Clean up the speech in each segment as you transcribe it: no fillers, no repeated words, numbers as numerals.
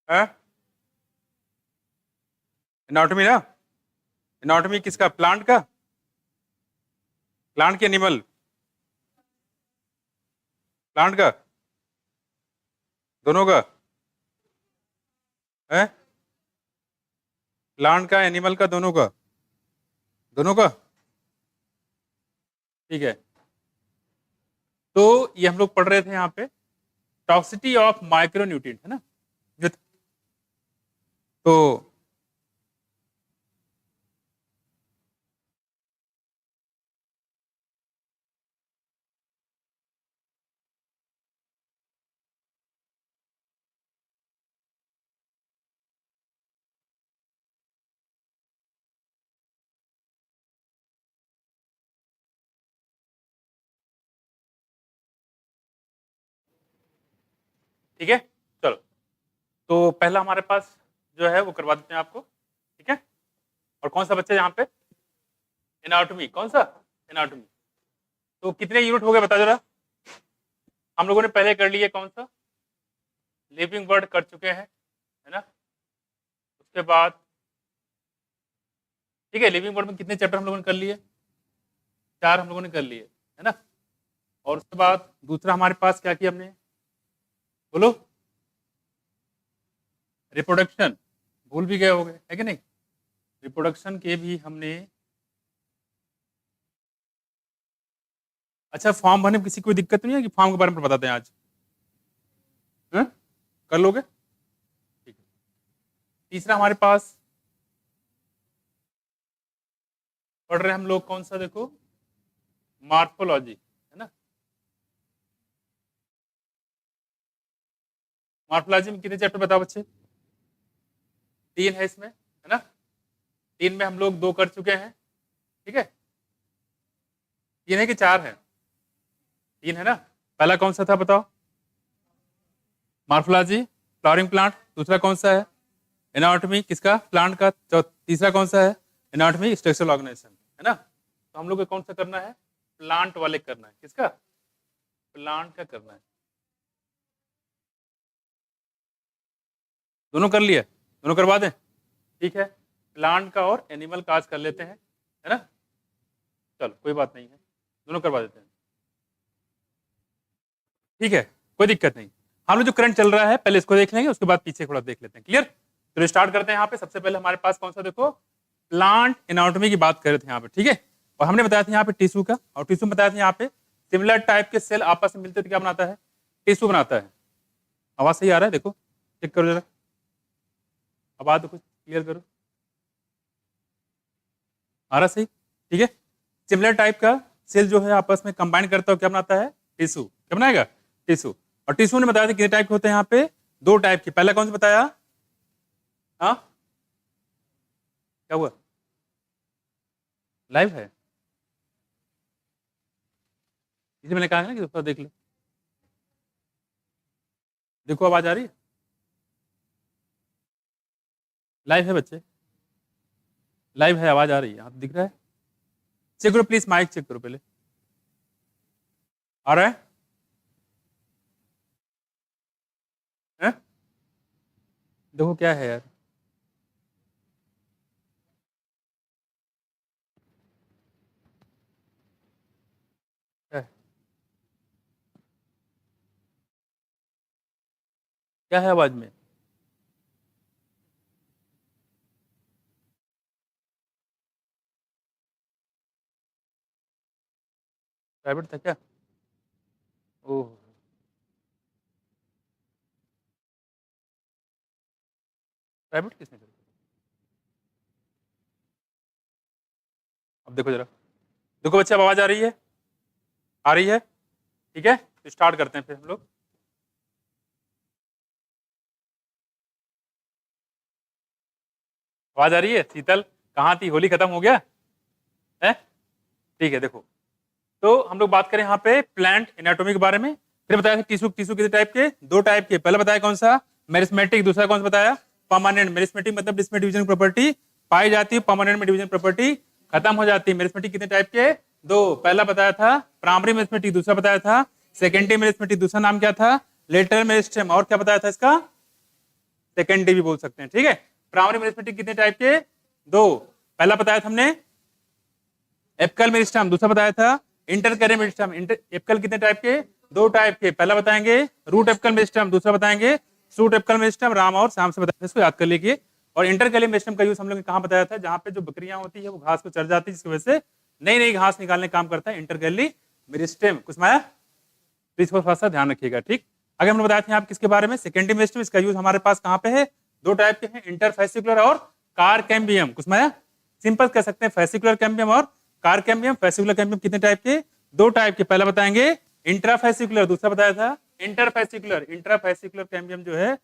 है एनाटॉमी ना। एनाटॉमी किसका? प्लांट का? प्लांट के एनिमल? प्लांट का? दोनों का? है प्लांट का एनिमल का दोनों का? दोनों का। ठीक है, तो ये हम लोग पढ़ रहे थे यहाँ पे टॉक्सिटी ऑफ माइक्रोन्यूट्रिएंट, है ना। जो तो ठीक है, चलो। तो पहला हमारे पास जो है वो करवा देते हैं आपको, ठीक है। और कौन सा बच्चा यहाँ पे? एनाटॉमी। कौन सा? एनाटॉमी। तो कितने यूनिट हो गए बता जरा। हम लोगों ने पहले कर लिए कौन सा? लिविंग वर्ड कर चुके हैं, है ना। उसके बाद ठीक है, लिविंग वर्ड में कितने चैप्टर हम लोगों ने कर लिए? 4 हम लोगों ने कर लिए, है ना। और उसके बाद दूसरा हमारे पास क्या किया हमने? बोलो। रिप्रोडक्शन। भूल भी गए हो गए, है कि नहीं। रिप्रोडक्शन के भी हमने। अच्छा, फॉर्म भरने में किसी को कोई दिक्कत नहीं है कि फॉर्म के बारे में बताते हैं आज? है? कर लोगे? ठीक है। तीसरा हमारे पास पढ़ रहे हैं हम लोग कौन सा? देखो, मार्फोलॉजी, है ना। मार्फोलॉजी में कितने चैप्टर बताओ बच्चे? 3 है इसमें, है ना। 3 में हम लोग 2 कर चुके हैं, ठीक है। 3 है कि 4 है? 3 है ना। पहला कौन सा था बताओ? Morphology, flowering plant. दूसरा कौन सा है? एनाटॉमी किसका? प्लांट का। तीसरा कौन सा है? एनाटॉमी स्ट्रक्चरल ऑर्गेनाइजेशन, है ना। तो हम लोग को कौन सा करना है? प्लांट वाले करना है। किसका? प्लांट का करना है। दोनों कर लिए? दोनों करवा दें? ठीक है, प्लांट का और एनिमल का आज कर लेते हैं, है ना। चलो कोई बात नहीं है, दोनों करवा देते हैं। ठीक है, कोई दिक्कत नहीं। हम लोग जो करंट चल रहा है पहले इसको देख लेंगे, उसके बाद पीछे थोड़ा देख लेते हैं। क्लियर? तो स्टार्ट करते हैं। यहाँ पे सबसे पहले हमारे पास कौन सा? देखो, प्लांट एनाटॉमी की बात कर रहे थे यहाँ पे, ठीक है। और हमने बताया था यहाँ पे टिश्यू का, और टिश्यू बताया था यहाँ पे सिमिलर टाइप के सेल आपस में मिलते तो क्या बनाता है? टिश्यू बनाता है। आवाज सही आ रहा है? देखो चेक करो जरा, आवाज देखो, क्लियर करो, आ रहा सही? ठीक है, सिमिलर टाइप का सेल जो है आपस में कंबाइन करता है, क्या बनाता है? टिश्यू। क्या बनाएगा? टिश्यू। और टिश्यू ने बताया था कितने टाइप के होते हैं यहाँ पे? 2 टाइप के। पहला कौन सा बताया? हाँ, क्या हुआ? लाइव है? इसे मैंने कहा है ना कि दूसरा देख लो। देखो आवाज आ रही है? लाइव है बच्चे? लाइव है, आवाज आ रही है, यहाँ दिख रहा है? चेक करो प्लीज, माइक चेक करो पहले, आ रहा है? हैं? देखो क्या है यार, क्या है? क्या है आवाज में? प्राइवेट था क्या? ओह, प्राइवेट किसने करी? अब देखो जरा, देखो बच्चे, अब आवाज आ रही है? आ रही है? ठीक है, तो स्टार्ट करते हैं फिर हम लोग। आवाज आ रही है? शीतल कहाँ थी? होली खत्म हो गया है? ठीक है, देखो, तो हम लोग बात करें यहाँ पे प्लांट एनाटॉमी के बारे में। फिर बताया था टिश्यू, टिश्यू कितने टाइप के? 2 टाइप के। पहला बताया कौन सा? मेरिस्मेटिक। दूसरा कौन सा बताया? परमानेंट। मेरिस्मेटिक मतलब जिसमें डिवीजन प्रॉपर्टी पाई जाती है, परमानेंट में डिवीजन प्रॉपर्टी खत्म हो जाती है। मेरिस्मेटिक कितने टाइप के? 2। पहला बताया था प्राइमरी मेरिस्मेटिक, दूसरा बताया था सेकेंडरी मेरिस्मेटिक। दूसरा नाम क्या था? Lateral meristem. और क्या बताया था इसका? सेकेंडरी भी बोल सकते हैं, ठीक है। प्राइमरी मेरिस्टेम कितने टाइप के? दो। पहला बताया था हमने एपिकल मेरिस्टेम, दूसरा बताया था इंटरकैरियर मेरिस्टेम। एपिकल कितने टाइप के? दो टाइप के। पहला बताएंगे रूट एपिकल मेरिस्टेम, दूसरा बताएंगे शूट एपिकल मेरिस्टेम। राम और शाम से बताया, इसको याद कर लीजिए। और इंटरकैरियर मेरिस्टेम का यूज हम लोग ने कहाँ बताया था? जहाँ पे जो बकरियां होती है वो घास को चर जाती है, जिसकी वजह से नई नई घास निकालने का काम करता है इंटरकैरियर मेरिस्टेम। कुछ माया, तो इसको थोड़ा सा ध्यान रखिएगा, ठीक। आगे हमने बताया था आप किसके बारे में? Secondary meristem. इसका यूज हमारे पास कहाँ पे है? दो टाइप के हैं, इंटरफेसिकुलर और कारकैम्बियम। कुछ माया, सिंपल कह सकते हैं फैसिकुलर कैम्बियम और कारकैम्बियम। फैसिकुलर कैम्बियम कितने टाइप के? दो टाइप के। पहला बताएंगे इंट्राफैसिकुलर, दूसरा बताया था इंटरफैसिकुलर। इंट्राफैसिकुलर कैम्बियम जो है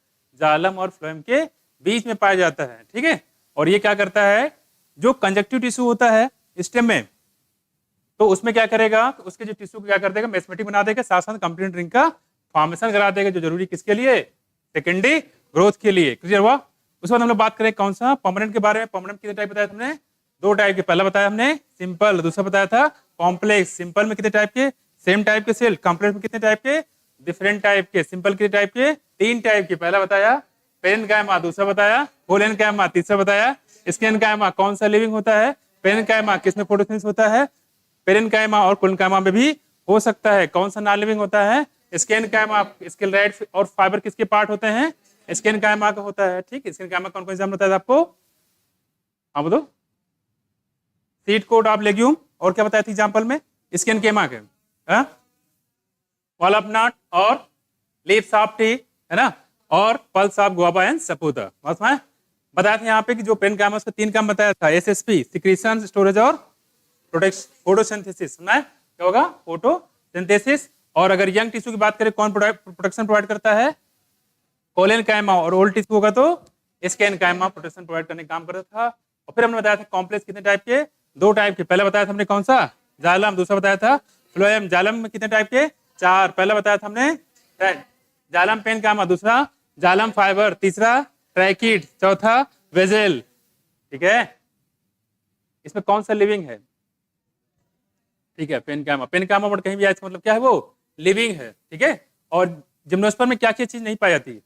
जालम और फ्लोएम के बीच में पाया जाता है, ठीक है। और ये क्या करता है? जो कंजक्टिव टिश्यू होता है स्टेम में, तो उसमें क्या करेगा? उसके जो टिश्यू को क्या कर देगा? मेस्मेटिक बना देगा, साथ साथ कंप्लीट रिंग का फॉर्मेशन करा देगा, जो जरूरी किसके लिए? सेकेंडरी ग्रोथ के लिए। क्लियर हुआ? उसके बाद हम लोग बात करें कौन सा? परमानेंट के बारे में। परमानेंट कितने टाइप बताया हमने? दो टाइप के। पहला बताया हमने सिंपल, दूसरा बताया था कॉम्प्लेक्स। सिंपल में कितने टाइप के? सेम टाइप के सेल। कॉम्प्लेक्स में कितने टाइप के? डिफरेंट टाइप के। सिंपल कितने टाइप के? तीन टाइप के। पहला बताया पेरेन्काइमा, दूसरा बताया कोलेनकाइमा, तीसरा बताया स्केनकाइमा। कौन सा लिविंग होता है? पेरेन्काइमा। किसमें फोटोसिंथेसिस होता है? पेरेन्काइमा और कोलेनकाइमा में भी हो सकता है। कौन सा नॉन लिविंग होता है? स्केनकाइमा। स्केलेराइड और फाइबर किसके पार्ट होते हैं? स्केनकाइमा का होता है, ठीक। स्केनकाइमा कौन कौन एग्जाम बताया था आपको? हाँ बताओ। सीड कोड ऑफ लेग्यूम, और क्या बताया था एग्जाम्पल में? स्केनकाइमा के वॉल ऑफ नट और लीव्स ऑफ टी, है ना, और pulse of guava and sapota. बताया था यहाँ पे कि जो पेरेन्काइमा उसका तीन काम बताया था, एसएसपी सिक्रीशन, स्टोरेज और प्रोटेक्शन, फोटोसिंथेसिस। सुना है क्या होगा? फोटोसिंथेसिस। और अगर यंग टिश्यू की बात करें, कौन प्रोटेक्शन प्रोवाइड करता है? कोलेनकाइमा। और ओल्ड टिश्यू होगा तो स्केनकाइमा प्रोटेक्शन प्रोवाइड करने का काम करता था। और फिर हमने बताया था कॉम्प्लेक्स कितने टाइप के? दो टाइप के। पहले बताया था हमने कौन सा? जालम, दूसरा बताया था फ्लोएम। जालम में कितने टाइप के? चार। पहला बताया था हमने जालम पेरेन्काइमा, दूसरा जालम फाइबर, तीसरा ट्रैकिड, चौथा वेजेल, ठीक है। इसमें कौन सा लिविंग है? ठीक है, पेरेन्काइमा। पेरेन्काइमा वर्ड कहीं भी आए मतलब क्या है? वो लिविंग है, ठीक है। और जिम्नोस्पर्म में क्या क्या चीज नहीं पाई जाती?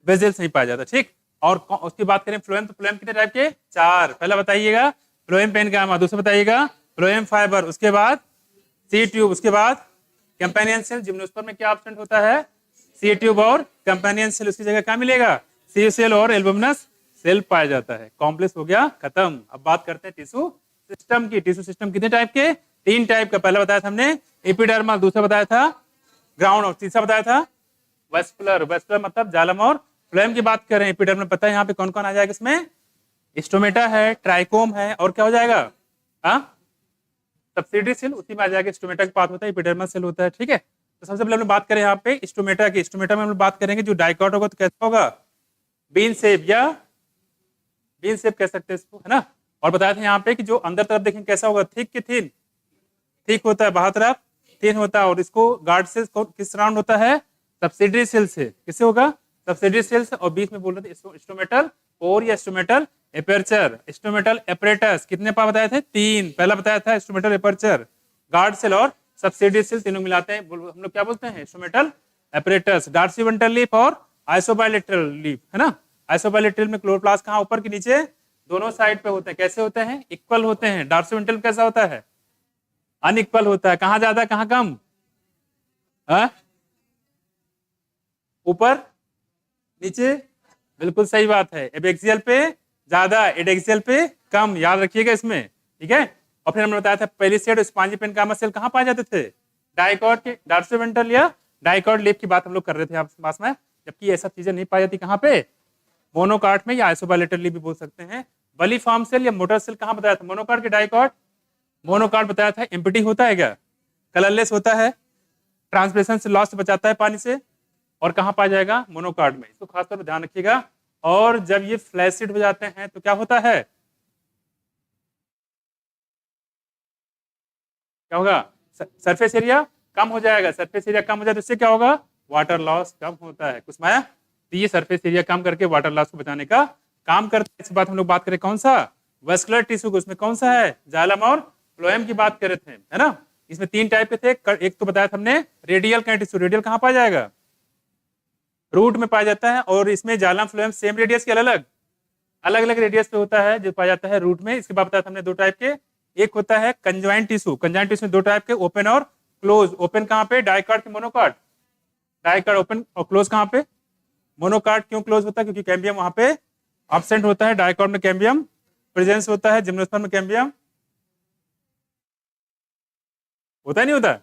वेजेल्स नहीं पाया जाता, ठीक। और उसकी बात करें फ्लोएम, तो फ्लोएम कितने टाइप के? चार। पहला बताइएगा फ्लोएम पेरेन्काइमा, दूसरा बताइएगा फ्लोएम फाइबर, उसके बाद सी ट्यूब, उसके बाद कंपेनियन सेल। जिम्नोस्पर्म में क्या एब्सेंट होता है? सी ट्यूब और कंपेनियन सेल। उसकी जगह क्या मिलेगा? सी सेल और एल्बुमिनस सेल पाया जाता है। कॉम्प्लेक्स हो गया, खत्म। अब बात करते हैं टिश्यू सिस्टम की। टिश्यू सिस्टम कितने टाइप के? तीन टाइप का। पहला बताया था हमने एपिडर्मल, दूसरा बताया था ग्राउंड, और तीसरा बताया था वेस्कुलर। वेस्कुलर मतलब जालम और फ्लोएम की बात कर रहे हैं। एपिडर्मल पता है यहाँ पे कौन कौन आ जाएगा? इसमें स्टोमेटा है, ट्राइकोम है, और क्या हो जाएगा? सब्सिडरी सेल, उसी में आ जाएगा। स्टोमेटा का पार्ट होता है, एपिडर्मल सेल होता है, ठीक है। तो सबसे पहले हम लोग बात करें यहाँ पे स्टोमेटा की। स्टोमेटा में हम लोग बात करेंगे जो डाइकॉट होगा तो कैसा होगा? बीन शेप, या बीन शेप कह सकते हैं इसको, है ना। और बताया था यहाँ पे कि जो अंदर तरफ देखेंगे कैसा होगा? थिक कि थिन? थिक होता है, बाहर तरफ थिन होता है। और इसको गार्ड से किस सराउंड होता है? सब्सिडरी सेल से। किससे होगा? सब्सिडरी सेल से। और बीच में बोल रहे थे स्टोमेटल पोर या स्टोमेटल एपर्चर। स्टोमेटल एपरेटस कितने पार्ट बताए थे? तीन। पहला बताया था स्टोमेटल एपर्चर, गार्ड सेल और सब्सिडरी सेल, तीनों मिलाते हैं हम लोग क्या बोलते हैं? Stomatal apparatus. डॉर्सिवेंट्रल लीफ और आइसोबायलेटरल लीफ, है ना। आइसोबायलेटरल में क्लोरोप्लास्ट कहाँ? ऊपर के नीचे दोनों साइड पे होते हैं। कैसे होते हैं? इक्वल होते हैं। डॉर्सिवेंट्रल कैसा होता है? अनइक्वल होता है। कहाँ ज्यादा कहाँ कम? ऊपर नीचे, बिल्कुल सही बात है। एबैक्सियल पे ज्यादा, एडेक्सियल पे कम, याद रखिएगा इसमें, ठीक है। और फिर हमने बताया था पहली सेट स्पॉन्जी पेरेन्काइमा सेल कहाँ पाए जाते थे? डाइकॉट के डॉर्सिवेंट्रल या डाइकॉट लीफ की बात हम लोग कर रहे थे आपके पास में। जबकि ऐसा चीजें नहीं पाई जाती कहाँ पे? मोनोकाट में, या आइसोबायलेटरल लीफ भी बोल सकते हैं। बली फॉर्म सेल या मोटर सेल कहाँ बताया था? मोनोकाट के डाइकॉट। मोनोकाट बताया था एम्प्टी होता है क्या? कलरलेस होता है, ट्रांसपिरेशन से लॉस से बचाता है पानी से। और कहाँ पाया जाएगा? मोनोकाट में। इसको खासतौर पर ध्यान रखिएगा। और जब ये फ्लैसिड हो जाते हैं तो क्या होता है? क्या होगा? सरफेस एरिया कम हो जाएगा। सरफेस एरिया कम हो जाए तो इससे क्या होगा? वाटर लॉस कम होता है। कुछ माया, तो ये सरफेस एरिया कम करके वाटर लॉस को बचाने का काम करता है। इस बात हम लोग बात करें कौन सा? वेस्कुलर टिश्यू को। उसमें कौन सा है? जाइलम और फ्लोएम की बात कर रहे थे, है ना। इसमें तीन टाइप के थे। एक तो बताया था हमने रेडियल का टिश्यू। रेडियल कहाँ पाया जाएगा? रूट में पाया जाता है, और इसमें जाइलम फ्लोएम सेम रेडियस के अलग अलग रेडियस पे होता है जो पाया जाता है रूट में। इसके बाद बताया था हमने दो टाइप के, एक होता है कंजॉइंट टिश्यू, कंजॉइंट टिश्यू दो टाइप के, ओपन और क्लोज। ओपन कहाँ पे, डाइकार्ड के मोनोकार्ड, डाइकार्ड ओपन, और क्लोज कहाँ पे, मोनोकार्ड। क्यों क्लोज होता है, क्योंकि कैम्बियम वहां पे एब्सेंट होता है। डाइकार्ड में कैम्बियम प्रेजेंस होता है, जिम्नोस्पर्म में कैम्बियम होता है, नहीं होता,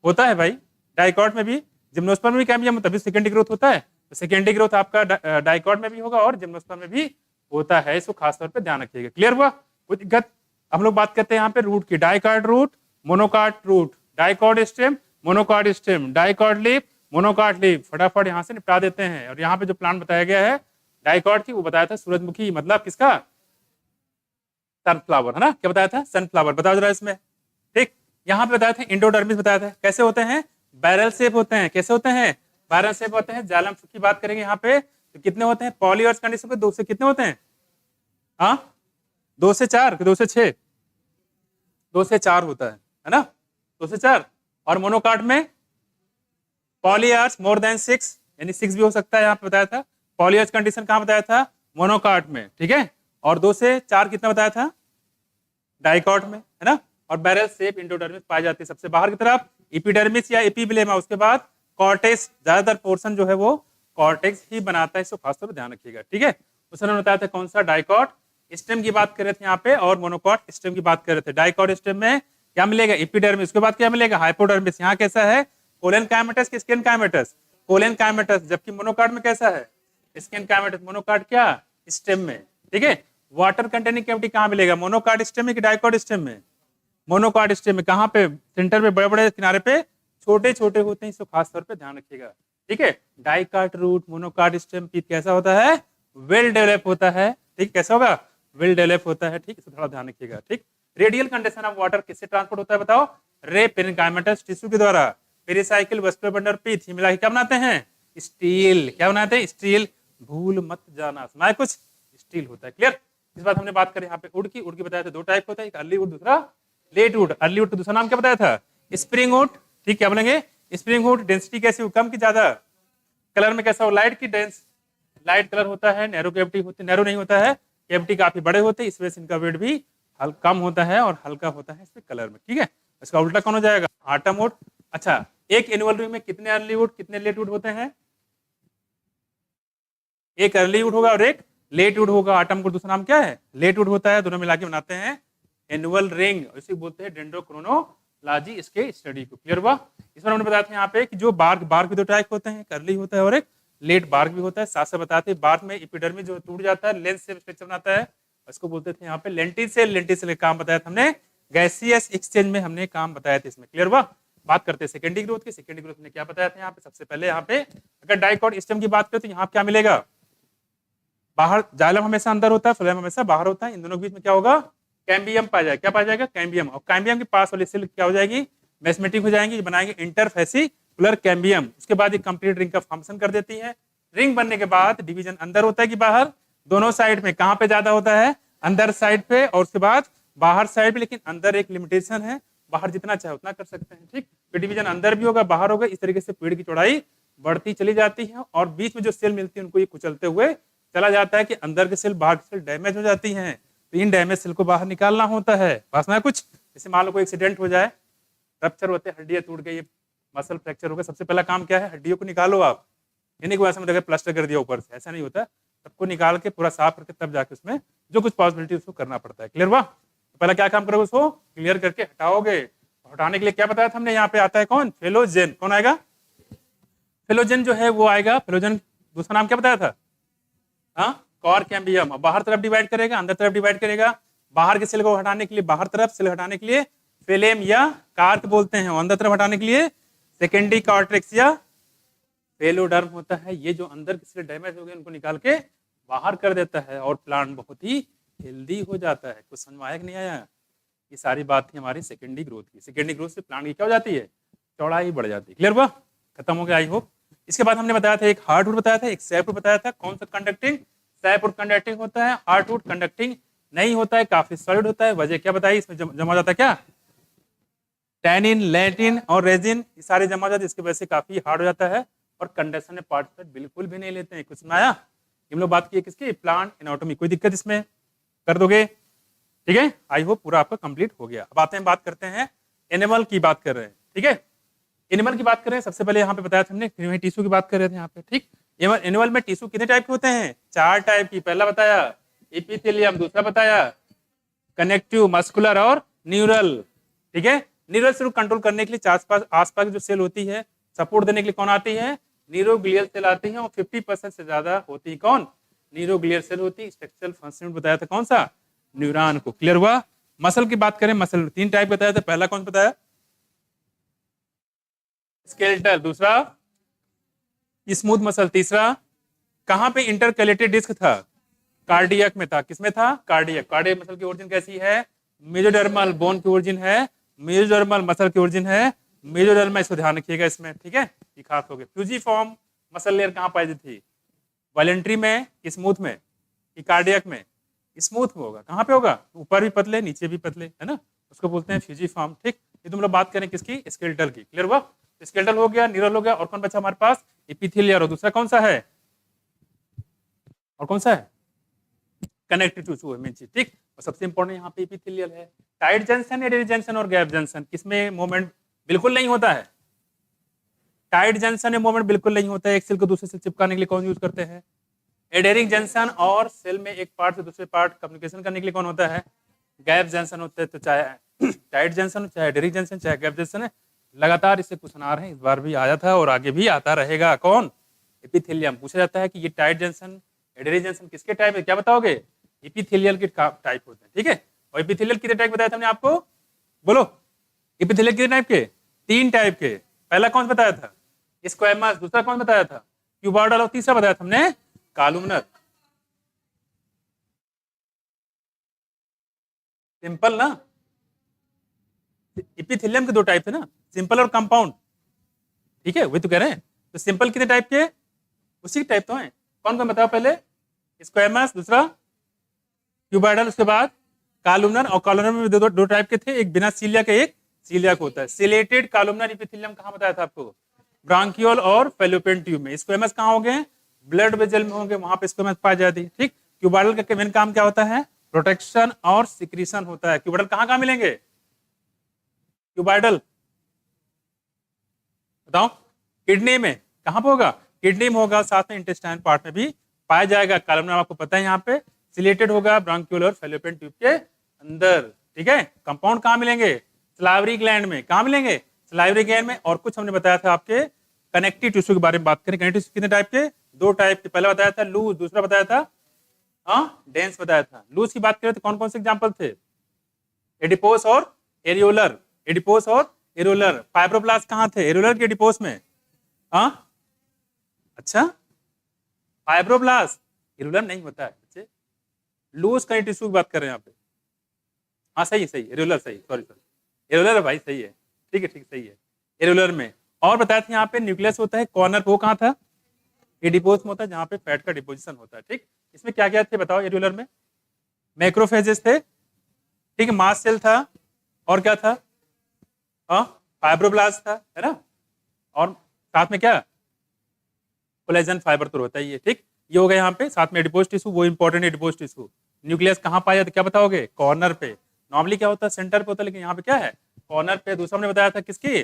होता है भाई। डाइकार्ड में भी, जिम्नोस्पर्म में भी कैम्बियम होता है, तभी सेकेंडरी ग्रोथ होता है। तो सेकेंडरी ग्रोथ आपका डाइकार्ड में भी होगा और जिम्नोस्पर्म में भी होता है, इसको खास तौर पे ध्यान रखिएगा। क्लियर हुआ, कोई दिक्कत। हम लोग बात करते हैं यहाँ पे रूट की, dicot root, monocot root, dicot stem, monocot stem, dicot leaf, monocot leaf. फटाफट यहाँ से निपटा देते हैं। और यहाँ पे जो प्लांट बताया गया है डाइकार्ड की, वो बताया था सूरजमुखी, मतलब किसका, सनफ्लावर, है ना। क्या बताया था, सनफ्लावर। बताओ जरा इसमें, ठीक। यहाँ पे बताया था इंडोडर्मिस, बताया था कैसे होते हैं, बैरल शेप होते हैं। कैसे होते हैं, बैरल शेप होते हैं। जाइलम की बात करेंगे यहाँ पे तो कितने होते हैं, पॉलीअर्स कंडीशन पे 2 से कितने होते हैं, हाँ 2 से 4 कि 2 से 6, 2 से 4 होता है ना, 2 से 4। और मोनोकार्ड में पॉलीअर्स मोर देन 6, यानी 6 भी हो सकता है, यहाँ पे बताया था। पॉलीअर्स कंडीशन कहाँ बताया था, मोनोकार्ड में, ठीक है। और 2 से 4 कितना बताया था, डाइकार्ड में, है ना। और बैरल शेप इंडोडर्मिस पाई जाती है सबसे बाहर की तरफ, एपिडर्मिस या एपिब्लेमा, उसके बाद कॉर्टेक्स, ज्यादातर पोर्शन जो है वो कॉर्टेक्स ही बनाता है, इसको खासतौर पर ध्यान रखिएगा, ठीक है। उसने बताया था कौन सा, डाइकॉट स्टेम की बात कर रहे थे यहाँ पे, और मोनोकॉट स्टेम की बात कर रहे थे। डाइकॉट स्टेम में क्या मिलेगा, एपिडर्मिस, उसके बाद क्या मिलेगा, हाइपोडर्मिस। यहाँ कैसा है, कोलन काइमेटस की स्किन काइमेटस, कोलन काइमेटस। जबकि मोनोकार्ड में कैसा है, स्किन काइमेटस। मोनोकार्ड क्या, स्टेम में, ठीक है। वाटर कंटेनिंग कैविटी कहाँ मिलेगा, मोनोकार्ड स्टेम में कि डाइकॉट स्टेम में, मोनोकार्ड स्टेम में। कहाँ पे, सेंटर पे बड़े बड़े, किनारे पे छोटे छोटे होते हैं, इसको खास तौर पे ध्यान रखिएगा, ठीक है। डाइकार्ड रूट, मोनोकार्ड स्टेम पीथ कैसा होता है, वेल डेवलप होता है, ठीक। कैसा होगा, वेल डेवलप होता है, ठीक। इसको थोड़ा ध्यान रखिएगा, ठीक। रेडियल कंडीशन ऑफ वाटर किससे ट्रांसपोर्ट होता है बताओ, रे पेरेन्काइमेटस टिश्यू के द्वारा। पेरिसाइकिल वस्कुलर बंडल पीथ, ये मिला के क्या बनाते हैं, स्टील। क्या बनाते हैं, स्टील। भूल मत जाना, सुना है कुछ, स्टील होता है। क्लियर। इस बात हमने बात करी यहाँ पे वुड की। वुड की बताया था दो टाइप होता है, एक अर्ली वुड, दूसरा लेट वुड। अर्ली वुड का दूसरा नाम क्या बताया था, स्प्रिंग वुड, ठीक। क्या बोलेंगे, स्प्रिंग वुड। डेंसिटी कैसी हो, कम की ज्यादा, कलर में कैसा हो, लाइट की डेंस, लाइट कलर होता है। नैरो कैविटी होती, नैरो नहीं होता है, कैविटी काफी बड़े होते हैं, इस वजह से इनका वेट भी कम होता है और हल्का होता है इसमें कलर में, ठीक है। इसका उल्टा कौन हो जाएगा, आटम वुड। अच्छा, एक एनुअल रिंग में कितने अर्ली वुड कितने लेट वुड होते हैं, एक अर्ली वुड होगा और एक लेट वुड होगा। आटम वुड दूसरा नाम क्या है, लेट वुड होता है। दोनों मिला के बनाते हैं एनुअल रिंग, इसी बोलते हैं डेंड्रोक्रोनोलॉजी, इसके स्टडी को। क्लियर हुआ। इस बार हमने बताया था यहाँ पे कि जो बार्क, बार्क भी दो टाइप होते हैं, कर्ली होता है और एक लेट बार्क भी होता है। साथ साथ बताते हैं बार्क में एपिडर्मिस जो टूट जाता है, लेंस से स्ट्रक्चर बनाता है, इसको बोलते थे यहाँ पे लेंटिसेल। लेंटिसेल का काम बताया था हमने, गैसियस एक्सचेंज में हमने काम बताया था इसमें। क्लियर हुआ। बात करते हैं सेकेंडरी ग्रोथ की। सेकेंडरी ग्रोथ में क्या बताया था यहाँ पे, सबसे पहले यहाँ पे अगर डाइकॉट स्टेम की बात करें तो यहाँ क्या मिलेगा, बाहर जाइलम हमेशा अंदर होता है, फ्लोएम हमेशा बाहर होता है। इन दोनों के बीच में क्या होगा, कैम्बियम पाया जाएगा। क्या पाया जाएगा, कैम्बियम। और कैम्बियम के पास वाली सेल क्या हो जाएगी, मैस्मेटिक हो जाएंगी, बनाएंगे इंटरफेसिकुलर कैम्बियम। उसके बाद एक कंप्लीट रिंग का फंक्शन कर देती है। रिंग बनने के बाद डिवीजन अंदर होता है कि बाहर, दोनों साइड में। कहाँ पे ज्यादा होता है, अंदर साइड पे, और उसके बाद बाहर साइड पे। लेकिन अंदर एक लिमिटेशन है, बाहर जितना चाहे उतना कर सकते हैं, ठीक। तो डिवीजन अंदर भी होगा, बाहर होगा। इस तरीके से पेड़ की चौड़ाई बढ़ती चली जाती है, और बीच में जो सेल मिलती है उनको ये कुचलते हुए चला जाता है कि अंदर के सेल बाहर के सेल डैमेज हो जाती हैं, तो इन डैमेज सेल को बाहर निकालना होता है। पास में कुछ, जैसे मान लो कोई एक्सीडेंट हो जाए, रप्चर होते हैं, हड्डियां टूट गई, मसल फ्रैक्चर हो गया, सबसे पहला काम क्या है, हड्डियों को निकालो आप। यानी कोई ऐसा मतलब प्लास्टर कर दिया ऊपर से, ऐसा नहीं होता। सबको निकाल के पूरा साफ करके तब जाके उसमें जो कुछ पॉसिबिलिटी उसको करना पड़ता है। क्लियर हुआ। तो पहला क्या काम करोगे, उसको क्लियर करके हटाओगे। हटाने के लिए क्या बताया था हमने, यहाँ पे आता है कौन, फेलोजेन। कौन आएगा, फेलोजेन जो है वो आएगा। फेलोजेन दूसरा नाम क्या बताया था, हाँ कॉर कैम्बियम। बाहर तरफ डिवाइड करेगा, अंदर तरफ डिवाइड करेगा। बाहर के सेल को हटाने के लिए, बाहर तरफ सेल हटाने के लिए फेलेम या कार्क बोलते हैं, अंदर तरफ हटाने के लिए सेकेंडरी कॉर्टेक्स या फेलोडर्म होता है। ये जो अंदर के सेल डैमेज हो गए उनको निकाल के बाहर कर देता है, और प्लांट बहुत ही हेल्दी हो जाता है। कुछ समझ में आया कि नहीं आया, ये सारी बात थी हमारी सेकेंडरी ग्रोथ की। सेकेंडरी ग्रोथ से प्लांट की क्या हो जाती है, चौड़ाई बढ़ जाती है। क्लियर हुआ, खत्म हो गया आई होप। इसके बाद हमने बताया था एक हार्डवुड बताया था, एक सैपवुड बताया था। कौन सा कंडक्टिंग, सैपवुड कंडक्टिंग होता है, हार्डवुड कंडक्टिंग नहीं होता है, काफी सॉलिड होता है। वजह क्या बताई, इसमें जमा जाता है क्या, टैनिन, लैटिन और रेजिन, ये सारे जमा जाते हैं, इसकी वजह से काफी हार्ड हो जाता है। और कंडक्शन में पार्टिसिपेट बिल्कुल भी नहीं लेते हैं। कुछ सुनाया? हम लोग बात की किसकी? Plant anatomy. कोई दिक्कत इसमें? कर दोगे? ठीक है, आई होप पूरा आपका कंप्लीट हो गया। अब आते हैं, बात करते हैं एनिमल की, बात कर रहे हैं। ठीक है, एनिमल की बात करें, सबसे पहले यहाँ पे बताया था हमने टिश्यू की बात कर रहे थे यहाँ पे। ठीक, एनिमल में टिश्यू कितने टाइप के होते हैं? 4 टाइप की। पहला बताया एपिथेलियम, दूसरा बताया कनेक्टिव, मस्कुलर और न्यूरल। ठीक है, न्यूरल सेल कंट्रोल करने के लिए आसपास की जो सेल होती है, सपोर्ट देने के लिए कौन आती है? न्यूरोग्लियल सेल आती है, और 50% से ज्यादा होती है कौन? न्यूरोग्लियल सेल होती है। स्ट्रक्चरल फंक्शन बताया था कौन सा? न्यूरॉन को। क्लियर हुआ? मसल की बात करें, मसल 3 टाइप बताया था। पहला कौन बताया? स्केलेटल, दूसरा स्मूथ मसल, तीसरा कहां पे इंटरकैलेटेड डिस्क था? कार्डियक में था। किसमें था? कार्डियक। कार्डियक मसल की ओरिजिन कैसी है? मेजोडर्मल बोन की ओरिजिन है, मेजोडर्मल मसल की ओरिजिन है, मेजोडर्मल। इसको ध्यान रखिएगा इसमें। ठीक है, ये खास हो गया। फ्यूजीफॉर्म मसल लेयर कहां पाई जाती थी? वॉलेंट्री में, स्मूथ में, कार्डियक में? स्मूथ में होगा। कहां पे होगा? ऊपर भी पतले, नीचे भी पतले, है ना, उसको बोलते हैं फ्यूजीफॉर्म। ठीक, ये तुम लोग बात करें किसकी? स्केलेटल की। क्लियर हुआ? स्केलेटल हो गया, न्यूरल हो गया, और कौन बचा हमारे पास? एपिथेलियल। और दूसरा कौन सा है? और कौन सा है? कनेक्टिव टिश्यू है मेन चीज। ठीक, और सबसे इंपॉर्टेंट यहाँ पे एपिथेलियल है। टाइट जंक्शन, एडेड जंक्शन और गैप जंक्शन, किसमें मूवमेंट बिल्कुल नहीं होता है? टाइट जंक्शन में मूवमेंट बिल्कुल नहीं होता है। एक सेल को दूसरे से चिपकाने के लिए कौन यूज करते हैं? Aiding junction. और सेल में एक पार्ट से दूसरे पार्ट कम्युनिकेशन करने के लिए कौन होता है? गैप जंक्शन होता है। तो चाहे टाइट जंक्शन, चाहे एडेरिंग जंक्शन, चाहे गैप जंक्शन है, लगातार इससे क्वेश्चन आ रहे हैं। इस बार भी आया था और आगे भी आता रहेगा। कौन? एपिथेलियम। पूछा जाता है कि ये टाइट जंक्शन, एडेरिंग जंक्शन किसके टाइप है? क्या बताओगे? एपिथेलियल के टाइप होते हैं। ठीक है, और एपिथेलियल कितने टाइप बताया था हमने आपको? बोलो, एपिथेलियल कितने टाइप के? 3 टाइप के। पहला कौन बताया था? स्क्वैमस। दूसरा कौन बताया था? क्यूबार्डल। और तीसरा बताया था हमने कॉलमनर। सिंपल ना? एपिथेलियम के 2 टाइप है ना, सिंपल और कंपाउंड। ठीक है, वही तो कह रहे हैं। तो सिंपल कितने टाइप के? उसी टाइप तो है। कौन कौन बताओ पहले? स्क्वैमस, दूसरा क्यूबाइडल, उसके बाद कॉलमनर। और कॉलमनर में दो टाइप के थे, एक बिना सीलिया के, एक सीलिया होता है। सिलेटेड कॉलमनर एपिथेलियम कहां बताया था आपको? ब्रांकियोल और फैलोपियन ट्यूब में। स्क्वैमस कहां होंगे? ब्लड वेजल में होंगे, वहां पे स्क्वैमस पाई जाती है। ठीक, क्यूबाइडल का मेन काम क्या होता है? प्रोटेक्शन और सिक्रीशन होता है। क्यूबाइडल कहां कहां मिलेंगे? क्यूबाइडल बताओ। किडनी में। कहां पे होगा? किडनी में होगा, साथ में इंटेस्टाइन पार्ट में भी पाया जाएगा। कॉलमनर आपको पता है यहाँ पे सिलेटेड होगा ब्रांकियोल और फैलोपियन ट्यूब के अंदर। ठीक है, कंपाउंड कहां मिलेंगे? सलाइवरी ग्लैंड में। कहां मिलेंगे? सलाइवरी ग्लैंड में। और कुछ हमने बताया था आपके कनेक्टिव टिश्यू के बारे में बात करें। कनेक्टिव टिश्यू कितने टाइप के? 2 टाइप के। पहला बताया था लूज, दूसरा बताया था डेंस बताया था। लूज की बात करें तो कौन कौन से एग्जाम्पल थे? एडिपोस और एरियोलर। एडिपोस और एरियोलर। फाइब्रोब्लास्ट कहां थे? एरियोलर के एडिपोस में? हाँ, अच्छा, फाइब्रोब्लास्ट एरियोलर नहीं होता है बच्चे। लूज कनेक्टिव टिश्यू की बात कर रहे हैं यहाँ पे। हाँ सही है, सही, एरियोलर सही, सॉरी एरियोलर है भाई, सही है। ठीक है, ठीक, सही है, एरियोलर में। और बताया था यहाँ पे न्यूक्लियस होता है, कॉर्नर वो कहाँ था? एडिपोस में होता है, जहाँ पे फैट का डिपोजिशन होता है। ठीक, इसमें क्या क्या थे बताओ? एरियोलर में मैक्रोफेजेस थे, ठीक है, मास सेल था, और क्या था? हाँ, फाइब्रोब्लास्ट था, है ना, और साथ में क्या? कोलेजन फाइबर तो होता ही है। ठीक, ये हो गया यहाँ पे। साथ में एडिपोज टिश्यू, वो इंपॉर्टेंट एडिपोज टिश्यू। न्यूक्लियस कहाँ पाया था? क्या बताओगे? कॉर्नर पे। नॉर्मली क्या होता है? सेंटर पे होता है, लेकिन यहाँ पे क्या है? कॉर्नर पे। दूसरा हमने बताया था किसकी?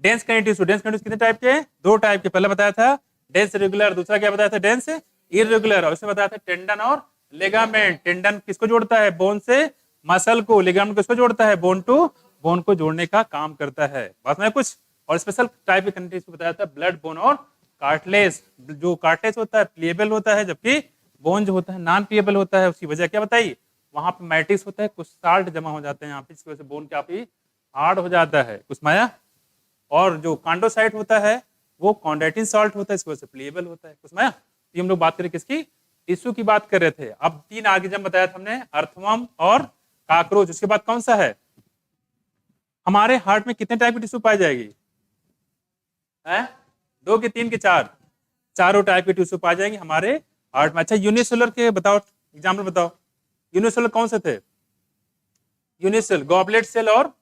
Dense connective tissue. Dense connective कितने टाइप के? 2 टाइप के। पहला बताया था डेंस रेगुलर, दूसरा क्या बताया था? Dense irregular. और उसमें बताया था टेंडन और लिगामेंट। टेंडन किसको जोड़ता है? बोन से मसल को। लिगामेंट किसको जोड़ता है? बोन टू बोन को जोड़ने का काम करता है। बात में कुछ और स्पेशल टाइप के कनेक्टिव टिश्यू बताया था ब्लड, बोन और कार्टिलेज। जो कार्टिलेज होता है प्लेबल होता है, जबकि बोन जो होता है नॉन प्लेबल होता है। उसकी वजह क्या बताई? वहां पे मैट्रिक्स होता है, कुछ साल्ट जमा हो जाते हैं यहाँ पे, इसकी वजह से बोन काफी हार्ड हो जाता है। कुछ माया। और जो कॉन्डोसाइट होता है वो कॉन्ड्राइटिन सॉल्ट होता है, इसकी वजह से प्लेबल होता है। कुछ माया। तो हम लोग बात करें किसकी? टिश्यू की बात कर रहे थे। अब 3 ऑर्गेनिज्म बताया था हमने, अर्थवर्म और काकरोच। उसके बाद कौन सा है? हमारे हार्ट में कितने टाइप की टिश्यू पाई जाएगी? 2 के 3 के 4? चारों टाइप के टिश्यू पाए जाएंगे हमारे हार्ट में। अच्छा, यूनिसेलुलर के बताओ, एग्जाम्पल बताओ। यूनिसेलुलर कौन से थे? यूनिसेल, गॉबलेट सेल और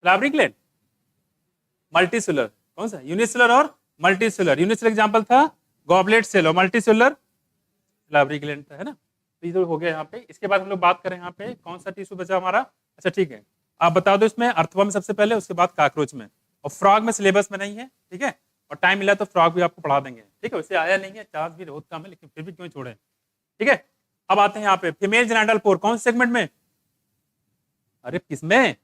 सलाइवरी ग्लैंड। मल्टीसेलुलर, कौन सा, यूनिसेलुलर और मल्टीसेलुलर। यूनिसेलुलर एग्जांपल था गॉबलेट सेल और मल्टीसेलुलर लाइब्रेरी ग्लैंड था, है ना। तो ये तो हो गया यहाँ पे। इसके बाद हम लोग बात करें यहाँ पे कौन सा टिश्यू बचा हमारा। अच्छा ठीक है, आप बता दो इसमें अर्थवा में सबसे पहले, उसके बाद काकरोच में, और फ्रॉग में सिलेबस में नहीं है, ठीक है। और टाइम मिला तो फ्रॉग भी आपको पढ़ा देंगे, ठीक है। वैसे आया नहीं है, चांस भी बहुत कम है, लेकिन फिर भी क्यों छोड़े, ठीक है। अब आते हैं यहाँ पे फीमेल जेनिटल पोर, कौन से सेगमेंट में, अरे किसमें,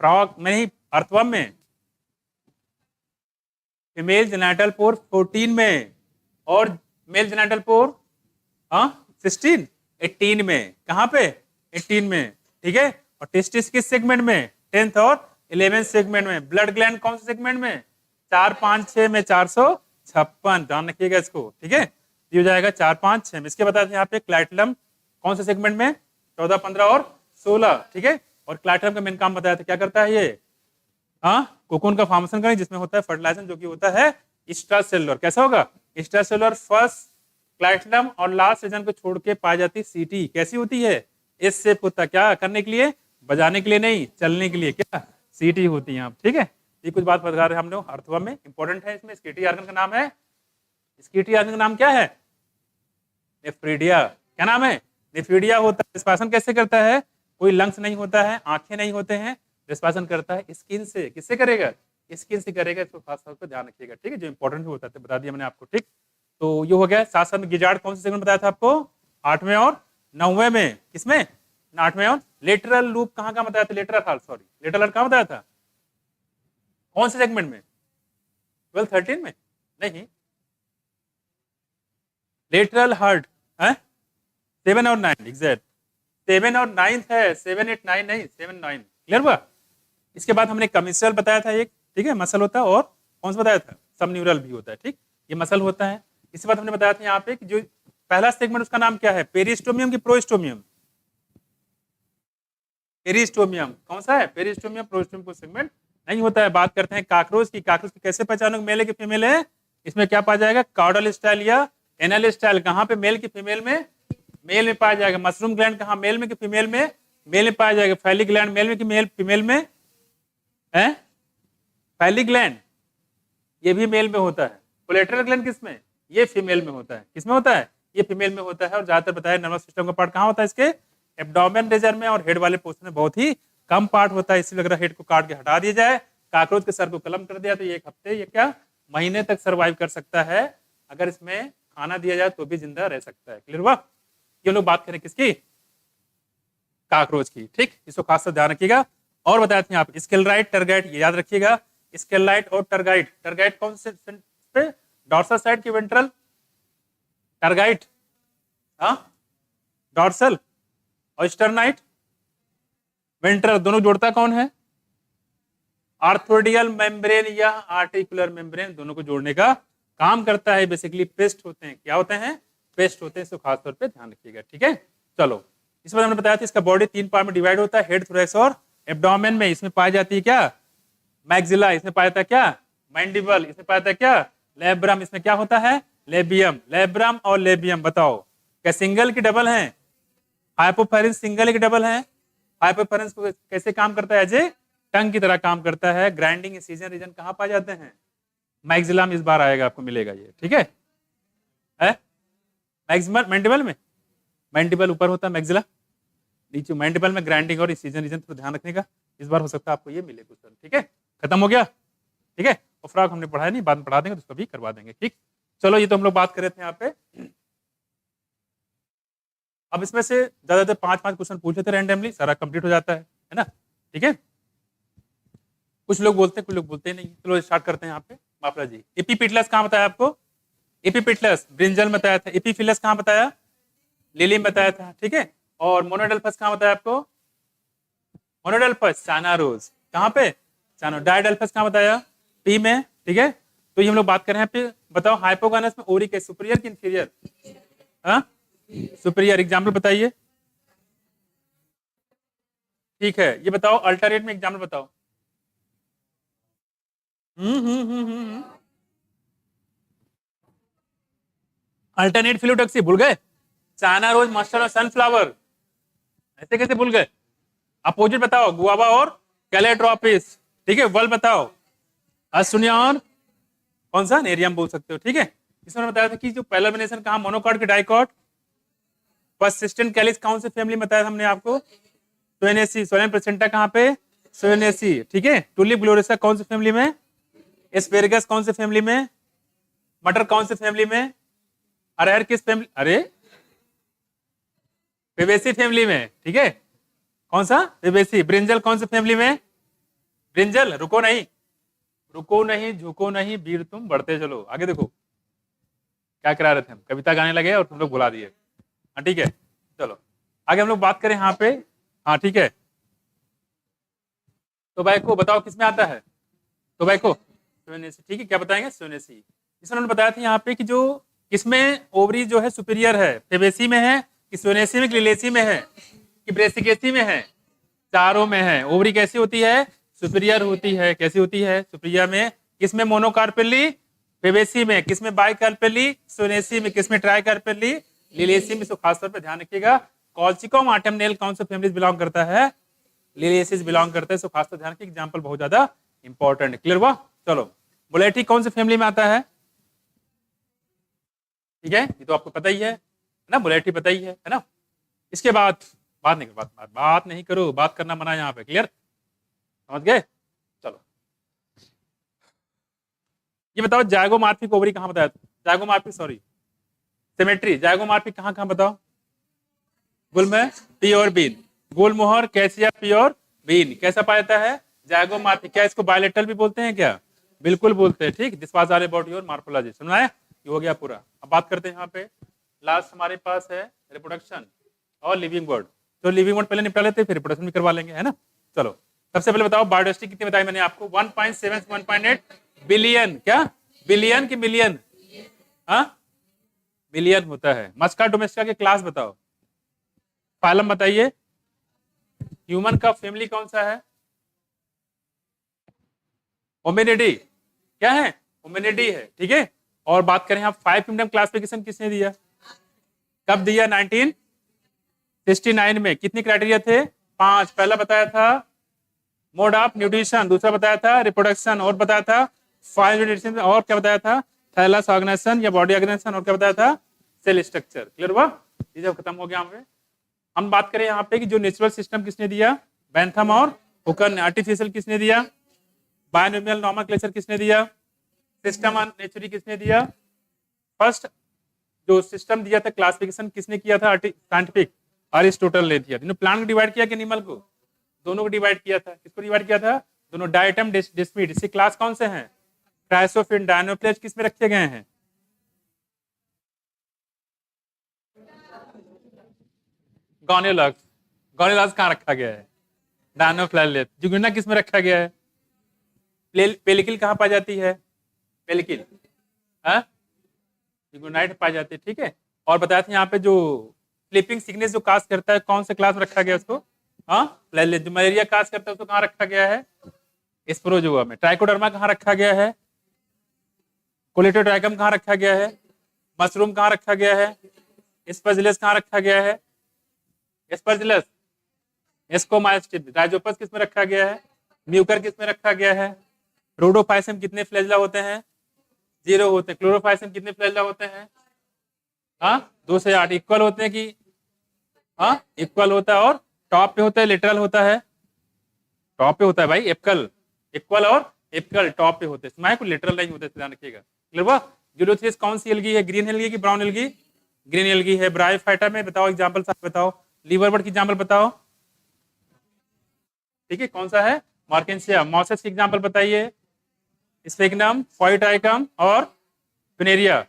फ्रॉग में नहीं, अर्थवर्म में। फीमेल जेनिटल पोर 14 में, और मेल जेनिटल पोर 16 18 में, कहां पे 18 में, ठीक है। और टेस्टिस किस सेगमेंट में, 10th और 11th सेगमेंट में। ब्लड ग्लैंड कौन से सेगमेंट में, 4 5 6 में, 456, ध्यान रखिएगा इसको, ठीक है। ये हो जाएगा 4 5 6 में। इसके बताते हैं यहाँ पे क्लाइटलम कौन से सेगमेंट में, 14 15 और 16, ठीक है। और क्लाइटलम का मेन काम बताया था, क्या करता है ये, कोकून का फॉर्मेशन करें जिसमें होता है फर्टिलाइजेशन, जो कि होता है एक्स्ट्रासेलुलर। कैसा होगा, एक्स्ट्रासेलुलर फर्स्ट क्लाइटलम और लास्ट रीजन को छोड़ के पाई जाती सीटी, कैसी होती है, एस शेप होता है, क्या करने के लिए, बजाने के लिए नहीं, चलने के लिए, क्या सीटी होती है, ठीक है। ये कुछ बात बता रहे हैं हम लोग अर्थवा में, इंपॉर्टेंट है। इसमें स्कीटी आर्गन का नाम है, स्कीटी आर्गन का नाम क्या है, नेफ्रीडिया। क्या नाम है, नेफ्रीडिया होता है। रिस्पायरेशन कैसे करता है, कोई लंग्स नहीं होता है, आंखें नहीं होते हैं, रिस्पायरेशन करता है स्किन से। किससे करेगा, स्किन से करेगा, इसको खास तौर पर ध्यान रखिएगा, ठीक है। जो इंपॉर्टेंट होता है बता दिया मैंने आपको, ठीक। तो ये हो गया। साथ साथ में गिजार्ड कौन से सेगमेंट बताया था आपको, 8वें और 9वें में, किसमें, 8वें और लेटरल लूप कहाँ कहाँ बताया था, lateral heart, sorry lateral heart कहाँ बताया था, कौन से सेगमेंट में, 12 13 में नहीं, लेटरल हार्ट है 7 और 9, एग्जैक्ट 7 और 9 है, 7 8 9 नहीं, 7 9, क्लियर हुआ। इसके बाद हमने कमिसल बताया था एक, ठीक है, मसल होता है, और कौन सा बताया था, सब न्यूरल भी होता है, ठीक, ये मसल होता है। इसके बाद हमने बताया था यहाँ पे कि जो पहला सेगमेंट उसका नाम क्या है, पेरिस्टोमियम की प्रोस्टोमियम, पेरिस्टोमियम कौन सा है, पेरिस्टोमियम प्रोस्टोमियम को सेगमेंट नहीं होता है। बात करते हैं काकरोच की, काकरोच की कैसे पहचानोगे मेल है कि फीमेल है, इसमें क्या पाया जाएगा, कॉर्डल स्टाइल या एनल स्टाइल, कहाँ पे मेल की फीमेल में, मेल में पाया जाएगा। मशरूम ग्लैंड कहाँ, मेल में कि फीमेल में, मेल में पाया जाएगा। फैलिक ग्लैंड मेल में कि मेल फीमेल में है, फैलिक ग्लैंड ये भी मेल में होता है। कोलेटरल ग्लैंड किसमें, ये फीमेल में होता है, किसमें होता है, ये फीमेल में होता है। और ज्यादातर बताया नर्वस सिस्टम का पार्ट कहाँ होता है, इसके एब्डोमेन रीजन में, और हेड वाले पोर्शन में बहुत ही कम पार्ट होता है, इसलिए अगर हेड को काट के हटा दिया जाए, काकरोच के सर को कलम कर दिया, तो ये 1 हफ्ते, ये क्या महीने तक सर्वाइव कर सकता है। अगर इसमें खाना दिया जाए तो भी जिंदा रह सकता है, क्लियर हुआ। ये लोग बात करें किसकी, काकरोच की, ठीक, इसको खास से ध्यान रखिएगा। और बताए थे आप स्केलराइट टरगाइट, ये याद रखिएगा, स्केलराइट और टरगाइट। टरगाइट कौन से पे, डॉर्सल साइड की वेंट्रल, टरगाइट डॉर्सल, और स्टर्नाइट वेंट्रल, दोनों जोड़ता कौन है, आर्थोडियल मेम्ब्रेन या आर्टिकुलर मेम्ब्रेन, दोनों को जोड़ने का काम करता है। बेसिकली पेस्ट होते हैं, क्या होते हैं, पेस्ट होते हैं, इसको खास तौर पे ध्यान रखिएगा, ठीक है। चलो, इस बार हमने बताया था इसका बॉडी 3 पार्ट में डिवाइड होता है, हेड, थोरैक्स और एब्डोमेन में। इसमें पाई जाती है क्या, मैक्सिला, इसमें पाया जाता है क्या, मैंडिबल, इसमें पाया जाता है क्या, लेब्रम, इसमें क्या होता है, लेबियम। लेब्रम और लेबियम बताओ क्या सिंगल की डबल हैं, हाइपोफेरेंस सिंगल की डबल है। हाइपोफेरेंस को कैसे काम करता है, एज टंग की तरह काम करता है। ग्राइंडिंग इंसिजन रीजन कहाँ पाए जाते हैं, मैक्सिला में इस बार आएगा, आपको मिलेगा ये, ठीक है। मैक्सिमल मैंडिबल में, मैंडिबल ऊपर होता है, मैक्सिला नीचे। मैंडिबल में ग्राइंडिंग और इंसिजन रीजन पर ध्यान रखने का, इस बार हो सकता है आपको ये मिले क्वेश्चन, ठीक है। खत्म हो गया, ठीक है। और फ्रॉक हमने पढ़ाया नहीं, बाद में पढ़ा देंगे, तो उसको भी करवा देंगे, ठीक। चलो, ये तो हम लोग बात कर रहे थे यहाँ पे। अब इसमें से ज्यादातर 5 क्वेश्चन पूछ लेते रैंडमली, सारा कंप्लीट हो जाता है ना, ठीक है। कुछ लोग बोलते हैं, कुछ लोग बोलते नहीं। चलो स्टार्ट करते हैं यहाँ पे। माफला जी, एपीपिटलस कहाँ बताया आपको, एपीपिटलस ब्रिंजल बताया था। एपीफिलस कहाँ बताया, लिली में बताया था, ठीक है। और मोनोडेल्फस कहाँ बताया आपको, मोनोडेल्फस चाना रोज, कहाँ पे, चानो। डायडेल्फस कहाँ बताया, पी में, ठीक है। तो ये हम लोग बात कर रहे हैं पे, बताओ हाइपोगानस में ओरी के सुपीरियर की इंफीरियर, सुपीरियर, एग्जाम्पल बताइए, ठीक है। ये बताओ अल्टरनेट में एग्जाम्पल बताओ। अल्टरनेट फिलोटॉक्सी भूल गए, चाना रोज, मस्टर्ड और सनफ्लावर, ऐसे कैसे भूल गए। अपोजिट बताओ, गुआवा और कैलेट्रोपिस, ठीक है। वर्ल बताओ, शून्य और कौन सा नेरियम बोल सकते हो, ठीक है। इसमें बताया था कि जो पहला कॉम्बिनेशन कहाँ, मोनोकॉट के डाइकॉट। पर्सिस्टेंट कैलिस कौन से फैमिली में बताया था हमने आपको, सोएनेसी। सोलन प्लेसेंटा कहाँ पे, सोएनेसी, ठीक है। टुलिप ग्लोरिसा कौन से फैमिली में, एस्पेरगस कौन से फैमिली में, मटर कौन से फैमिली में, अरहर किस फैमिली, अरे फेबेसी फैमिली में, ठीक है। कौन सा, फेबेसी। ब्रिंजल कौन से फैमिली में, ब्रिंजल। रुको नहीं, रुको नहीं, झुको नहीं, वीर तुम बढ़ते चलो। आगे देखो क्या करा रहे थे हम, कविता गाने लगे और तुम लोग बुला दिए। हाँ ठीक है, चलो आगे हम लोग बात करें यहाँ पे। हाँ ठीक है, तो भाई को बताओ किसमें आता है, तो भाई को सोनेसी, ठीक है। क्या बताएंगे, सोनेसी। इसमें उन्होंने बताया था यहाँ पे कि जो किसमें ओवरी जो है सुपीरियर है, फेबेसी में है कि सोनेसी में, लिलेसी में है कि ब्रेसिकेसी में है, चारों में है। ओवरी कैसी होती है, सुपीरियर होती है। कैसी होती है, सुपीरियर में। किसमें, मोनोकार्पेली, फेबेसी में। किसमें, बाइकार्पेली, सोनेसी में। किसमें, ट्राइकार्पेली, लिलेसी में। तो खासतौर पर ध्यान रखिएगा, कॉल्चिकॉम आर्टेमनेल कौन से फैमिली बिलोंग करता है, लिलिएसिस बिलोंग करते हैं। सो खासतौर ध्यान रखिए, एग्जांपल बहुत ज्यादा इंपॉर्टेंट है। क्लियर हुआ, चलो। बुलेटी कौन से फैमिली में आता है, ठीक है, ये तो आपको पता ही है ना, बुलेटी पता ही है ना। इसके बाद बात नहीं बात नहीं करो, बात करना मना यहाँ पे। क्लियर, समझ गए, चलो। ये बताओ जायगोमार्फिक ओवरी कहाँ बताया था, जायगोमार्फिक, सॉरी सिमेट्री। जायगोमार्फिक कहाँ कहाँ बताओ, गुल में, पी और बीन। गुलमोहर, कैसिया, पी और बीन। कैसा पाया जाता है, जायगोमार्फिक। क्या इसको बायलेटरल भी बोलते हैं क्या, बिल्कुल बोलते हैं, ठीक। This was all about your morphology, सुना है, ये हो गया पूरा। अब बात करते हैं यहाँ पे, लास्ट हमारे पास है रिप्रोडक्शन और लिविंग वर्ड। तो लिविंग वर्ड पहले निपटा लेते हैं, फिर रिप्रोडक्शन भी करवा लेंगे, है ना। चलो सबसे पहले बताओ बायोडाइवर्सिटी कितनी बताई मैंने आपको, 1.7 1.8 बिलियन। क्या, बिलियन की मिलियन, हाँ बिलियन होता है। मस्का डोमेस्टिका के क्लास बताओ, फाइलम बताइए। ह्यूमन का फैमिली कौन सा है, होमिनिडी। क्या है, होमिनिडी है, ठीक है। और बात करें आप 5 किंगडम क्लासिफिकेशन किसने दिया, कब दिया, 1969 में। कितने क्राइटेरिया थे, 5। पहला बताया था मोड ऑफ न्यूट्रिशन, दूसरा बताया था रिप्रोडक्शन, और बताया था फाइव, और क्या बताया था थैलस ऑर्गेनाइजेशन या बॉडी ऑर्गेनाइजेशन, और क्या बताया था सेल स्ट्रक्चर। क्लियर हुआ, ये जब खत्म हो गया हमें। हम बात करें यहाँ पे कि जो नेचुरल सिस्टम किसने दिया, बेंथम और हुकर ने। आर्टिफिशियल किसने दिया, बायनोमियल नोमेनक्लेचर किसने दिया, सिस्टम ऑफ नेचुरी किसने दिया। फर्स्ट जो सिस्टम दिया था क्लासिफिकेशन किसने किया था, साइंटिफिक, अरिस्टोटल ने दिया। प्लांट को डिवाइड किया कि एनिमल को, दोनों को डिवाइड किया था। किसको डिवाइड किया था, दोनों, डायटम डिस्मिड। इसके क्लास कौन से हैं, क्राइसोफिन, डायनोप्लेज किसमें रखे गए हैं, गॉनेलॉग्स। गॉनेलॉग्स कहाँ रखा गया है, डायनोफ्लाइलेट। जुगुना किसमें रखा गया है, पेलिकिल कहाँ पाई जाती है, पेलिकिल, हाँ जुगुनाइट पाई जाती है, ठीक है। और बताया था यहाँ पे जो स्लीपिंग सिकनेस जो काज करता है, कौन से क्लास में रखा गया उसको, हाँ फ्लैलेट। जो मलेरिया काज करता है उसको कहाँ रखा गया है, स्पोरोजोआ में। ट्राइकोडर्मा कहाँ रखा गया है, कोलेटोट्राइकम कहाँ रखा गया है, मशरूम कहाँ रखा गया है, स्पर्जिलस कहाँ रखा गया है, स्पर्जिलस, एस्कोमाइस्टिस। राइजोपस किसमें रखा गया है, म्यूकर किसमें रखा गया है। रोडोफाइसम कितने फ्लैजिला होते हैं, 0 होते हैं। क्लोरोफाइसम कितने फ्लैजिला होते हैं, हाँ 2 से 8। इक्वल होते हैं कि, हाँ इक्वल होता है। और टॉप पे होता है, लिटरल होता है, टॉप पे होता है भाई एप्कल, इक्वल और एप्कल टॉप पे होते हैं, स्माइक लिटरल नहीं होते, ध्यान रखिएगा। क्लियर हुआ। यूरोथ्रियस कौन सी एल्गी है, ग्रीन एल्गी की ब्राउन एल्गी, ग्रीन एल्गी है। ब्रायोफाइटा में बताओ एग्जांपल बताओ, लीवर बर्ड की एग्जांपल बताओ, ठीक है कौन सा है, मार्केंसिया। मॉसेस की एग्जांपल बताइए, स्पेगनम, पॉलीट्राइकम और फिनेरिया।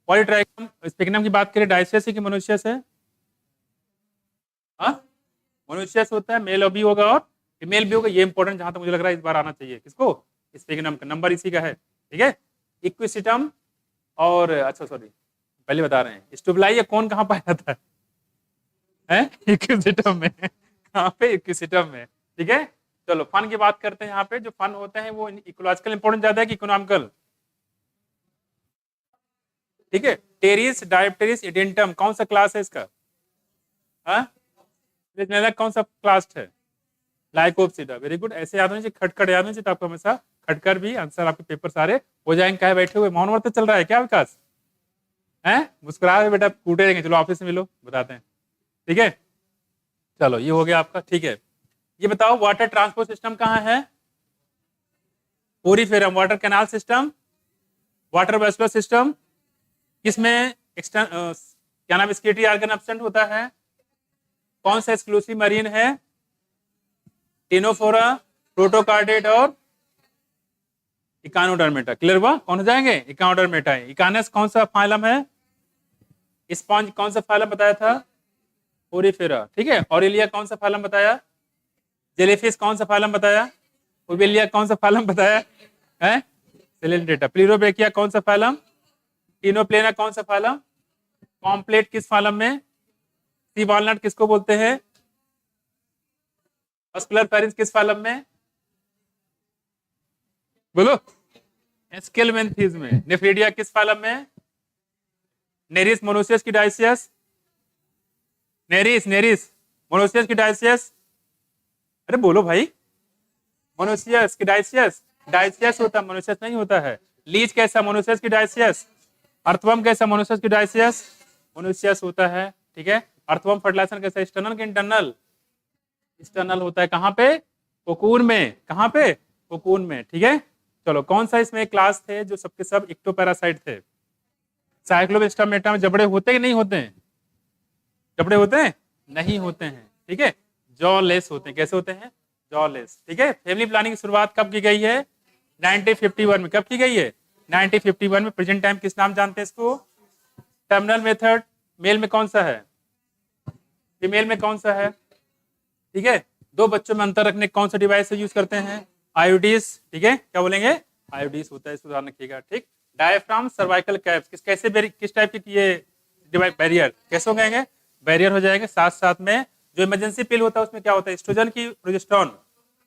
पॉलीट्राइकम, स्पेगनम की बात करें डायसियस की मनुष्य से, हाँ मनुष्य से होता है, मेल भी होगा और फीमेल भी होगा। ये इंपॉर्टेंट जहां तक मुझे लग रहा है इस बार आना चाहिए, किसको, स्पेगनम का नंबर इसी का है, ठीक है। इक्विसिटम और, अच्छा सॉरी पहले बता रहे हैं, स्टुबलाई या कौन कहाँ पाया जाता है, इक्विसिटम में। कहाँ पे, इक्विसिटम में, ठीक है। चलो फन की बात करते हैं। यहाँ पे जो फन होते हैं वो इकोलॉजिकल इंपॉर्टेंट ज्यादा है कि इकोनॉमिकल, ठीक है। टेरिस, डायप्टेरिस, इडेंटम कौन सा क्लास है इसका, हाँ कौन सा क्लास है, लाइकोप्सिडा। Very good. ऐसे याद होनी चाहिए, खटखट याद होनी चाहिए, तो आपको हमेशा खटकर भी आंसर आपके पेपर सारे हो जाएंगे। कहे बैठे हुए मौन व्रत चल रहा है क्या विकास? हैं मुस्कुरा रहे बेटा, कूटे रहेंगे। चलो ऑफिस में मिलो, बताते हैं। ठीक है, चलो ये हो गया आपका। ठीक है, ये बताओ वाटर ट्रांसपोर्ट सिस्टम कहाँ है? Porifera water canal system, water vascular system, किसमें क्या नाम स्केटरी आर्गन एब्सेंट होता है? कौन सा एक्सक्लूसिव मरीन है? टिनोफोरा, प्रोटोकार्डेट और इकानोडर्मेटा। क्लियर हुआ? कौन हो जाएंगे? इकानोडर्मेटा है। इकानस कौन सा फाइलम है? स्पॉन्ज कौन सा फाइलम बताया था? पोरीफेरा। ठीक है, ऑरेलिया कौन सा फाइलम बताया? जेलीफिश कौन सा फाइलम बताया? ओबेलिया कौन सा फाइलम बताया है? सिलेंड्रेटा। प्लीरोब्रेकिया कौन सा फाइलम? टिनोप्लेना कौन सा फाइलम? कॉम्प्लेट किस फाइलम में? सी वॉलनट किसको बोलते हैं? मस्कुलर फेरिंज किस फाइलम में? बोलो। एस्केलमेंथीज में। नेफ्रिडिया किस फाइलम में? नेरिस मोनोसियस की डायसियस। नेरिस नेरिस मोनोसियस की डायसियस। अरे बोलो भाई। मोनोसियस की डायसियस। डायसियस होता है, मोनोसियस नहीं होता है। लीच कैसा? मोनोसियस की डायसियस। अर्थवर्म कैसा? मोनोसियस की डायसियस। मोनोसियस होता है। ठीक है, अर्थवर्म फर्टिलाइजेशन कैसा? एक्सटर्नल के इंटरनल? एक्सटर्नल होता है। कहां पे? कोकून में। कहां पे? कोकून में। ठीक है, चलो कौन सा इसमें क्लास थे जो सबके सब इक्टोपैरासाइट थे? साइक्लोस्टोमेटा में जबड़े होते कि नहीं होते हैं? जबड़े होते हैं? नहीं होते हैं। ठीक है, जॉ लेस होते हैं। कैसे होते हैं? Jaw less. ठीक है, फैमिली प्लानिंग की शुरुआत कब की गई है? 1951 में। कब की गई है? 1951 में। प्रेजेंट टाइम किस नाम जानते हैं इसको? Terminal method. मेल में कौन सा है? फीमेल में कौन सा है? ठीक है, दो बच्चों में अंतर रखने कौन सा डिवाइस यूज करते हैं? आयोडीज। ठीक है, क्या बोलेंगे? आयोडीज होता है, सुधार रखिएगा। ठीक, डायफ्राम, सर्वाइकल कैप्स किस टाइप की ये डिवाइस? बैरियर। कैसे हो जाएंगे? बैरियर हो जाएंगे। साथ साथ में जो इमरजेंसी पिल होता है उसमें क्या होता है? एस्ट्रोजन की प्रोजेस्टेरोन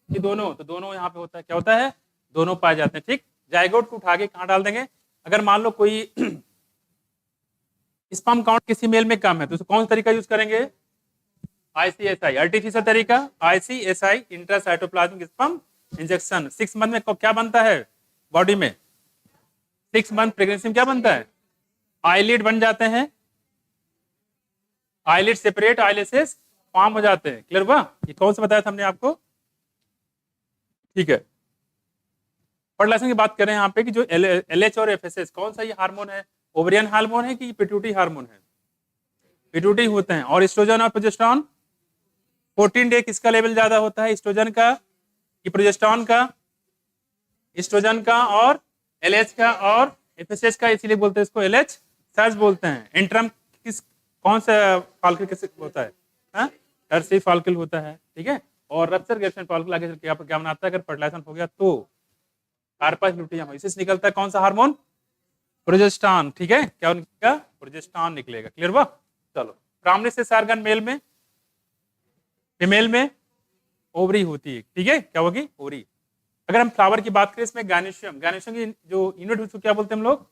की दोनों, तो दोनों यहाँ पे होता है। क्या होता है? दोनों पाए जाते हैं। ठीक, जाइगोट को उठा के कहाँ डाल देंगे? अगर मान लो कोई स्पर्म काउंट किसी मेल में कम है तो कौन सा तरीका यूज करेंगे? आईसीएसआई, आर्टिफिशियल तरीका। ICSI, intracytoplasmic sperm injection. 6 month में क्या बनता है बॉडी में? 6 मंथ प्रेगनेंसी में क्या बनता है? आईलिड बन जाते हैं। आईलिड सेपरेट, आईलेसेस फॉर्म हो जाते हैं। क्लियर हुआ? ये कौन सा बताया था हमने आपको? ठीक है, फर्टिलाइजेशन की बात करें यहाँ पे कि जो एलएच और एफएसएस कौन सा ये हार्मोन है? ओवरियन हार्मोन है कि पिट्यूटरी हार्मोन है? पिट्यूटरी होते हैं। और एस्ट्रोजन और प्रोजेस्टेरोन 14 डे किसका लेवल ज्यादा होता है? एस्ट्रोजन का कि प्रोजेस्टेरोन का? एस्ट्रोजन का और एलएच का और एफएसएस का, इसीलिए बोलते हैं इसको एलएच सर्ज बोलते हैं। इंटरम किस कौन सा फॉलिकल किस होता है? टर्सी फॉलिकल होता है। ठीक है, और रप्चर गैप्शन फॉलिकल आगे चल के क्या बनाता है? अगर फर्टिलाइजेशन हो गया तो कार्पस ल्यूटियम, इससे निकलता है कौन सा हार्मोन? प्रोजेस्टेरोन। ठीक है, क्या निकलेगा? प्रोजेस्टेरोन निकलेगा। क्लियर हुआ? चलो, प्राइमरी से आर्गन मेल में, फीमेल में ओवरी होती है। ठीक है, क्या होगी? ओवरी। अगर हम फ्लावर की बात करें इसमें गायनेशियम, गायनेशियम की जो यूनिट उसको क्या बोलते हैं हम लोग?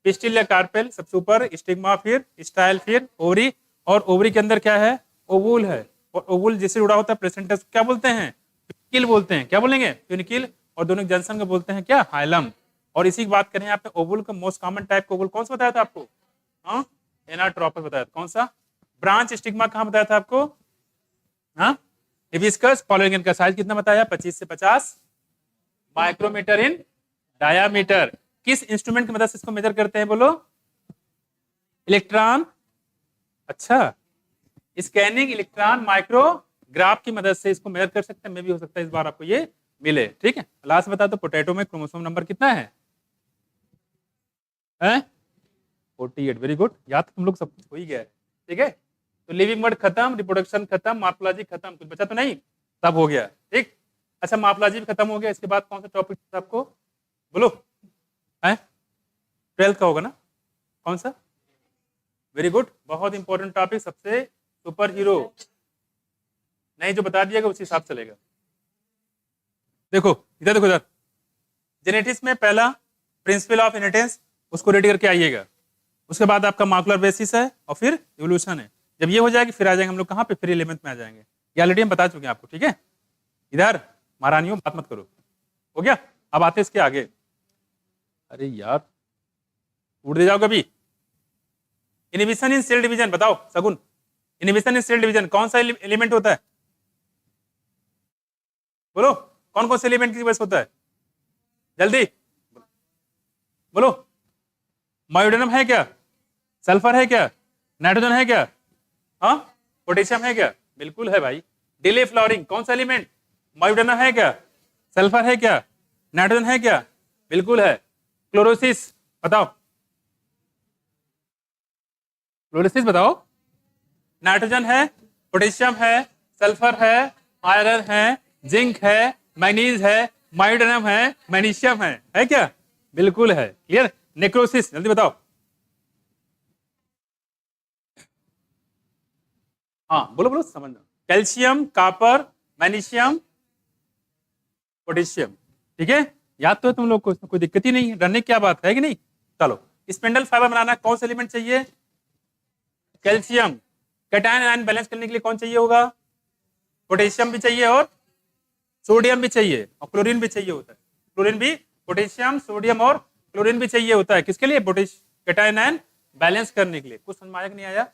पिस्टिल या कार्पेल। सबसे ऊपर स्टिग्मा, फिर स्टाइल, फिर ओवरी। और ओवरी के अंदर क्या है? ओवूल है। और ओवूल जिससे जुड़ा होता है प्लेसेंटा, क्या बोलते हैं? ट्यूनिकिल बोलते हैं। क्या बोलेंगे? ट्यूनिकिल। और दोनों जंक्शन को बोलते हैं क्या? हाइलम। और इसी की बात करें यहाँ पे ओवूल का मोस्ट कॉमन टाइप का ओवूल कौन सा बताया था आपको? हाँ, एनाट्रोपस बताया था। कौन सा? ब्रांच स्टिग्मा कहाँ बताया था आपको? हाँ, हिबिस्कस। पॉलिगन का साइज कितना बताया? 25 से 50 माइक्रोमीटर इन डायामीटर। किस इंस्ट्रूमेंट की मदद से इसको मेजर करते हैं? बोलो। इलेक्ट्रॉन। अच्छा, स्कैनिंग इलेक्ट्रॉन माइक्रोग्राफ की मदद से इसको मेजर कर सकते हैं। मे भी हो सकता है इस बार आपको ये मिले। ठीक है, लास्ट बता दो, पोटैटो में क्रोमोसोम नंबर कितना है? 48। वेरी गुड, याद तुम लोग सब कुछ हो ही गया है। ठीक है, तो लिविंग वर्ड खत्म, रिप्रोडक्शन खत्म, मॉर्फोलॉजी खत्म, कुछ बचा तो नहीं? सब हो गया। ठीक, अच्छा मॉर्फोलॉजी भी खत्म हो गया। इसके बाद कौन सा टॉपिक आपको? बोलो। 12th का होगा ना? कौन सा? वेरी गुड, बहुत इंपॉर्टेंट टॉपिक, सबसे सुपर हीरो। नहीं, जो बता दिएगा उसी हिसाब चलेगा। देखो इधर, देखो इधर। जेनेटिक्स में पहला प्रिंसिपल ऑफ इनहेरिटेंस, उसको रेडी करके आइएगा। उसके बाद आपका मॉलिक्यूलर बेसिस है और फिर इवोल्यूशन है। जब ये हो जाएगी फिर आ जाएंगे हम लोग कहाँ पे? फिर 11th में आ जाएंगे। ये ऑलरेडी हम बता चुके हैं आपको। ठीक है, इधर महारानियों बात मत करो। हो गया? अब आते हैं इसके आगे। अरे यार उड़ दे जाओ कभी। इनहिबिशन इन सेल डिवीजन बताओ सगुन, इनहिबिशन इन सेल डिवीजन कौन सा एलिमेंट होता है? बोलो कौन कौन से एलिमेंट की वजह से होता है, जल्दी बोलो। मायोडेनम है क्या, सल्फर है क्या, नाइट्रोजन है क्या, हाँ पोटेशियम है क्या? बिल्कुल है भाई। डिले फ्लोरिंग कौन सा एलिमेंट, मायोडेनम है क्या, सल्फर है क्या, नाइट्रोजन है क्या? बिल्कुल है। क्लोरोसिस बताओ, क्लोरोसिस बताओ। नाइट्रोजन है, पोटेशियम है, सल्फर है, आयरन है, जिंक है, मैग्नीज है, मायोडेनम है, मैग्नीशियम है क्या? बिल्कुल है। क्लियर। नेक्रोसिस जल्दी बताओ। हाँ बोलो बोलो समझना। Calcium, copper, magnesium, potassium. ठीक है, याद तो है तुम लोग को, इसमें कोई दिक्कत ही नहीं है, डरने की क्या बात है कि नहीं। चलो स्पिंडल फाइबर बनाना कौन सा एलिमेंट चाहिए, कैल्शियम। कैटायन आयन बैलेंस करने के लिए कौन चाहिए होगा, पोटेशियम भी चाहिए और सोडियम भी चाहिए और क्लोरीन भी चाहिए होता है। क्लोरीन भी, पोटेशियम, सोडियम और क्लोरीन भी चाहिए होता है किसके लिए, कैटायन आयन बैलेंस करने के लिए। कुछ समझ आया कि नहीं आया?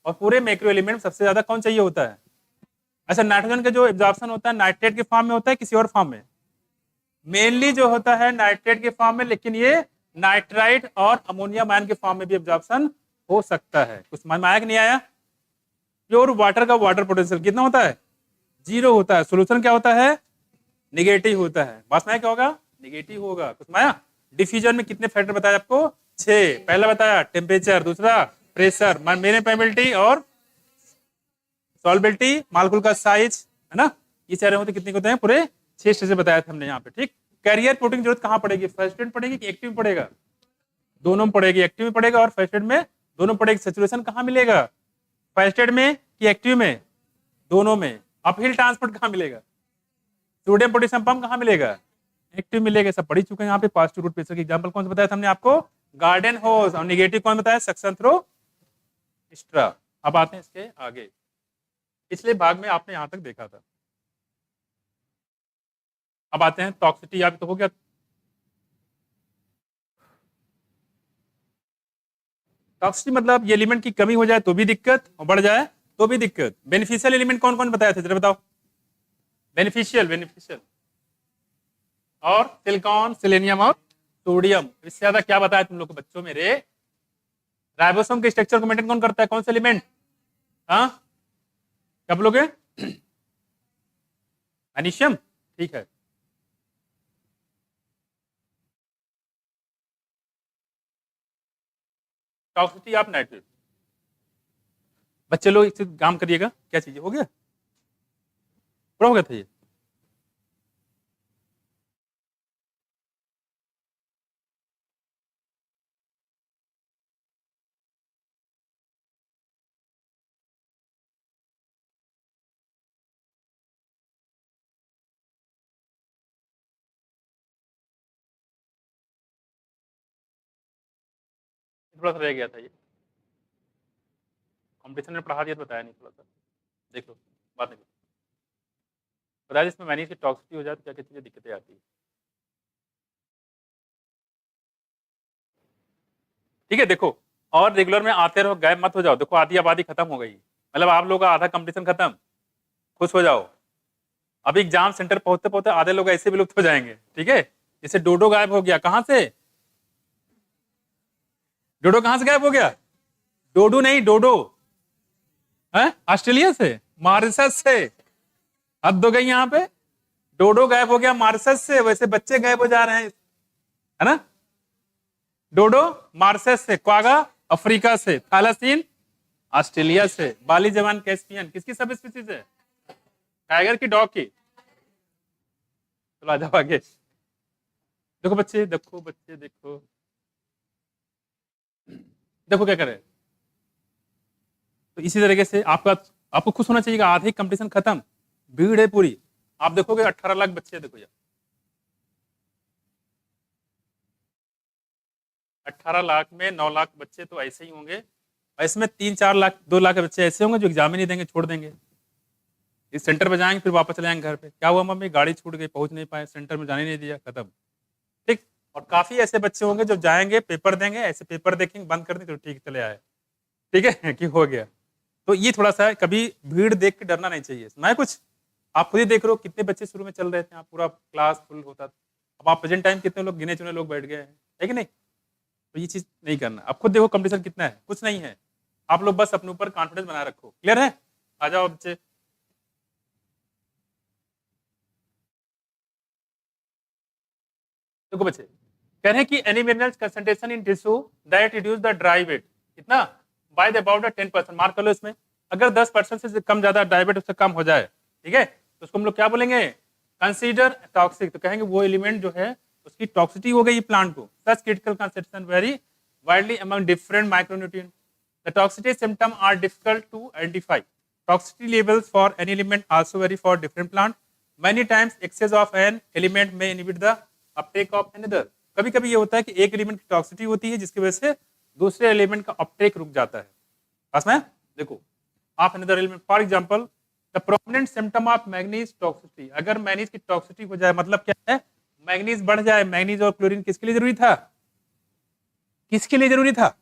और पूरे मैक्रो एलिमेंट में सबसे ज्यादा कौन चाहिए होता है? अच्छा नाइट्रोजन का जो एब्जॉर्प्शन होता है नाइट्रेट के फॉर्म में होता है किसी और फॉर्म में? मेनली जो होता है नाइट्रेट के फॉर्म में, लेकिन ये नाइट्राइट और अमोनियम आयन के फॉर्म में भी एब्जॉर्प्शन हो सकता है। कुछ समझ में आया कि नहीं आया? प्योर वाटर का वाटर पोटेंशियल कितना होता है, 0 होता है। सोल्यूशन क्या होता है, निगेटिव होता है। बात में क्या होगा, निगेटिव होगा। कुछ माया। डिफ्यूजन में कितने फैक्टर बताया आपको, 6। पहला बताया टेम्परेचर, दूसरा प्रेशर, मेरे परमेबिलिटी और सॉल्युबिलिटी, मॉलिक्यूल का साइज, है ना। ये चार होते कितने होते हैं, पूरे 6 स्टेज बताया था हमने यहाँ पे। ठीक। कैरियर प्रोटीन जरूरत कहाँ पड़ेगी, फर्स्ट एड पड़ेगी कि एक्टिव में पड़ेगा? दोनों में पड़ेगी, एक्टिव में पड़ेगा और फर्स्ट एड में, दोनों पड़ेगी। सैचुरेशन कहाँ मिलेगा, फर्स्ट एड में कि एक्टिव में? दोनों में। अपहिल ट्रांसपोर्ट कहाँ मिलेगा, सोडियम पोटेशियम पंप कहाँ मिलेगा, एक्टिव मिलेगा। सब पढ़ी चुके हैं यहाँ पे। पॉजिटिव रूट प्रेशर की एग्जांपल कौन सा बताया था हमने आपको, गार्डन होज। और नेगेटिव कौन बताया, सक्शन थ्रो स्ट्रा। अब आते हैं इसके आगे। पिछले भाग में आपने यहां तक देखा था। अब आते हैं टॉक्सिटी, आप तो हो गया। टॉक्सिटी मतलब ये एलिमेंट की कमी हो जाए तो भी दिक्कत और बढ़ जाए तो भी दिक्कत। बेनिफिशियल एलिमेंट कौन कौन बताया था जरा बताओ, बेनिफिशियल, बेनिफिशियल और सिलिकॉन, सेलेनियम और सोडियम। इससे ज्यादा क्या बताया तुम लोग को बच्चों मेरे? राइबोसोम के स्ट्रक्चर को मेंटेन कौन करता है, कौन सा एलिमेंट? हाँ क्या बोलोगे, मैग्नीशियम। ठीक है। Toxicity of nitrate. बच्चे लोग इससे काम करिएगा। क्या चीज हो गया, पूरा हो गया था ये। थोड़ा सा रह गया था ये, कॉम्पिटिशन में पढ़ा दिया तो बताया नहीं थोड़ा सा। देख लो बात नहीं बताया। इसमें मैंने इसकी टॉक्सिटी हो जाए तो क्या क्या चीजें दिक्कतें आती है। ठीक है देखो, और रेगुलर में आते रहो, गायब मत हो जाओ। देखो आधी आबादी खत्म हो गई, मतलब आप लोगों का आधा कंपटीशन खत्म। खुश हो जाओ। अभी एग्जाम सेंटर पहुंचते पहुंचते आधे लोग ऐसे विलुप्त हो जाएंगे। ठीक है, जैसे डोडो गायब हो गया, कहां से? डोडो कहां से गायब हो गया? डोडो नहीं, डोडो है ऑस्ट्रेलिया से, मॉरिशस से। हद हो गई यहाँ पे। डोडो गायब हो गया मॉरिशस से, वैसे बच्चे गायब हो जा रहे हैं, है ना। डोडो मॉरिशस से, क्वागा अफ्रीका से, थैलासीन ऑस्ट्रेलिया से, बाली जवान कैस्पियन किसकी सब स्पीसीज है? टाइगर की, डॉग की? चलो आ जाओ आगे। देखो बच्चे, देखो बच्चे, देखो देखो क्या करे। तो इसी तरीके से आपका, आपको खुश होना चाहिए, आधे कंपटीशन खत्म, भीड़ है पूरी। आप देखोगे 18 लाख बच्चे, देखो यार 18 लाख में 9 लाख बच्चे तो ऐसे ही होंगे, और इसमें 3-4 लाख, 2 लाख के बच्चे ऐसे होंगे जो एग्जाम ही नहीं देंगे, छोड़ देंगे। इस सेंटर पे जाएंगे फिर वापस चले जाएंगे घर पे, क्या हुआ मम्मी गाड़ी छूट गई, पहुंच नहीं पाए, सेंटर में जाने नहीं दिया, खत्म। और काफी ऐसे बच्चे होंगे जो जाएंगे पेपर देंगे, ऐसे पेपर देखेंगे बंद कर देंगे तो ठीक चले आए, ठीक है कि हो गया। तो ये थोड़ा सा कभी भीड़ देख के डरना नहीं चाहिए। मैं कुछ आप खुद ही देख रहे हो कितने बच्चे शुरू में चल रहे थे, आप पूरा क्लास फुल होता था। अब आप प्रेजेंट टाइम कितने लोग, गिने चुने लोग बैठ गए हैं, है कि नहीं? तो ये चीज नहीं करना। अब खुद देखो कंपटीशन कितना है, कुछ नहीं है। आप लोग बस अपने ऊपर कॉन्फिडेंस बनाए रखो। क्लियर है? आ जाओ बच्चे। देखो बच्चे कह रहे हैं कि any minerals concentration in tissue that reduce the dry weight कितना बाय द अबाउट 10%, मार्क कर लो इसमें। अगर 10% से कम ज्यादा ड्राई वेट उससे कम हो जाए, ठीक है, तो उसको हम लोग क्या बोलेंगे? Consider toxic. तो कहेंगे वो एलिमेंट जो है उसकी टॉक्सिटी हो गई प्लांट को। Such critical concentration very widely among different micronutrient. The toxicity symptom are difficult to identify. Toxicity levels for any element also vary for different plant. Many times excess of an element may inhibit the uptake of another. कभी कभी ये होता है कि एक element की toxicity होती है जिसकी वजह से दूसरे एलिमेंट का अपटेक रुक जाता है। पास में देखो आप another element for example the prominent symptom of manganese toxicity. अगर मैग्नीज की टॉक्सिटी हो जाए मतलब क्या है? मैग्नीज बढ़ जाए। मैग्नीज और क्लोरीन किसके लिए जरूरी था? किसके लिए जरूरी था?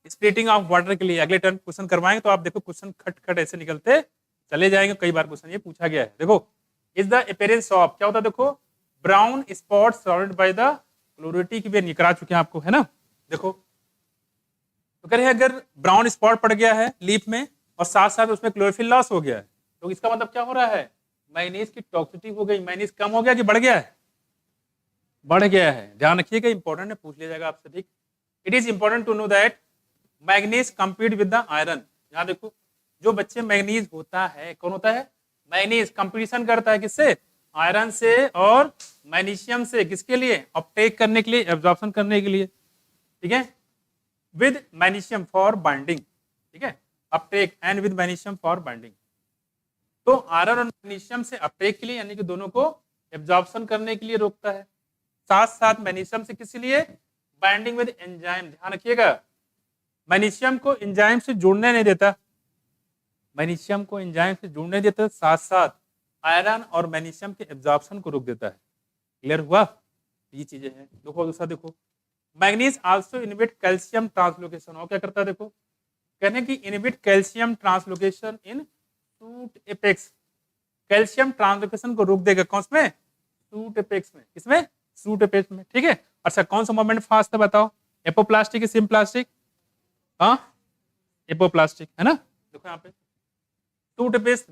स्प्लिटिंग ऑफ वाटर के लिए। अगले टर्म क्वेश्चन करवाएंगे तो आप देखो क्वेश्चन खट खट ऐसे निकलते चले जाएंगे। कई बार क्वेश्चन ये पूछा गया है। देखो इज द अपीयरेंस ऑफ क्या होता है? देखो brown spot surrounded by the chlorotic की भी करा चुके हैं आपको, है ना? देखो तो कह रहे हैं अगर ब्राउन स्पॉट पड़ गया है लीफ में और साथ साथ उसमें क्लोरोफिल लॉस हो गया है तो इसका मतलब क्या हो रहा है? मैग्नीज की टॉक्सिटी हो गई। मैग्नीज कम हो गया कि बढ़ गया है? बढ़ गया है। ध्यान रखिएगा, इंपॉर्टेंट है, पूछ लिया जाएगा आपसे, ठीक। It is important to know that manganese compete with the iron. यहाँ देखो जो बच्चे मैग्नीज होता है, कौन होता है? मैग्नीज कंपटीशन करता है किससे? आयरन से और मैग्नीशियम से। किसके लिए? अपटेक करने के लिए, एब्जॉर्प्शन करने के लिए, ठीक है, विद मैग्नीशियम फॉर बाइंडिंग, ठीक है, Uptake and with magnesium for binding. तो आयरन और मैग्नीशियम से अपटेक के लिए यानी कि दोनों को एब्जॉर्प्शन करने के लिए रोकता है। साथ साथ मैग्नीशियम से किस लिए? Binding with enzyme. ध्यान रखिएगा मैग्नीशियम को एंजाइम से जुड़ने नहीं देता। मैग्नीशियम को एंजाइम से जुड़ने देता, साथ साथ आयरन और मैग्नीशियम के एब्जॉर्प्शन को रोक देता है। क्लियर हुआ? ये चीजें हैं। देखो दूसरा देखो manganese also inhibit calcium translocation. और क्या करता है? देखो कहने की इनहिबिट कैल्शियम ट्रांसलोकेशन इन सूट एपेक्स। कैल्शियम ट्रांसलोकेशन को रोक देगा कौन में? सूट एपेक्स में। किसमें? सूट एपेक्स में, ठीक है। अच्छा कौन सा मोमेंट फास्ट है बताओ? एपोप्लास्टिक या सिम्प्लास्टिक? हाँ एपोप्लास्टिक है ना। देखो यहाँ पे suit apex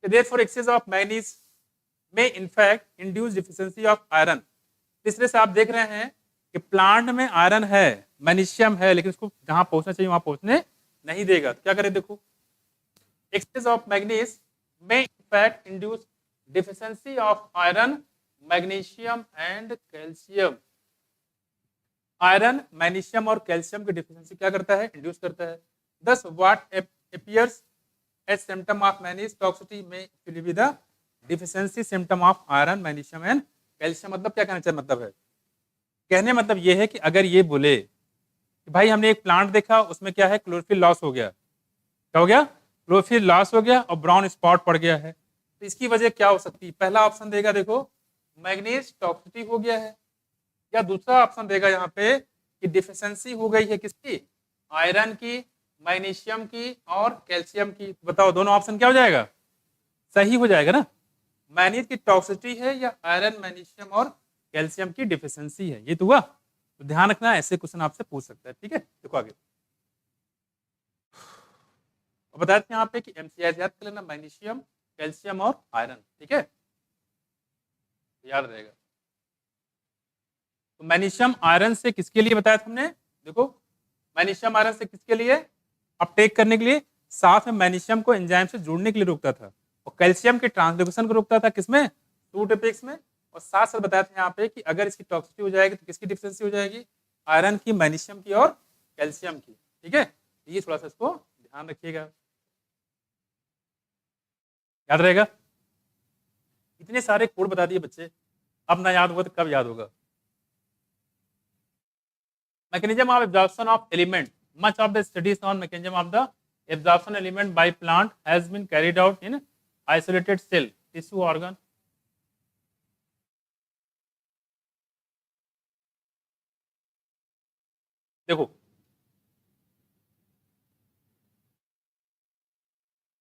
therefore excess of manganese may in fact induce deficiency of iron। तीसरे से आप देख रहे हैं कि प्लांट में आयरन है, मैग्नीशियम है, लेकिन उसको जहां पहुंचना चाहिए वहां पहुंचने नहीं देगा। तो क्या करें? देखो excess of manganese may in fact induce deficiency of iron, magnesium and calcium। Iron, magnesium और कैल्शियम की डिफिशियंसी क्या करता है? इंड्यूस करता है। Thus what appears as symptom of manganese toxicity में actually be the deficiency symptom of iron, magnesium and calcium. मतलब क्या कहना चाहिए? मतलब है कहने मतलब ये है कि अगर ये बोले कि भाई हमने एक प्लांट देखा उसमें क्या है? क्लोरोफिल लॉस हो गया। क्या हो गया? क्लोरोफिल लॉस हो गया और ब्राउन स्पॉट पड़ गया है। तो इसकी वजह क्या हो सकती है? पहला ऑप्शन देगा देखो मैग्नीज टॉक्सिटी हो गया है, या दूसरा ऑप्शन देगा यहाँ पे कि डिफिशियंसी हो गई है किसकी? आयरन की, मैग्नीशियम की और कैल्शियम की। बताओ दोनों ऑप्शन क्या हो जाएगा? सही हो जाएगा ना। मैग्नीज की टॉक्सिटी है या आयरन, मैग्नीशियम और कैल्शियम की डिफिशियंसी है। ये तो हुआ। तो ध्यान रखना ऐसे क्वेश्चन आपसे पूछ सकता है, ठीक है। देखो आगे बताया था यहाँ पे कि एमसीआई याद कर लेना, मैग्नीशियम, कैल्शियम और आयरन, ठीक है, याद रहेगा। तो मैग्नीशियम आयरन से किसके लिए बताया था हमने? देखो मैग्नीशियम आयरन से किसके लिए? अपटेक करने के लिए, साथ में मैग्नीशियम को एंजाइम से जोड़ने के लिए रोकता था, और कैल्शियम के ट्रांसलोकेशन को रोकता था किसमें? सूट एपेक्स में। और साथ साथ बताया था यहाँ पे कि अगर इसकी टॉक्सिटी हो जाएगी तो किसकी डिफिशियंसी हो जाएगी? आयरन की, मैग्नीशियम की और कैल्शियम की, ठीक है। ये थोड़ा सा इसको ध्यान रखिएगा, याद रहेगा। इतने सारे कोड बता दिए बच्चे, अब ना याद होगा तो कब याद होगा? mechanism of absorption of element, much of the studies on mechanism of the absorption element by plant has been carried out in isolated cell, tissue, organ। देखो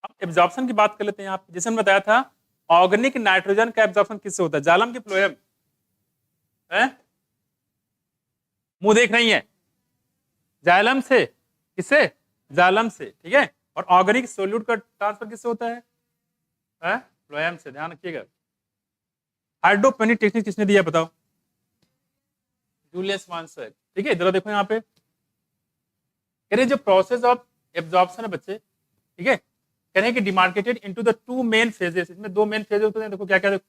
अब एब्जॉर्प्शन की बात कर लेते हैं यहाँ पे। जैसे मैंने बताया था ऑर्गेनिक नाइट्रोजन का एब्जॉर्प्शन किससे होता है? जालम की फ्लोएम है, मुंह देख रही है, जाइलम से, किससे? जालम से, ठीक है। और ऑर्गेनिक सोल्यूट का ट्रांसफर किससे होता है? फ्लोएम से, ध्यान रखिएगा। हाइड्रोपोनिक टेक्निक किसने दिया बताओ? जूलियस वांसर, ठीक है। जरा देखो यहाँ पे कह रहे जो प्रोसेस ऑफ एब्जॉर्प्शन है बच्चे, ठीक है, कह रहे हैं कि demarcated into the two main phases. इसमें दो मेन फेजेस होते हैं, देखो क्या क्या। देखो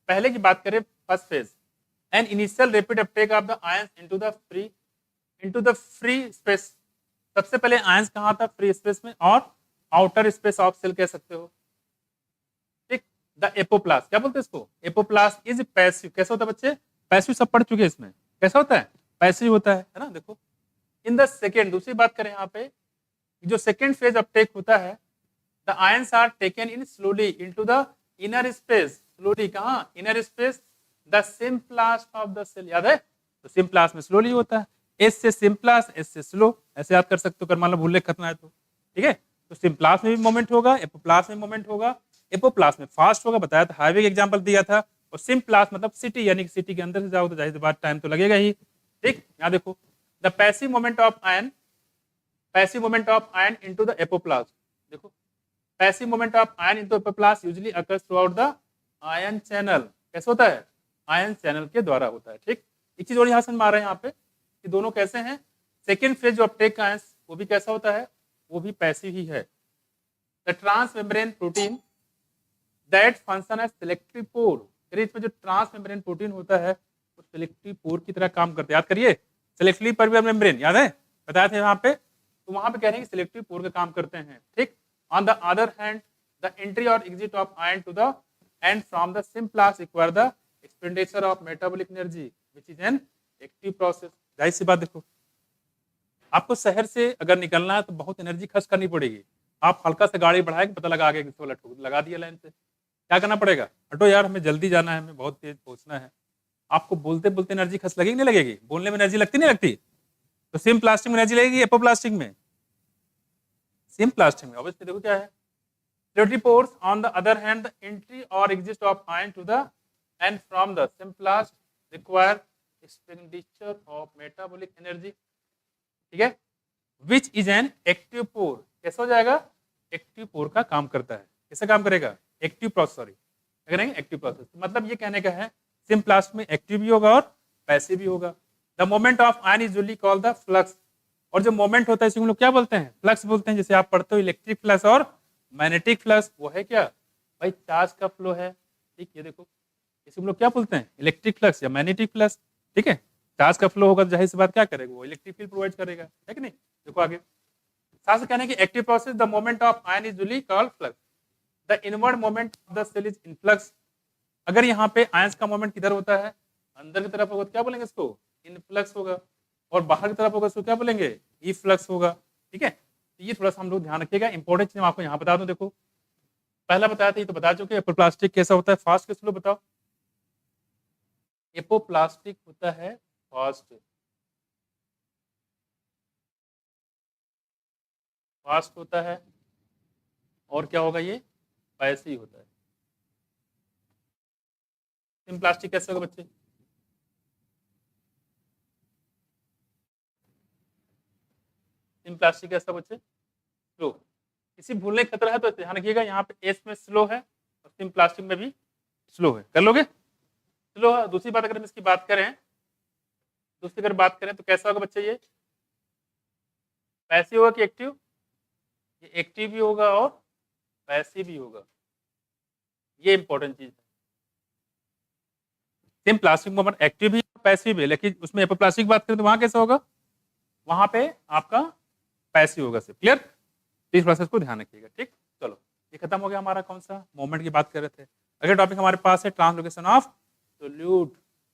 पहले की बात करें, first phase and initial rapid Uptake of the ions into the free space. सबसे पहले आयंस कहाँ था? फ्री स्पेस में, और आउटर स्पेस ऑफ सेल कह सकते हो, ठीक। द एपोप्लास्ट, क्या बोलते हैं इसको? Apoplast is passive. कैसा होता है बच्चे? पैसिव, सब पढ़ चुके हैं इसमें। कैसा होता है? पैसिव होता है ना। देखो इन द सेकेंड, दूसरी बात करें यहाँ पे, जो सेकेंड फेज अपटेक होता है, the ions are taken in slowly into the inner space. Slowly कहाँ? Inner space, the symplast of the cell. याद है? तो सिम्प्लास्ट में स्लोली होता है। एस से सिम्प्लास्ट, एस से स्लो, ऐसे याद कर सकते हो अगर मान लो भूल करना है तो, ठीक है। तो सिम्प्लास्ट में भी मोमेंट होगा, एपोप्लास्ट में मोमेंट होगा। एपोप्लास्ट में फास्ट होगा, बताया था, हाईवे एग्जांपल दिया था। और सिम्प्लास्ट मतलब सिटी, यानी कि सिटी के अंदर से जाओ तो जाहिर सी बात टाइम तो लगेगा ही, ठीक। यहाँ देखो the passive movement of ion, passive movement of ion into the apoplast. देखो passive movement of ion into apoplast usually occurs throughout the ion channel. कैसे होता है? आयन चैनल के द्वारा होता है, ठीक। एक चीज और यहाँ से मार रहे हैं यहाँ पे कि दोनों कैसे हैं। सेकेंड फेज जो अपटेक का आयंस, वो भी कैसा होता है? वो भी पैसिव ही है। The transmembrane protein that function as selective pore. इसमें जो ट्रांस मेम्ब्रेन प्रोटीन होता है वो सिलेक्टिव पोर की तरह काम करते हैं। याद करिए, सिलेक्टिव परमेबल मेम्ब्रेन, याद है बताया था यहाँ पे। तो वहां पे कह रहे हैं कि सिलेक्टिव पोर का काम करते हैं, ठीक। On the other hand the entry और exit of ion to the and from the symplast require the expenditure of metabolic energy which is an active process. जाहिर सी बात, देखो आपको शहर से अगर निकलना है तो बहुत एनर्जी खर्च करनी पड़ेगी। आप हल्का सा गाड़ी बढ़ाए पता लगा आगे किसी वाला ठोक लगा दिया लाइन से, क्या करना पड़ेगा? हटो यार, हमें जल्दी जाना है, हमें बहुत तेज पहुंचना है। आपको बोलते बोलते एनर्जी खर्च लगेगी नहीं लगेगी? बोलने में एनर्जी लगती नहीं लगती? तो सेम प्लास्टिक में एनर्जी लगेगी, एपोप्लास्टिक में? सेम प्लास्टिक में ऑब्वियसली। देखो क्या है, Rotary pores on the other hand, the entry or exit of ion to the and from the symplast require expenditure of metabolic energy, ठीक है, which is an active pore। कैसा हो जाएगा? Active पोर का काम करता है। कैसे काम करेगा? एक्टिव प्रोसेस, सॉरी क्या करेंगे? Active process. मतलब ये कहने का है सिम्प्लास्ट में एक्टिव भी होगा और पैसिव भी होगा। The moment of ion is usually called the flux. और जो मोमेंट होता है इसे हम लोग क्या बोलते हैं? फ्लक्स बोलते हैं। जैसे आप पढ़ते हो इलेक्ट्रिक फ्लक्स और मैग्नेटिक फ्लक्स, वो है क्या भाई? चार्ज का फ्लो है, ठीक। ये देखो इसे हम लोग क्या बोलते हैं? इलेक्ट्रिक फ्लक्स या मैग्नेटिक फ्लक्स, ठीक है। चार्ज का फ्लो होगा तो जाहिर सी बात क्या करेगा? वो इलेक्ट्रिक फील्ड प्रोवाइड करेगा, है कि नहीं। देखो आगे साथ से कहने की active process the moment of ion is usually called flux. The inward moment of the cell is influx. अगर यहाँ पे आयंस का मोमेंट किधर होता है? अंदर की तरफ होगा तो क्या बोलेंगे इसको? इनफ्लक्स होगा। और बाहर की तरफ होगा इसको क्या बोलेंगे? इफ्लक्स होगा, ठीक है। ये थोड़ा सा हम लोग ध्यान रखिएगा। इंपॉर्टेंट चीज मैं आपको यहाँ बता दूं। देखो पहला बताया था, ये तो बता चुके। एपोप्लास्टिक कैसा होता है? फास्ट के स्लो बताओ। एपोप्लास्टिक होता है फास्ट, फास्ट होता है। और क्या होगा? ये पैसिव होता है। सिम्प्लास्टिक कैसे होगा बच्चे? सिम्प्लास्टिक कैसा बच्चे? स्लो। किसी भूलने का खतरा है तो ध्यान रखिएगा, यहाँ पे एस में स्लो है और सिम्प्लास्टिक में भी स्लो है। कर लोगे? स्लो है। दूसरी बात अगर हम इसकी बात करें, दूसरी अगर बात करें तो कैसा होगा बच्चे? ये पैसिव होगा कि एक्टिव? ये एक्टिव भी होगा और पैसिव भी होगा। ये इंपॉर्टेंट चीज है। सेम प्लास्टिक मोमेंट एक्टिव भी पैसिव भी, लेकिन उसमें एपोप्लास्टिक बात करें तो वहां कैसा होगा? वहां पे आपका पैसिव होगा सिर्फ। क्लियर? इस प्रोसेस को ध्यान रखिएगा, ठीक। चलो ये खत्म हो गया हमारा कौन सा मोमेंट की बात कर रहे थे। अगला टॉपिक हमारे पास है ट्रांसलोकेशन ऑफ सोल्यूट,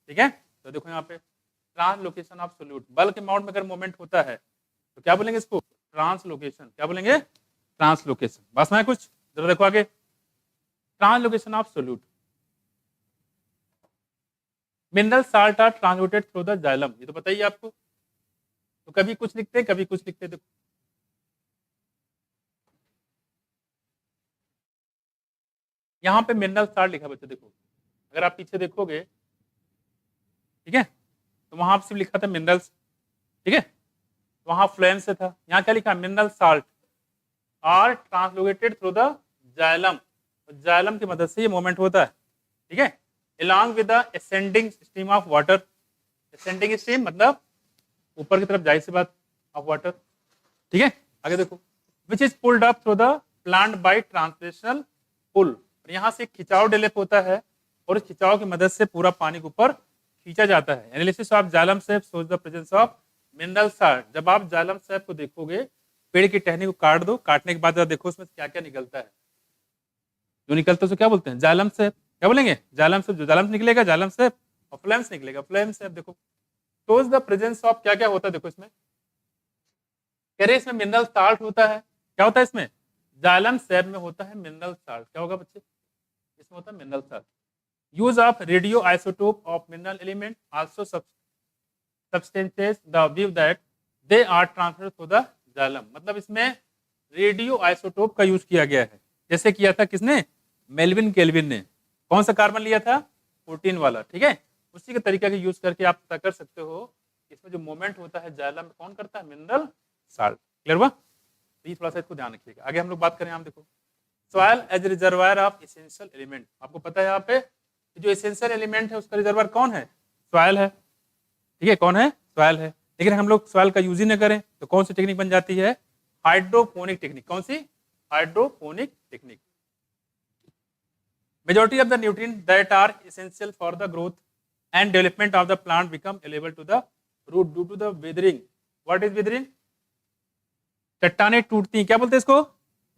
ठीक है। तो देखो यहाँ पे translocation of solute. Bulk amount में अगर मोमेंट होता है तो क्या बोलेंगे इसको? ट्रांसलोकेशन। क्या बोलेंगे? ट्रांसलोकेशन। बस में कुछ जरा देखो आगे, translocation of solute. Mineral salt are transported through the xylem, ये तो बताइए आपको। तो कभी कुछ लिखते हैं, कभी कुछ लिखते हैं। देखो यहाँ पे मिनरल साल्ट लिखा बच्चे, देखो अगर आप पीछे देखोगे, ठीक है, तो वहां सिर्फ लिखा था मिनरल्स, ठीक है, वहां फ्लोएम से था, यहाँ क्या लिखा, mineral salt are translocated through the xylem, xylem की मदद से ये मूवमेंट होता है, ठीक है, along with the ascending stream of water, ascending stream मतलब ऊपर की तरफ जाहिर सी बात ऑफ वाटर, ठीक है, आगे देखो, which is pulled up through the plant by transpirational pull, यहाँ से खिंचाव डेवलप होता है और इस खिंचाव की मदद से पूरा पानी के ऊपर खींचा जाता है। Analysis of xylem SAP shows the presence of mineral salt, जब आप जाइलम सैप को देखोगे, पेड़ की टहनी को काट दो, काटने के बाद देखो उसमें क्या क्या निकलता है, जो निकलता है उसे क्या बोलते हैं, जाइलम सैप, क्या बोलेंगे, जाइलम सैप, जो जाइलम निकलेगा जाइलम सैप, और फ्लेम्स निकलेगा फ्लेम सैप। देखो शोज द प्रेजेंस ऑफ क्या क्या होता है, देखो इसमें कह रहे इसमें मिनरल साल्ट होता है, क्या होता है इसमें, जाइलम सैप में होता है मिनरल साल्ट, क्या होगा बच्चे, इसमें होता है mineral salt. Use of radio isotope of mineral element also substantiates the view that they are transferred to the xylem, मतलब इसमें रेडियो आइसोटोप का यूज किया गया है, जैसे किया था किसने, मेल्विन केल्विन ने, कौन सा कार्बन लिया था, 14 वाला, ठीक है, उसी के तरीके का यूज करके आप पता कर सकते हो इसमें जो मोमेंट होता है जाइलम में कौन करता है, मिनरल साल्ट। क्लियर हुआ, तो ये थोड़ा सा इसको ध्यान रखिएगा। आगे हम लोग बात करें, आप देखो soil as reservoir of essential element, आपको पता है यहाँ पे जो एसेंशियल एलिमेंट है उसका रिजर्वायर कौन है, सॉइल है, ठीक है, कौन है, सॉइल है, लेकिन हम लोग सॉइल का यूज ही न करें तो कौन सी टेक्निक बन जाती है, हाइड्रोपोनिक टेक्निक, कौन सी, hydroponic technique. Majority of the nutrients that are essential for the growth and development of the plant become available to the root due to the weathering. What is weathering? चट्टानें टूटती हैं, क्या बोलते हैं इसको,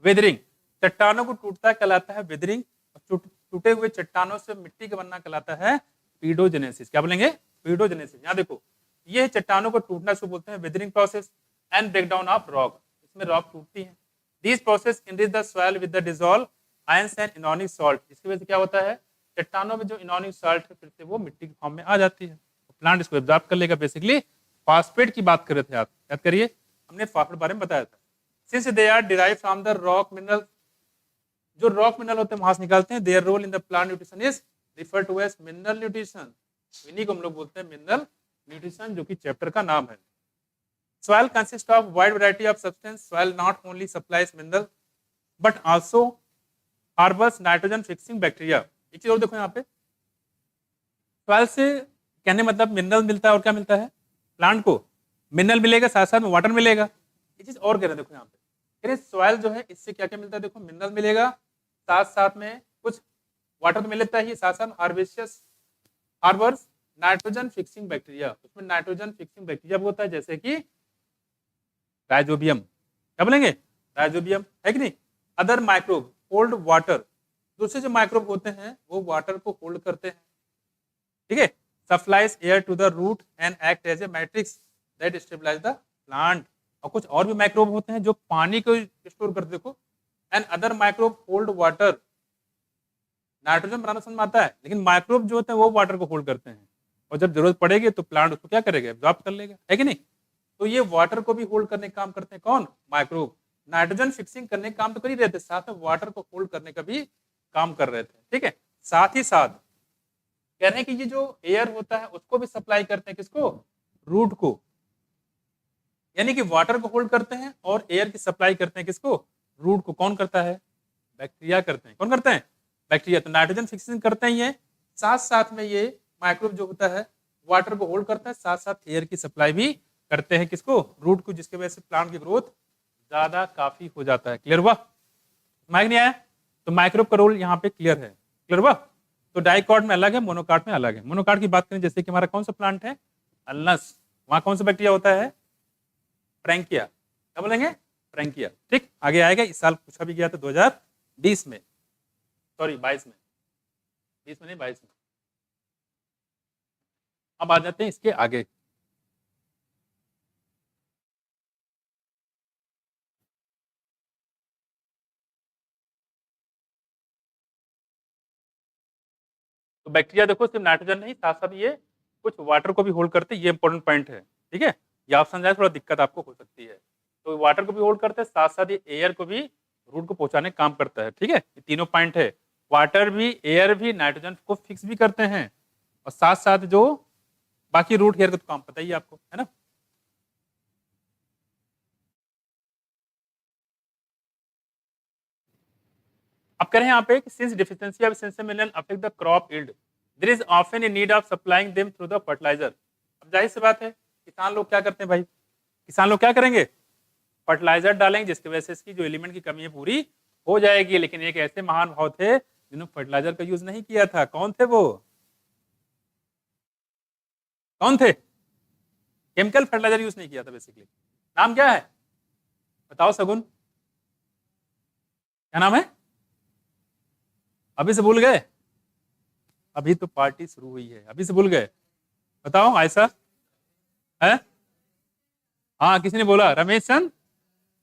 weathering, चट्टानों को टूटता कहलाता है वेदरिंग, टूटे हुए चट्टानों से मिट्टी का बनना कहलाता है पीडोजेनेसिस, क्या बोलेंगे, पीडोजेनेसिस। यहाँ देखो ये चट्टानों को टूटना इसको बोलते हैं weathering process and breakdown of rock, इसमें रॉक टूटती है। This process enrich the soil with the dissolve ions and inorganic salt, इसकी वजह से क्या होता है, चट्टानों में जो इनॉर्निक सॉल्ट है फिर से वो मिट्टी के फॉर्म में आ जाती है, प्लांट इसको एब्जॉर्ब कर लेगा। बेसिकली फॉस्फेट की बात कर रहे थे आप, याद करिए हमने फॉस्फेट बारे में बताया था। Since they are derive from the rock mineral, जो रॉक मिनरल होते हैं वहां से निकालते हैं, their role in the plant nutrition is refer to as mineral nutrition, इन्हीं को हम लोग बोलते हैं मिनरल न्यूट्रिशन, जो कि चैप्टर का नाम है। Soil consists of wide variety of substance. Soil not only supplies mineral but also harbors nitrogen fixing bacteria. एक चीज और देखो यहाँ पे, सॉइल से कहने मतलब मिनरल मिलता है और क्या मिलता है, प्लांट को मिनरल मिलेगा साथ साथ में वाटर मिलेगा। ये चीज और कह रहे हैं, देखो यहाँ पे कह रहे सॉइल जो है इससे क्या क्या मिलता है, देखो मिनरल मिलेगा साथ साथ में कुछ वाटर तो मिल लेता है, साथ साथ हार्बर्स नाइट्रोजन फिक्सिंग बैक्टीरिया, उसमें नाइट्रोजन फिक्सिंग बैक्टीरिया होता है, जैसे कि राइजोबियम, क्या बोलेंगे, राइजोबियम है कि नहीं। अदर माइक्रोब होल्ड वाटर, दूसरे जो माइक्रोब होते हैं वो वाटर को होल्ड करते हैं, ठीक है, supplies air to the root and act as a matrix that stabilise the plant. और कुछ और भी माइक्रोब होते हैं जो पानी को स्टोर करते, देखो and other microbe hold water, nitrogen बनाना समझ में आता है, लेकिन माइक्रोब जो होते हैं वो वाटर को होल्ड करते हैं, और जब जरूरत पड़ेगी तो प्लांट उसको क्या करेगा, एब्जॉर्ब कर लेगा, है कि नहीं। तो ये वाटर को भी होल्ड करने का काम करते हैं कौन, माइक्रोब, नाइट्रोजन फिक्सिंग करने का काम तो कर ही रहे थे, साथ में वाटर को होल्ड करने का भी काम कर रहे थे, ठीक है। साथ ही साथ कह रहे हैं कि ये जो एयर होता है उसको भी सप्लाई करते हैं, किसको, रूट को, यानी कि वाटर को होल्ड करते हैं और एयर की सप्लाई करते हैं, किसको, रूट को। कौन करता है, बैक्टीरिया करते हैं, कौन करते हैं, बैक्टीरिया। तो नाइट्रोजन फिक्सिंग करते हैं ये, साथ साथ में ये माइक्रोब जो होता है वाटर को होल्ड करता है, साथ साथ एयर की सप्लाई भी करते हैं, किसको, रूट को, जिसकी वजह से प्लांट की ग्रोथ ज्यादा काफी हो जाता है। क्लियर हुआ, समझ नहीं आया, तो माइक्रोब का रोल यहाँ पे क्लियर है, क्लियर हुआ। तो डाइकॉट में अलग है, मोनोकाट में अलग है। मोनोकाट की बात करें, जैसे कि हमारा कौन सा प्लांट है, अल्नस, वहां कौन सा बैक्टीरिया होता है, फ्रैंकिया, क्या बोलेंगे, फ्रैंकिया, ठीक। आगे आएगा, इस साल पूछा भी गया था 2020 में, सॉरी 22 में, 20 में नहीं 22 में। अब आ जाते हैं इसके आगे, तो बैक्टीरिया देखो सिर्फ नाइट्रोजन नहीं, साथ साथ ये कुछ वाटर को भी होल्ड करते हैं, ये इंपॉर्टेंट पॉइंट है, ठीक है। ये ऑप्शन जाए थोड़ा दिक्कत आपको हो सकती है। तो वाटर को भी होल्ड करते हैं, साथ साथ ये एयर को भी रूट को पहुंचाने का काम करता है। ठीक है, ये तीनों पॉइंट है, वाटर भी, एयर भी, नाइट्रोजन को फिक्स भी करते हैं, और साथ साथ जो बाकी रूट हेयर का तो काम पता ही है आपको, है ना। अब कह रहे हैं यहाँ पे कि since deficiency of essential mineral affect the crop yield, there is often a need of supplying them through the fertiliser. अब जाहिर सी बात है, किसान लोग क्या करते हैं भाई, किसान लोग क्या करेंगे, फर्टिलाइजर डालेंगे, जिसकी वजह से इसकी जो एलिमेंट की कमी है पूरी हो जाएगी। लेकिन एक ऐसे महान भाव थे जिन्होंने फर्टिलाइजर का यूज नहीं किया था, कौन थे वो, कौन थे, केमिकल फर्टिलाइजर यूज नहीं किया था बेसिकली, नाम क्या है बताओ सगुन, क्या नाम है, अभी से भूल गए, अभी तो पार्टी शुरू हुई है, अभी से भूल गए, बताओ आयशा है, हाँ किसी ने बोला, रमेश चंद,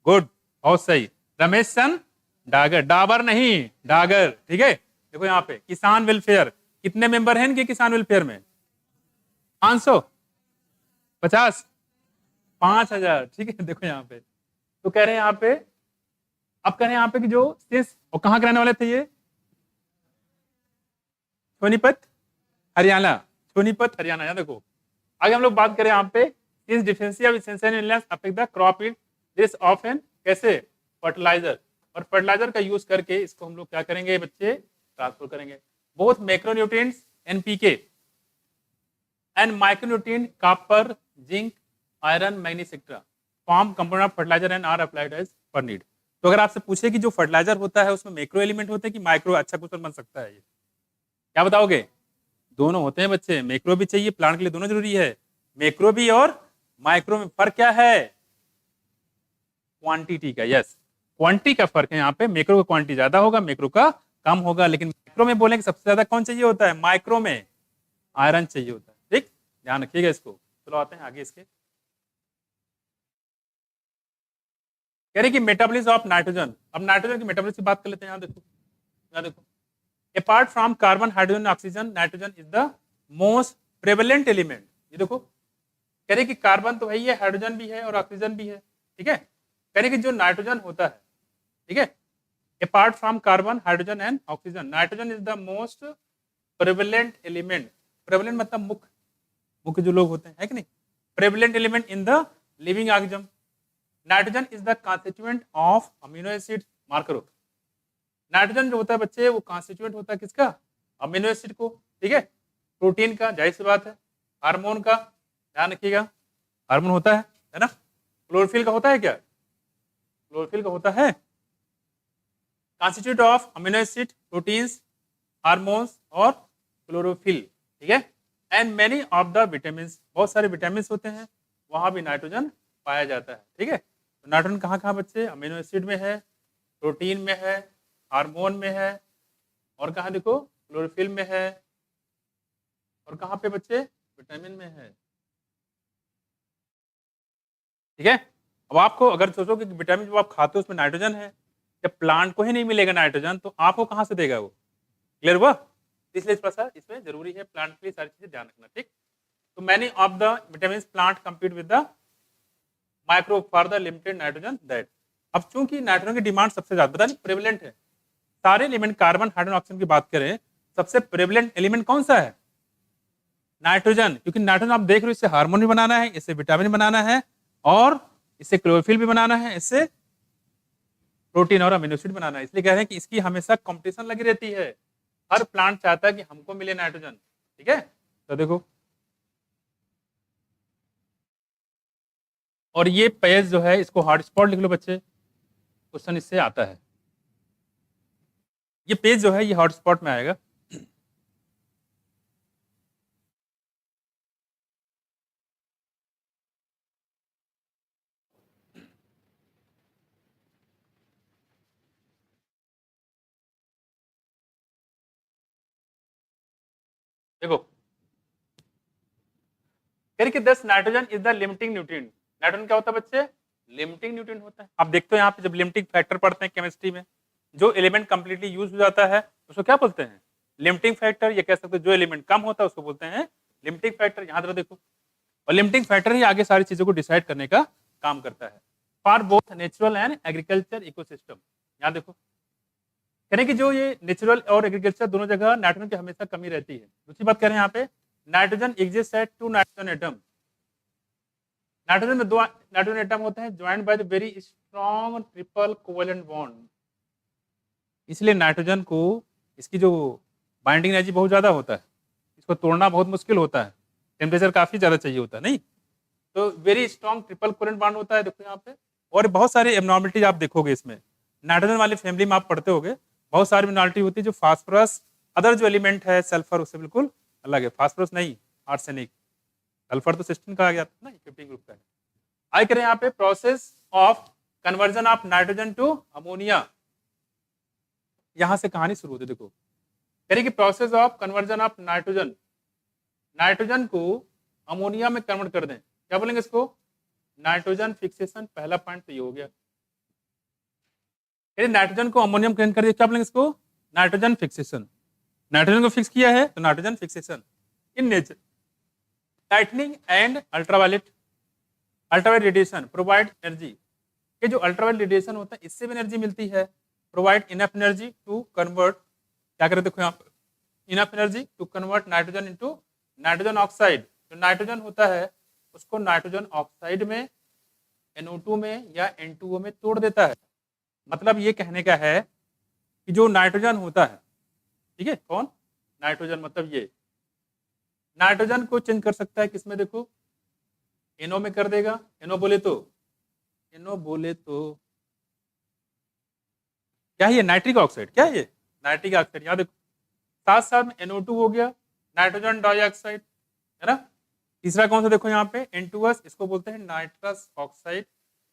गुड, बहुत सही, रमेश चंद डागर, डाबर नहीं डागर। ठीक है, देखो यहाँ पे किसान वेलफेयर, कितने मेंबर हैं इनके किसान वेलफेयर में, 500, 50, 5000। ठीक है, देखो यहाँ पे तो कह रहे हैं यहाँ पे, अब कह रहे हैं यहाँ पे कि जो सिंस, और कहाँ के रहने वाले थे ये, सोनीपत हरियाणा, सोनीपत हरियाणा। यहाँ देखो आगे हम लोग बात करें यहाँ पे, since deficiency of essential minerals affect the crop yield, this often कैसे, फर्टिलाइजर, और फर्टिलाइजर का यूज करके इसको हम लोग क्या करेंगे बच्चे, ट्रांसफर करेंगे। Both macronutrients NPK and micronutrient copper, zinc, iron, manganese etcetera form component of fertiliser and are applied as per need. तो अगर आपसे पूछे कि जो फर्टिलाइजर होता है उसमें मैक्रो एलिमेंट होते हैं कि माइक्रो, अच्छा क्वेश्चन बन सकता है ये, क्या बताओगे, दोनों होते हैं बच्चे, मैक्रो भी चाहिए प्लांट के लिए, दोनों जरूरी है, मैक्रो भी और माइक्रो में फर्क क्या है, क्वांटिटी का, यस क्वांटिटी का फर्क है यहाँ पे, मैक्रो का क्वांटिटी ज्यादा होगा, मैक्रो का कम होगा। लेकिन माइक्रो में बोलेंगे सबसे ज्यादा कौन चाहिए होता है, माइक्रो में आयरन चाहिए होता है। ठीक, ध्यान रखिएगा इसको। चलो आते हैं आगे इसके, कह रहे कि मेटाबॉलिज्म ऑफ नाइट्रोजन, अब नाइट्रोजन की मेटाबॉलिज्म की बात कर लेते हैं। यहाँ देखो, यहाँ देखो, apart from carbon, hydrogen, oxygen, nitrogen is the most prevalent element. ये देखो कह रहे कि कार्बन तो वही है, हाइड्रोजन भी है और ऑक्सीजन भी है। ठीक है, कह रहे कि जो नाइट्रोजन होता है, ठीक है, apart from carbon, hydrogen and oxygen, nitrogen is the most prevalent element. Prevalent मतलब मुख्य, मुख्य जो लोग होते हैं, है कि नहीं, prevalent element in the living organism. Nitrogen is the constituent of amino acid, mark करो, नाइट्रोजन जो होता है बच्चे वो कॉन्स्टिट्यूएंट होता है किसका, अमीनो एसिड को। ठीक है, प्रोटीन का, जाहिर सी बात है, हार्मोन का, ध्यान रखिएगा, हार्मोन होता है ना, क्लोरोफिल का होता है क्या, क्लोरोफिल का होता है, constitute of amino acid, proteins, hormones और क्लोरोफिल। ठीक है, and many of the vitamin, बहुत सारे विटामिन होते हैं, वहां भी नाइट्रोजन पाया जाता है। ठीक है, तो नाइट्रोजन कहाँ कहाँ बच्चे, अमीनो एसिड में है, प्रोटीन में है, हार्मोन में है, और कहाँ देखो क्लोरोफिल में है, और कहाँ पे बच्चे, विटामिन में है। ठीक है, अब आपको अगर सोचो कि विटामिन जो आप खाते हो उसमें नाइट्रोजन है, जब प्लांट को ही नहीं मिलेगा नाइट्रोजन तो आपको कहाँ से देगा वो, क्लियर हुआ, इसलिए थोड़ा सा इसमें जरूरी है प्लांट के लिए सारी चीजें ध्यान रखना। ठीक, तो many of the vitamin plant compete with the micro for the limited nitrogen that. अब चूंकि नाइट्रोजन की डिमांड सबसे ज्यादा पता नहीं प्रेवलेंट है, सारे एलिमेंट कार्बन, हाइड्रोजन, ऑक्सीजन की बात करें, सबसे प्रेवलेंट एलिमेंट कौन सा है, नाइट्रोजन। क्योंकि नाइट्रोजन आप देख रहे हो, इससे हार्मोन भी बनाना है, इससे विटामिन बनाना है, और इससे क्लोरोफिल भी बनाना है, इससे प्रोटीन और अमीनो एसिड बनाना है। इसलिए कह रहे हैं कि इसकी हमेशा कंपटीशन लगी रहती है, हर प्लांट चाहता है कि हमको मिले नाइट्रोजन। ठीक है, तो देखो, और ये पेज जो है इसको हॉटस्पॉट लिख लो बच्चे, क्वेश्चन इससे आता है, ये पेज जो है ये हॉटस्पॉट में आएगा। देखो कि दस nitrogen is the limiting nutrient. Nitrogen क्या होता है बच्चे, लिमिटिंग न्यूट्रिएंट होता है। आप देखते हो यहाँ पे जब लिमिटिंग फैक्टर पढ़ते हैं केमिस्ट्री में, जो एलिमेंट कंप्लीटली यूज हो जाता है उसको क्या बोलते हैं, लिमिटिंग फैक्टर। ये कह सकते हो जो एलिमेंट कम होता है उसको बोलते हैं लिमिटिंग फैक्टर। यहाँ जरा देखो, और लिमिटिंग फैक्टर ही आगे सारी चीजों को डिसाइड करने का काम करता है for both natural and agriculture ecosystem. यहाँ देखो कह रहे हैं कि जो ये नेचुरल और एग्रीकल्चर दोनों जगह नाइट्रोजन की हमेशा कमी रहती है। दूसरी बात कह रहे हैं यहाँ पे nitrogen exist at 2 nitrogen atom. Nitrogen में 2 नाइट्रोजन एटम होते हैं joined by the very strong triple covalent bond. इसलिए नाइट्रोजन को इसकी जो बाइंडिंग एनर्जी बहुत ज्यादा होता है, इसको तोड़ना बहुत मुश्किल होता है, टेम्परेचर काफी ज्यादा चाहिए होता है, नहीं तो very strong triple covalent bond होता है देखो यहाँ पे। और बहुत सारे एबनॉर्मलिटीज आप देखोगे इसमें, नाइट्रोजन वाली फैमिली में आप पढ़ते होगे बहुत सारी मिनरलिटी होती है जो फास्फोरस अदर जो एलिमेंट है सल्फर उससे बिल्कुल अलग है। फास्फोरस नहीं, आर्सेनिक, सल्फर तो सिस्टीन कहा गया था ना, 15 ग्रुप का है। आगे करें यहाँ पे process of conversion of nitrogen to ammonia. यहां से कहानी शुरू होती है। देखो कह रही कि process of conversion of nitrogen, nitrogen को अमोनिया में कन्वर्ट कर दें, क्या बोलेंगे इसको, नाइट्रोजन फिक्सेशन। पहला पॉइंट तो ये हो गया, नाइट्रोजन को अमोनियम कन्वर्ट कर दिया, क्या बोलेंगे इसको, नाइट्रोजन फिक्सेशन। नाइट्रोजन को फिक्स किया है तो nitrogen fixation in nature. Lightning and ultraviolet radiation provide energy. ये जो अल्ट्रावायलेट रेडिएशन होता है इससे भी एनर्जी मिलती है, provide enough energy to convert, क्या करें देखो यहाँ पर, enough energy to convert nitrogen into nitrogen oxide. जो नाइट्रोजन होता है उसको नाइट्रोजन ऑक्साइड में, NO2 में या N2O में तोड़ देता है। मतलब ये कहने का है कि जो नाइट्रोजन होता है, ठीक है, कौन, नाइट्रोजन, मतलब ये नाइट्रोजन को चेंज कर सकता है किसमें, देखो NO में कर देगा, NO बोले तो क्या है ये, नाइट्रिक ऑक्साइड, क्या है ये, नाइट्रिक ऑक्साइड। यहाँ देखो साथ साथ में NO2 हो गया, नाइट्रोजन डाइऑक्साइड, है ना। तीसरा कौन सा देखो यहाँ पे N2S, इसको बोलते हैं नाइट्रस ऑक्साइड,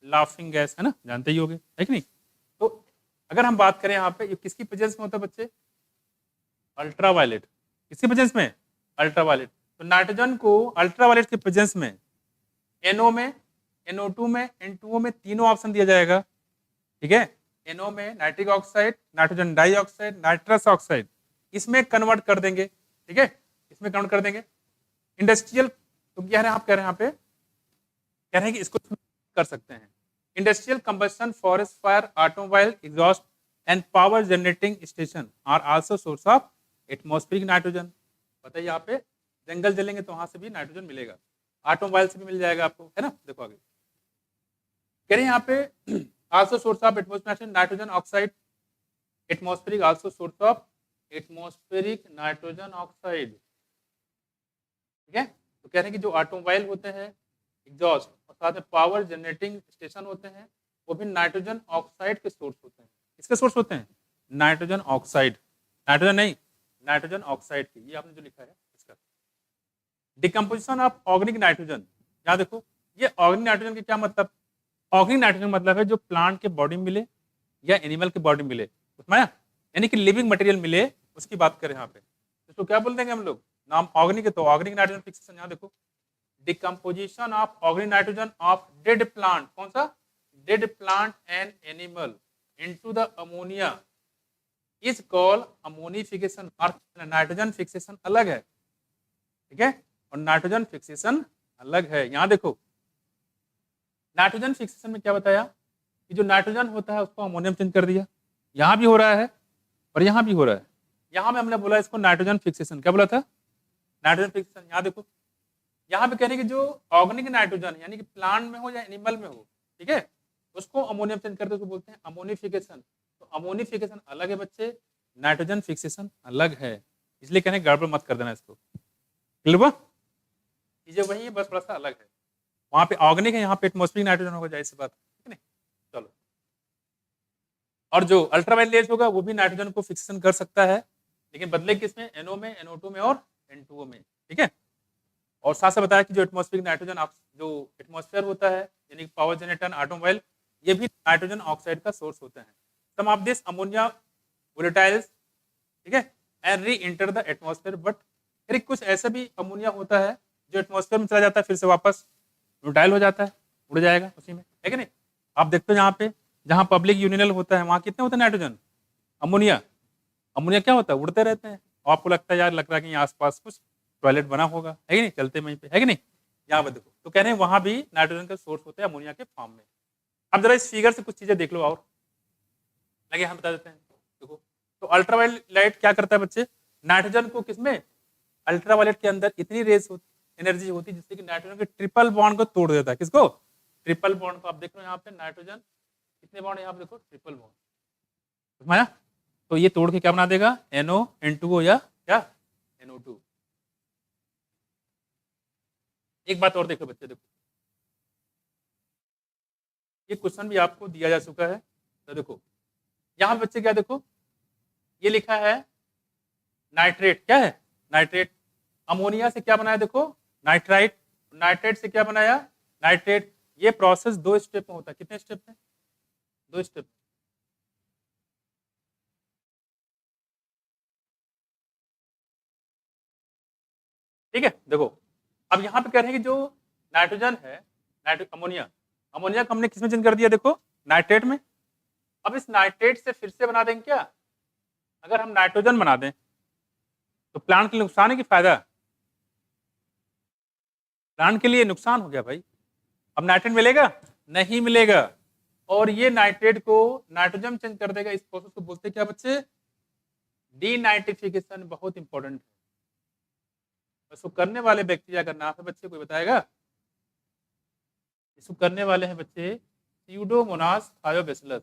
लाफिंग गैस, है ना, जानते ही होगे, है कि नहीं। तो अगर हम बात करें यहाँ पे ये किसकी प्रेजेंस में होता है बच्चे, अल्ट्रावायलेट, किसकी प्रेजेंस में, अल्ट्रावायलेट। तो नाइट्रोजन को अल्ट्रावायलेट की प्रेजेंस में NO में, NO2 में, N2O में, तीनों ऑप्शन दिया जाएगा, ठीक है। NO में nitric oxide, nitrogen dioxide, nitrous oxide, इसमें कन्वर्ट कर देंगे, ठीक है, इसमें कन्वर्ट कर देंगे। इंडस्ट्रियल, तो क्या है आप कह रहे हैं यहाँ पे, कह रहे हैं कि इसको कर सकते हैं। Industrial combustion, forest fire, automobile exhaust and power generating station are also source of atmospheric nitrogen. बताइए यहाँ पे जंगल जलेंगे तो वहां से भी नाइट्रोजन मिलेगा, ऑटोमोबाइल से भी मिल जाएगा आपको, है ना। देखो आगे कह रहे हैं यहाँ पे also source of atmospheric nitrogen oxide, atmospheric also source of atmospheric nitrogen oxide, ठीक है। तो कह रहे हैं कि जो ऑटोमोबाइल होते हैं एग्जॉस्ट और साथ में पावर जनरेटिंग स्टेशन होते हैं वो भी नाइट्रोजन ऑक्साइड के सोर्स होते हैं। किसके सोर्स होते हैं, नाइट्रोजन ऑक्साइड, नाइट्रोजन नहीं, नाइट्रोजन ऑक्साइड की। ये आपने जो लिखा है इसका डिकम्पोजिशन ऑफ ऑर्गेनिक नाइट्रोजन। यहाँ देखो ये ऑर्गेनिक नाइट्रोजन के क्या मतलब, ऑर्गेनिक नाइट्रोजन मतलब है जो प्लांट के बॉडी में मिले या एनिमल के बॉडी में मिले, उसमें यानी कि लिविंग मटेरियल मिले, उसकी बात करें यहाँ पे तो क्या बोल देंगे हम लोग, नाम ऑर्गेनिक है तो ऑर्गेनिक नाइट्रोजन फिक्सेशन। यहाँ देखो decomposition of organic nitrogen of dead plant, कौन सा, dead plant and animal into the ammonia is called ammonification. Nitrogen fixation अलग है, ठीक है, और नाइट्रोजन फिक्सेशन अलग है। यहाँ देखो नाइट्रोजन फिक्सेशन में क्या बताया कि जो नाइट्रोजन होता है उसको अमोनियम चेंज कर दिया, यहाँ भी हो रहा है और यहाँ भी हो रहा है। यहाँ में हमने बोला इसको नाइट्रोजन फिक्सेशन, क्या बोला था, नाइट्रोजन फिक्सेशन। यहाँ देखो यहाँ पे कह रहे हैं कि जो ऑर्गेनिक नाइट्रोजन यानी कि प्लांट में हो या एनिमल में हो, ठीक है, उसको अमोनियम चेंज करते उसको बोलते हैं अमोनिफिकेशन। तो अमोनिफिकेशन अलग है बच्चे, नाइट्रोजन फिक्सेशन अलग है, इसलिए कहने गड़बड़ मत कर देना इसको, क्लियर, चीजें वही है बस थोड़ा सा अलग है। वहां पे ऑर्गेनिक है, यहाँ पे एटमॉस्फेरिक नाइट्रोजन होगा, जाहिर सी बात, ठीक है नहीं। चलो, और जो अल्ट्रावायलेट रेज होगा वो भी नाइट्रोजन को फिक्सेशन कर सकता है, लेकिन बदले किसमें, NO में, NO2 में और N2O में, ठीक है। और साथ से बताया कि जो एटमॉस्फेरिक नाइट्रोजन जो एटमॉस्फेयर होता है यानी पावर जनरेटर, ऑटोमोबाइल, ये भी नाइट्रोजन ऑक्साइड का सोर्स होता है। सम ऑफ दिस अमोनिया वोलेटाइल्स, ठीक है, and re enter the atmosphere, but फिर कुछ ऐसा भी अमोनिया होता है जो एटमॉस्फेयर में चला जाता है, फिर से वापस वोलेटाइल हो जाता है, उड़ जाएगा उसी में, है कि नहीं। आप देखते हो यहाँ पे जहाँ पब्लिक यूनिनल होता है वहाँ कितने होते हैं नाइट्रोजन, अमोनिया, अमोनिया क्या होता है, उड़ते रहते हैं। और आपको लगता है यार, लग रहा है कि यहाँ आसपास कुछ टॉयलेट बना होगा, है कि नहीं, चलते वहीं पे, है कि नहीं। यहाँ पे देखो, तो कह रहे हैं वहां भी नाइट्रोजन का सोर्स होता है अमोनिया के फॉर्म में। अब जरा इस फिगर से कुछ चीजें देख लो और लगे हम बता देते हैं। देखो, तो अल्ट्रावायलेट क्या करता है बच्चे, नाइट्रोजन को किसमें, अल्ट्रावायलेट के अंदर इतनी रेस एनर्जी होती है जिससे कि नाइट्रोजन के ट्रिपल बॉन्ड को तोड़ देता है। किसको, ट्रिपल बॉन्ड को। आप देख रहे हो यहाँ पे नाइट्रोजन कितने बॉन्ड, यहाँ पे देखो ट्रिपल बॉन्ड, समझाया। तो ये तोड़ के क्या बना देगा, NO N2O या क्या NO2। एक बात और देखो बच्चे, देखो ये क्वेश्चन भी आपको दिया जा चुका है। तो देखो यहाँ बच्चे क्या, देखो ये लिखा है नाइट्रेट, क्या है नाइट्रेट, अमोनिया से क्या बनाया, देखो नाइट्राइट, नाइट्रेट से क्या बनाया नाइट्रेट। ये प्रोसेस 2 स्टेप में होता है। कितने स्टेप में, 2 स्टेप। ठीक है, देखो अब यहाँ पे कह रहे हैं कि जो नाइट्रोजन है, अमोनिया, अमोनिया को हमने किसमें चेंज कर दिया, देखो नाइट्रेट में। अब इस नाइट्रेट से फिर से बना देंगे क्या, अगर हम नाइट्रोजन बना दें तो प्लांट के लिए नुकसान है कि फायदा, प्लांट के लिए नुकसान हो गया भाई। अब नाइट्रेट मिलेगा, नहीं मिलेगा, और ये नाइट्रेट को नाइट्रोजन चेंज कर देगा। इस प्रोसेस को बोलते हैं क्या बच्चे, डीनाइट्रिफिकेशन। बहुत इंपॉर्टेंट है, इसको करने वाले बैक्टीरिया का नाम है बच्चे, कोई बताएगा। इसको करने वाले हैं बच्चे स्यूडोमोनास थायोबैसिलस।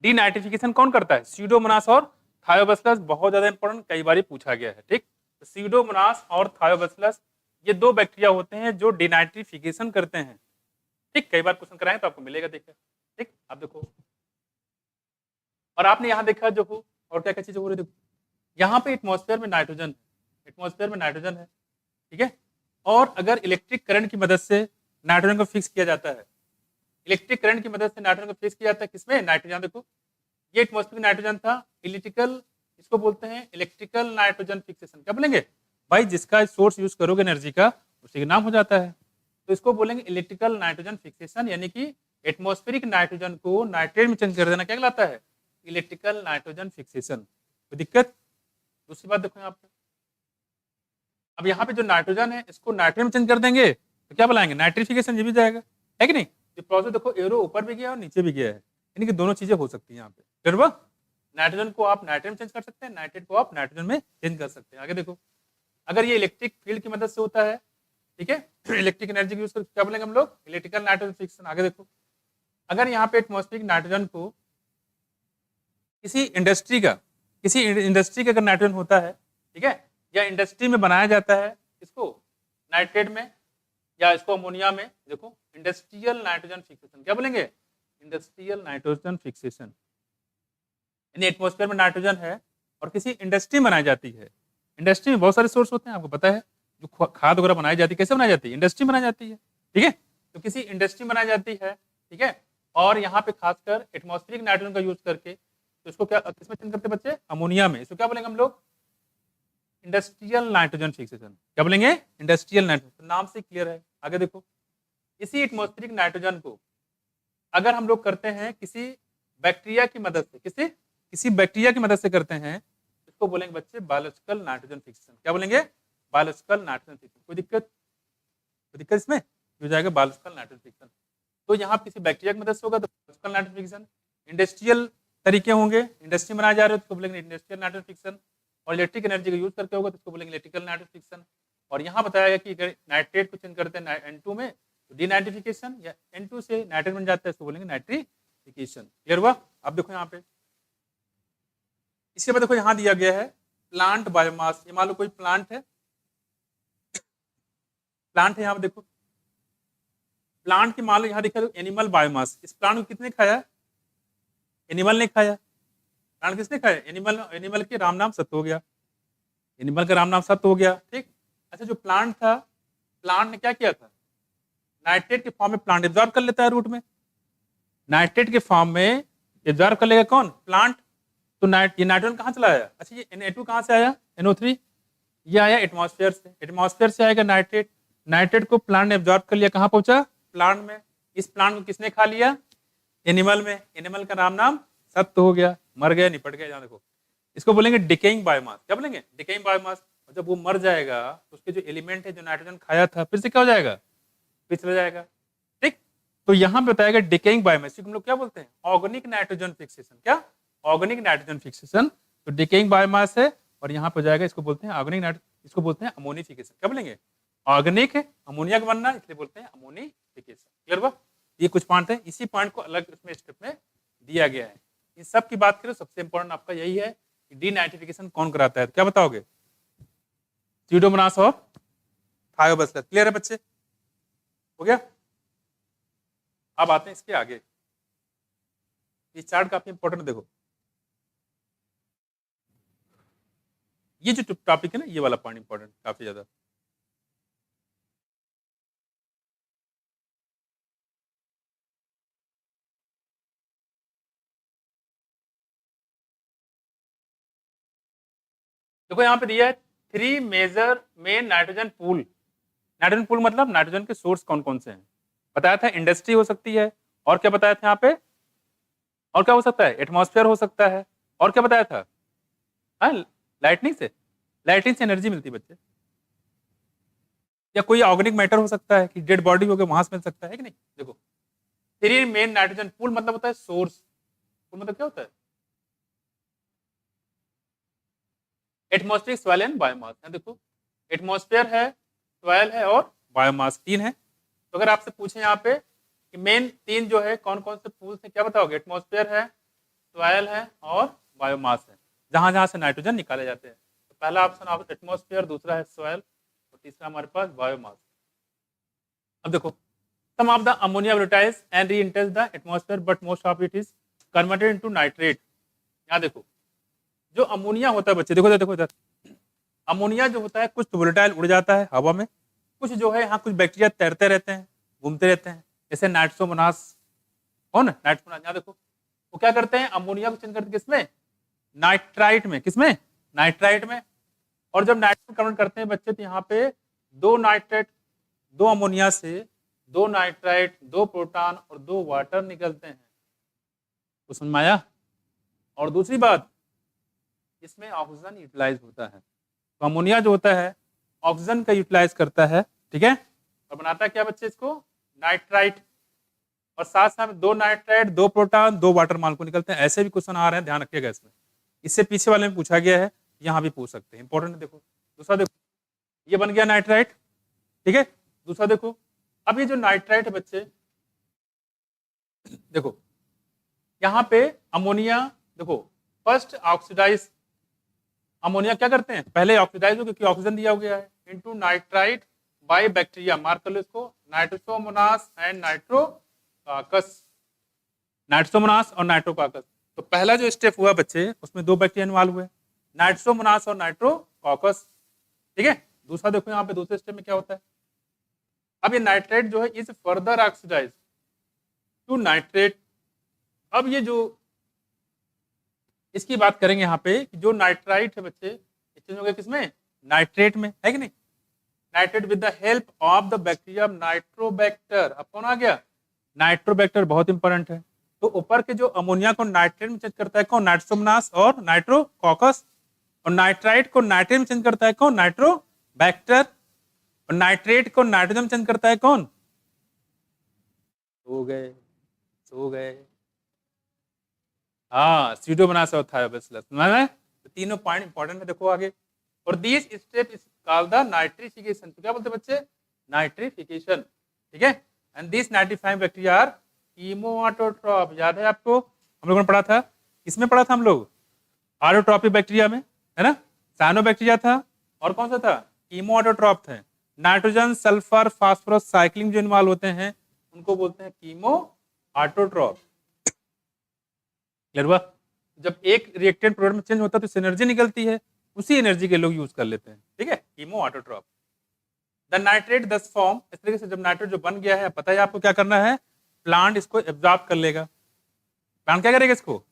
डीनाइट्रिफिकेशन कौन करता है, स्यूडोमोनास और थायोबैसिलस। बहुत ज्यादा इंपॉर्टेंट, कई बार पूछा गया है। ठीक, तो स्यूडोमोनास और थायोबैसिलस ये 2 बैक्टीरिया होते हैं जो डीनाइट्रिफिकेशन करते हैं। ठीक, कई बार क्वेश्चन कराएं तो आपको मिलेगा, देखिए। ठीक, आप देखो, और आपने यहाँ देखा जो और क्या क्या चीजें हो रही, देखो यहाँ पे एटमॉस्फेयर में नाइट्रोजन, एटमॉस्फेयर में नाइट्रोजन है, ठीक है। और अगर इलेक्ट्रिक करंट की मदद से नाइट्रोजन को फिक्स किया जाता है, इलेक्ट्रिक करंट की मदद से नाइट्रोजन को फिक्स किया जाता है किसमें, नाइट्रोजन। देखो ये एटमॉस्फेरिक नाइट्रोजन था, इलेक्ट्रिकल, इसको बोलते हैं इलेक्ट्रिकल नाइट्रोजन फिक्सेशन। क्या बोलेंगे भाई, जिसका सोर्स यूज करोगे एनर्जी का उसी का नाम हो जाता है, तो इसको बोलेंगे इलेक्ट्रिकल नाइट्रोजन फिक्सेशन। यानी कि एटमॉस्फेरिक नाइट्रोजन को नाइट्रेट में चेंज कर देना क्या कहलाता है, इलेक्ट्रिकल नाइट्रोजन फिक्सेशन। कोई दिक्कत। दूसरी बात देखो यहाँ पे, अब यहाँ पे जो नाइट्रोजन है इसको नाइट्रेट में चेंज कर देंगे तो क्या बुलाएंगे, नाइट्रिफिकेशन। ये भी जाएगा, है कि नहीं। ये प्रोसेस देखो, एरो ऊपर भी गया और नीचे भी गया है, यानी कि दोनों चीजें हो सकती हैं यहाँ पे। फिर नाइट्रोजन को आप नाइट्रेट में चेंज कर सकते हैं, नाइट्रेट को आप नाइट्रोजन में चेंज कर सकते हैं। आगे देखो, अगर ये इलेक्ट्रिक फील्ड की मदद से होता है, ठीक है, इलेक्ट्रिक एनर्जी यूज करके क्या बोलेंगे हम लोग, इलेक्ट्रिकल नाइट्रोजन फिक्सेशन। आगे देखो, अगर यहाँ पे एटमॉस्फेरिक नाइट्रोजन को किसी इंडस्ट्री का अगर नाइट्रोजन होता है, ठीक है, या इंडस्ट्री में बनाया जाता है इसको नाइट्रेट में या इसको अमोनिया में, देखो इंडस्ट्रियल नाइट्रोजन फिक्सेशन। क्या बोलेंगे, इंडस्ट्रियल नाइट्रोजन फिक्सेशन। यानी एटमॉस्फेयर में नाइट्रोजन है और किसी इंडस्ट्री में बनाई जाती है। इंडस्ट्री में बहुत सारे सोर्स होते हैं, आपको पता है। जो खाद वगैरह बनाई जाती है, कैसे बनाई जाती है, इंडस्ट्री में बनाई जाती है, ठीक है। तो किसी इंडस्ट्री में बनाई जाती है, ठीक है, और यहाँ पे खासकर एटमॉस्फेरिक नाइट्रोजन का यूज करके, तो इसको क्या किसमें चेंज करते हैं बच्चे, अमोनिया में। इसको क्या बोलेंगे हम लोग, इंडस्ट्रियल नाइट्रोजन फिक्सेशन। क्या बोलेंगे, इंडस्ट्रियल नाइट्रोजन। नाम से क्लियर है। आगे देखो, इसी एटमॉस्फेरिक नाइट्रोजन को अगर हम लोग करते हैं किसी बैक्टीरिया की मदद से, किसी बैक्टीरिया की मदद से करते हैं, इसको बोलेंगे बच्चे बायोलॉजिकल नाइट्रोजन फिक्सेशन। क्या बोलेंगे, बायोलॉजिकल नाइट्रोजन फिक्सेशन। कोई दिक्कत इसमें हो जाएगा, बायोलॉजिकल नाइट्रोजन फिक्सेशन। तो यहाँ किसी बैक्टीरिया की मदद से होगा तो बायोलॉजिकल नाइट्रोजन फिक्सेशन। इंडस्ट्रियल तरीके होंगे, इंडस्ट्री बनाए जा रहे हो तो बोलेंगे इंडस्ट्रियल नाइट्रोजन फिक्सेशन, और इलेक्ट्रिक एनर्जी का यूज करके होगा तो इसको बोलेंगे इलेक्ट्रिकल नाइट्रोजन फिक्सेशन। और यहाँ बताया गया कि अगर नाइट्रेट को चेंज करते हैं N2 में तो डीनाइट्रिफिकेशन, या N2 से नाइट्रेट बन जाता है, इसको बोलेंगे नाइट्रिफिकेशन। क्लियर हुआ। अब देखो यहाँ पे, इसके बाद देखो यहाँ दिया गया है प्लांट बायोमास। ये मान लो कोई प्लांट है यहाँ पे देखो, प्लांट की मान लो यहाँ देखा एनिमल बायोमास। इस प्लांट को किसने खाया, एनिमल ने खाया। प्लांट किसने खाया, एनिमल के राम नाम सत्य हो गया, एनिमल का राम नाम सत्य हो गया, ठीक। अच्छा, जो प्लांट था, प्लांट ने क्या किया था, नाइट्रेट के फॉर्म में प्लांट एब्जॉर्ब कर लेता है रूट में, नाइट्रेट के फॉर्म में एब्जॉर्ब कर लेगा कौन, प्लांट। तो ये नाइट्रोजन कहाँ चला आया, अच्छा ये Na2 कहाँ से आया, NO3, ये आया एटमॉस्फेयर से। एटमॉस्फेयर से आएगा नाइट्रेट, नाइट्रेट को प्लांट ने एब्जॉर्ब कर लिया, कहाँ पहुंचा, प्लांट में। इस प्लांट को किसने खा लिया, एनिमल में, एनिमल का नाम सत्व हो गया, मर गया, निपट गया। यहाँ देखो, इसको बोलेंगे डिकेइंग बायोमास। क्या बोलेंगे? Decaying biomass. जब वो मर जाएगा तो उसके जो एलिमेंट है, जो नाइट्रोजन खाया था, फिर से क्या हो जाएगा? फिर चला जाएगा। ठीक, तो यहाँ पे बताएगा डिकेइंग बायोमास, हम लोग क्या बोलते हैं? Organic nitrogen fixation. क्या? Organic nitrogen fixation. तो डिकेइंग बायोमास है, और यहाँ पे जाएगा, इसको बोलते हैं ऑर्गेनिक, इसको बोलते हैं अमोनिफिकेशन। क्या बोलेंगे? ऑर्गेनिक है, अमोनिया का बनना, इसलिए बोलते हैं अमोनिफिकेशन। क्लियर हुआ? ये कुछ पॉइंट है, इसी पॉइंट को अलग इसमें स्टेप में दिया गया है। इन सब की बात करें, सबसे इंपॉर्टेंट आपका यही है कि डीनाइट्रिफिकेशन कौन कराता है। तो क्या बताओगे? स्यूडोमोनास और थायोबैसिलस। क्लियर है बच्चे? हो गया? अब आते हैं इसके आगे। ये चार्ट काफी इंपॉर्टेंट, देखो ये जो टॉपिक है ना, ये वाला पॉइंट इंपॉर्टेंट काफी ज्यादा। देखो यहाँ पे दिया है 3 major main nitrogen pool. Nitrogen pool मतलब नाइट्रोजन के सोर्स कौन कौन से हैं। बताया था इंडस्ट्री हो सकती है, और क्या बताया था यहाँ पे? और क्या हो सकता है? एटमॉस्फेयर हो सकता है, और क्या बताया था? हाँ, लाइटनिंग से, लाइटनिंग से एनर्जी मिलती है बच्चे। या कोई ऑर्गेनिक मैटर हो सकता है कि डेड बॉडी हो गया, वहां से मिल सकता है कि नहीं। देखो 3 मेन नाइट्रोजन पूल मतलब होता है सोर्स। पूल मतलब क्या होता है? एटमॉस्फेरिक, सॉइल एंड बायोमास है। देखो एटमॉस्फेयर है, सॉइल है, और बायोमास, 3 है। तो अगर आपसे पूछे यहाँ पे कि मेन 3 जो है कौन कौन से पूल्स है, क्या बताओगे? एटमॉस्फेयर है, सॉइल है, और बायोमास है, जहां जहां से नाइट्रोजन निकाले जाते हैं। तो पहला ऑप्शन आप एटमॉस्फेयर, दूसरा है सॉइल, और तीसरा हमारे पास बायोमास। अब देखो, some of the ammonia volatiles and re-enters the atmosphere but most of it is converted into nitrate। यहाँ देखो, जो अमोनिया होता है बच्चे, देखो देखो इधर, अमोनिया जो होता है, कुछ तो वोलेटाइल उड़ जाता है हवा में, कुछ जो है यहाँ कुछ बैक्टीरिया तैरते रहते हैं, घूमते रहते हैं, जैसे नाइट्रोमोनास। कौन? नाइट्रोमोनास। यहाँ देखो, वो क्या करते हैं? अमोनिया को चेंज करते किसमें? नाइट्राइट में। किसमें? नाइट्राइट में। और जब नाइट्रोजन कन्वर्ट करते हैं बच्चे, तो यहाँ पे 2 नाइट्रेट, 2 अमोनिया से 2 नाइट्राइट, 2 प्रोटॉन और 2 वाटर निकलते हैं। तो समझ में आया? और दूसरी बात, इसमें ऑक्सीजन यूटिलाइज होता है। तो अमोनिया जो होता है ऑक्सीजन का यूटिलाइज करता है, ठीक है, और बनाता है क्या बच्चे? इसको नाइट्राइट। और साथ साथ 2 नाइट्राइट, 2 प्रोटॉन, 2 वाटर मालिक्यूल निकलते हैं। ऐसे भी क्वेश्चन आ रहे हैं, ध्यान रखिएगा इसमें। इससे पीछे वाले में पूछा गया है, यहाँ भी पूछ सकते हैं, इंपॉर्टेंट। देखो दूसरा, देखो ये बन गया नाइट्राइट, ठीक है। दूसरा देखो, अब ये जो नाइट्राइट है बच्चे, देखो यहाँ पे अमोनिया, देखो फर्स्ट ऑक्सीडाइज, अमोनिया क्या करते हैं? पहले ऑक्सीडाइज हो, क्योंकि ऑक्सीजन दिया गया है, into nitrite by bacteria. Mark कर लो इसको, नाइट्रोसोमोनास एंड नाइट्रोकाकस। नाइट्रोसोमोनास और नाइट्रोकाकस। तो पहला जो स्टेप हुआ बच्चे, उसमें 2 बैक्टीरिया इन्वॉल्व हुए, नाइट्रोसोमोनास और नाइट्रोकाकस, ठीक है। दूसरा देखो यहाँ पे दूसरे स्टेप में क्या होता है, अब ये नाइट्रेट जो है is further oxidise to nitrate. अब ये जो इसकी बात करेंगे यहाँ पे, कि जो नाइट्राइट है बच्चे, चेंज हो गया किसमें? नाइट्रेट में, है कि नहीं। Nitrate with the help of the bacteria Nitrobacter. अब कौन आ गया? नाइट्रोबैक्टर, बहुत इंपॉर्टेंट है। तो ऊपर के जो अमोनिया को नाइट्रेट में चेंज करता है कौन? नाइट्रोसोमोनास और नाइट्रोकॉकस। और नाइट्राइट को नाइट्रेट में चेंज करता है कौन? नाइट्रोबैक्टर। और नाइट्रेट को नाइट्रोजन चेंज करता है कौन? सो गए, सो गए, हाँ, स्यूडोमोनास और थायोबैसिलस। तो तीनों पॉइंट इंपॉर्टेंट है, देखो आगे। और this step is called the nitrification. तो क्या बोलते हैं बच्चे? नाइट्रिफिकेशन, ठीक है। And this nitrifying bacteria are chemoautotroph. याद है आपको, हम लोगों ने पढ़ा था, किसमें पढ़ा था हम लोग? ऑटोट्रॉपिक बैक्टीरिया में, है ना। साइनोबैक्टीरिया था, और कौन सा था? कीमोऑटोट्रॉप थे। नाइट्रोजन, सल्फर, फास्फोरस साइक्लिंग जो इन्वॉल्व होते हैं, उनको बोलते हैं कीमोऑटोट्रॉप। क्लियर हुआ? जब एक रिएक्टेंट प्रोडक्ट में चेंज होता है तो एनर्जी निकलती है, उसी एनर्जी के लोग यूज कर लेते हैं, ठीक है, कीमोऑटोट्रॉप। द नाइट्रेट दस फॉर्म, इस तरीके से जब नाइट्रेट जो बन गया है, पता है आपको क्या करना है? प्लांट इसको एब्जॉर्ब कर लेगा। प्लांट क्या करेगा? इसको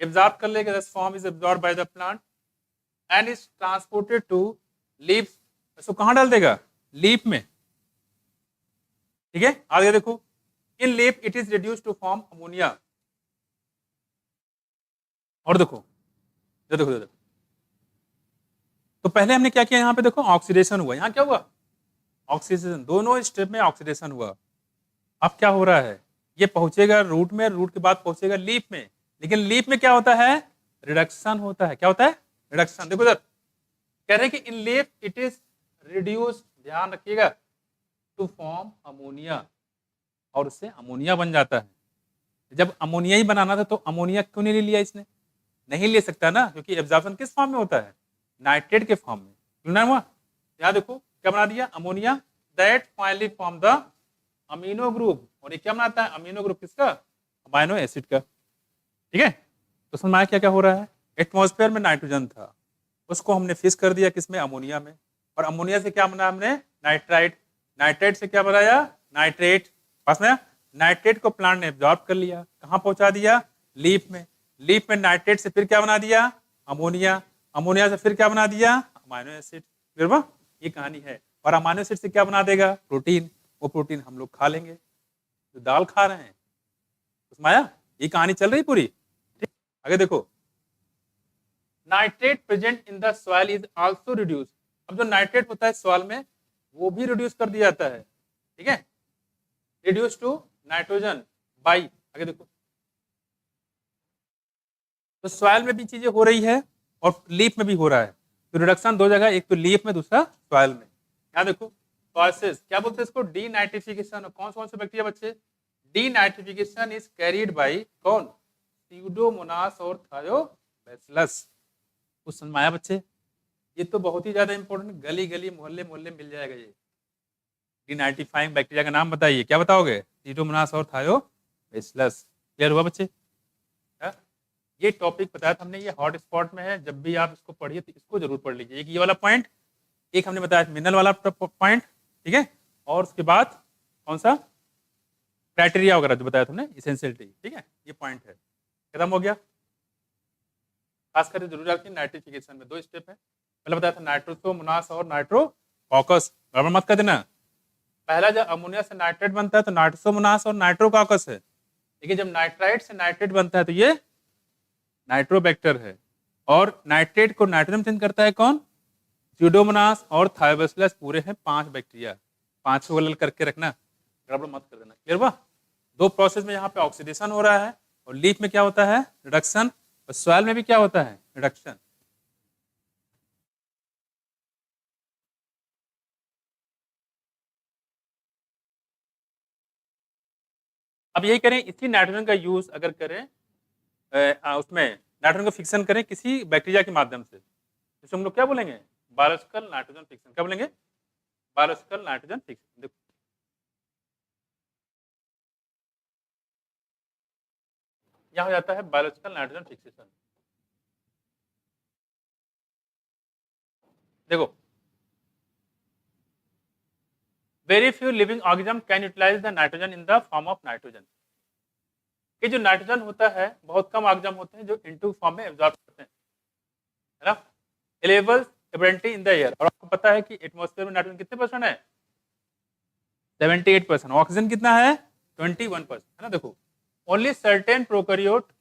एब्जॉर्ब कर लेगा। This form is absorb by the plant and is transported to leaves. इसको कहां डाल देगा? लीफ में, ठीक है। आगे देखो, in leaf it is reduce to form ammonia. और देखो, ये देखो, ये देखो, तो पहले हमने क्या किया, यहाँ पे देखो ऑक्सीडेशन हुआ, यहाँ क्या हुआ, ऑक्सीडेशन, दोनों स्टेप में ऑक्सीडेशन हुआ। अब क्या हो रहा है, ये पहुंचेगा रूट में, रूट के बाद पहुंचेगा लीफ में, लेकिन लीफ में क्या होता है, रिडक्शन होता है। क्या होता है, रिडक्शन। देखो इधर कह रहे हैं कि इन लीफ इट इज रिड्यूस, ध्यान रखिएगा, टू फॉर्म अमोनिया, और उससे अमोनिया बन जाता है। जब अमोनिया ही बनाना था तो अमोनिया क्यों नहीं ले लिया इसने, नहीं ले सकता ना, क्योंकि एब्जॉर्प्शन किस फॉर्म में होता है, नाइट्रेट के फॉर्म में, सुनना हुआ। यहाँ देखो क्या बना दिया, ammonia that finally form the amino group, और ये क्या बनाता है, अमीनो ग्रुप किसका, अमाइनो एसिड का। ठीक है, तो समझ में आया क्या क्या हो रहा है। एटमॉस्फेयर में नाइट्रोजन था, उसको हमने फिक्स कर दिया किसमें, अमोनिया में, और अमोनिया से क्या बनाया हमने, नाइट्राइट, नाइट्रेट से क्या बनाया, नाइट्रेट, पास में नाइट्रेट को प्लांट ने एब्जॉर्ब कर लिया, कहाँ पहुंचा दिया, लीफ में, लीफ में नाइट्रेट से फिर क्या बना दिया, अमोनिया, अमोनिया से फिर क्या बना दिया, अमाइनो एसिड। फिर ये कहानी है, और अमाइनो एसिड से क्या बना देगा, प्रोटीन, वो प्रोटीन हम लोग खा लेंगे, तो दाल खा रहे हैं, उसमें आया, ये कहानी चल रही पूरी। ठीक, आगे देखो, nitrate present in the soil is also reduce, अब जो नाइट्रेट होता है सॉइल में वो भी रिड्यूस कर दिया जाता है। ठीक है, रिड्यूस टू नाइट्रोजन बाई, आगे देखो, तो सॉइल में भी चीजें हो रही है और लीफ में भी हो रहा है, तो रिडक्शन दो जगह, एक तो लीफ में, दूसरा सॉइल में। यहाँ देखो प्रोसेस क्या बोलते हैं इसको, डीनाइट्रिफिकेशन, कौन कौन से बैक्टीरिया बच्चे, डीनाइट्रिफिकेशन इज कैरिड बाई कौन, स्यूडोमोनास और थायोबैसिलस। कुछ समझ में आया बच्चे, ये तो बहुत ही ज्यादा इंपॉर्टेंट, गली गली मोहल्ले मोहल्ले मिल जाएगा ये। डीनाइट्रीफाइंग बैक्टीरिया का नाम बताइए, क्या बताओगे, स्यूडोमोनास और थायोबैसिलस। क्लियर हुआ बच्चे, ये टॉपिक बताया था हमने, ये हॉट स्पॉट में है, जब भी आप इसको पढ़िए तो इसको जरूर पढ़ लीजिए। एक ये वाला पॉइंट, एक हमने बताया मिनरल वाला पॉइंट, ठीक है, और उसके बाद कौन सा, क्राइटेरिया वगैरह जो बताया था हमने, इसेंशियलिटी। ठीक है, ये पॉइंट है, खत्म हो गया। खास करके जरूर रखिए, नाइट्रिफिकेशन में दो स्टेप है, पहले बताया था नाइट्रोसोमोनास और नाइट्रोकॉकस, गड़बड़ मत कर देना। पहला जब अमोनिया से नाइट्रेट बनता है तो नाइट्रोसोमोनास और नाइट्रोकॉकस है, लेकिन जब नाइट्राइट से नाइट्रेट बनता है तो ये नाइट्रोबैक्टर है, और नाइट्रेट को नाइट्रोजन चेंज करता है कौन, स्यूडोमोनास और थायोबैसिलस, पूरे हैं 5 बैक्टीरिया, 5 को अलग करके रखना, गड़बड़ मत कर देना। क्लियर हुआ, दो प्रोसेस में यहाँ पे ऑक्सीडेशन हो रहा है, और लीफ में क्या होता है, रिडक्शन, और सॉइल में भी क्या होता है, रिडक्शन। अब यही करें, इसी नाइट्रोजन का यूज अगर करें उसमें नाइट्रोजन का फिक्सन करें किसी बैक्टीरिया के माध्यम से, जिसे हम लोग क्या बोलेंगे, बायोलॉजिकल नाइट्रोजन फिक्सन। क्या बोलेंगे, बायोलॉजिकल नाइट्रोजन फिक्सन। देखो यहाँ हो जाता है बायोलॉजिकल नाइट्रोजन फिक्सेशन। देखो, very few living organism can utilise the nitrogen in the form of nitrogen, कि जो नाइट्रोजन होता है बहुत कम ऑर्गेनिज्म होते हैं जो इनटू फॉर्म में एब्जॉर्ब करते हैं, है ना। लेवल्स एबरेंटली इन द एयर, और आपको पता है कि एटमॉस्फेयर में नाइट्रोजन कितने परसेंट है, 78%, ऑक्सीजन कितना है, 21%, है ना। देखो, only certain prokaryote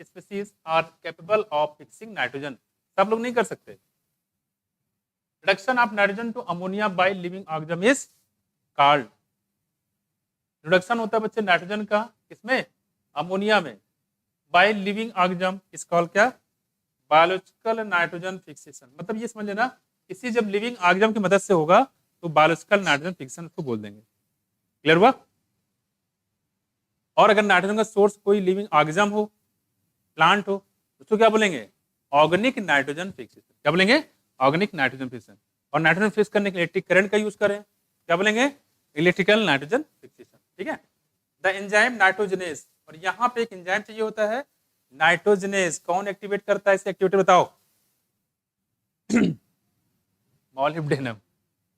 species are capable of fixing nitrogen, सब लोग नहीं कर सकते। Reduction of nitrogen to ammonia by living organism is called, reduction होता है बच्चे नाइट्रोजन का किसमें, अमोनिया में, by living organism is called क्या, बायोलॉजिकल नाइट्रोजन फिक्सेशन। मतलब ये समझ लेना, किसी जब लिविंग ऑर्गेनिज्म की मदद से होगा तो बायोलॉजिकल नाइट्रोजन फिक्सेशन उसको बोल देंगे। क्लियर हुआ, और अगर नाइट्रोजन का सोर्स कोई लिविंग ऑर्गेनिज्म हो, प्लांट हो, उसको क्या बोलेंगे, ऑर्गेनिक नाइट्रोजन फिक्सेशन। क्या बोलेंगे, ऑर्गेनिक नाइट्रोजन फिक्सेशन। और नाइट्रोजन फिक्स करने के लिए इलेक्ट्रिक करंट का यूज करें, क्या बोलेंगे, इलेक्ट्रिकल नाइट्रोजन फिक्सेशन। ठीक है, द एंजाइम नाइट्रोजनेज, और यहाँ पे एक एंजाइम चाहिए होता है नाइट्रोजनेज, कौन एक्टिवेट करता है इसे, एक्टिविटी बताओ, मॉलिब्डेनम,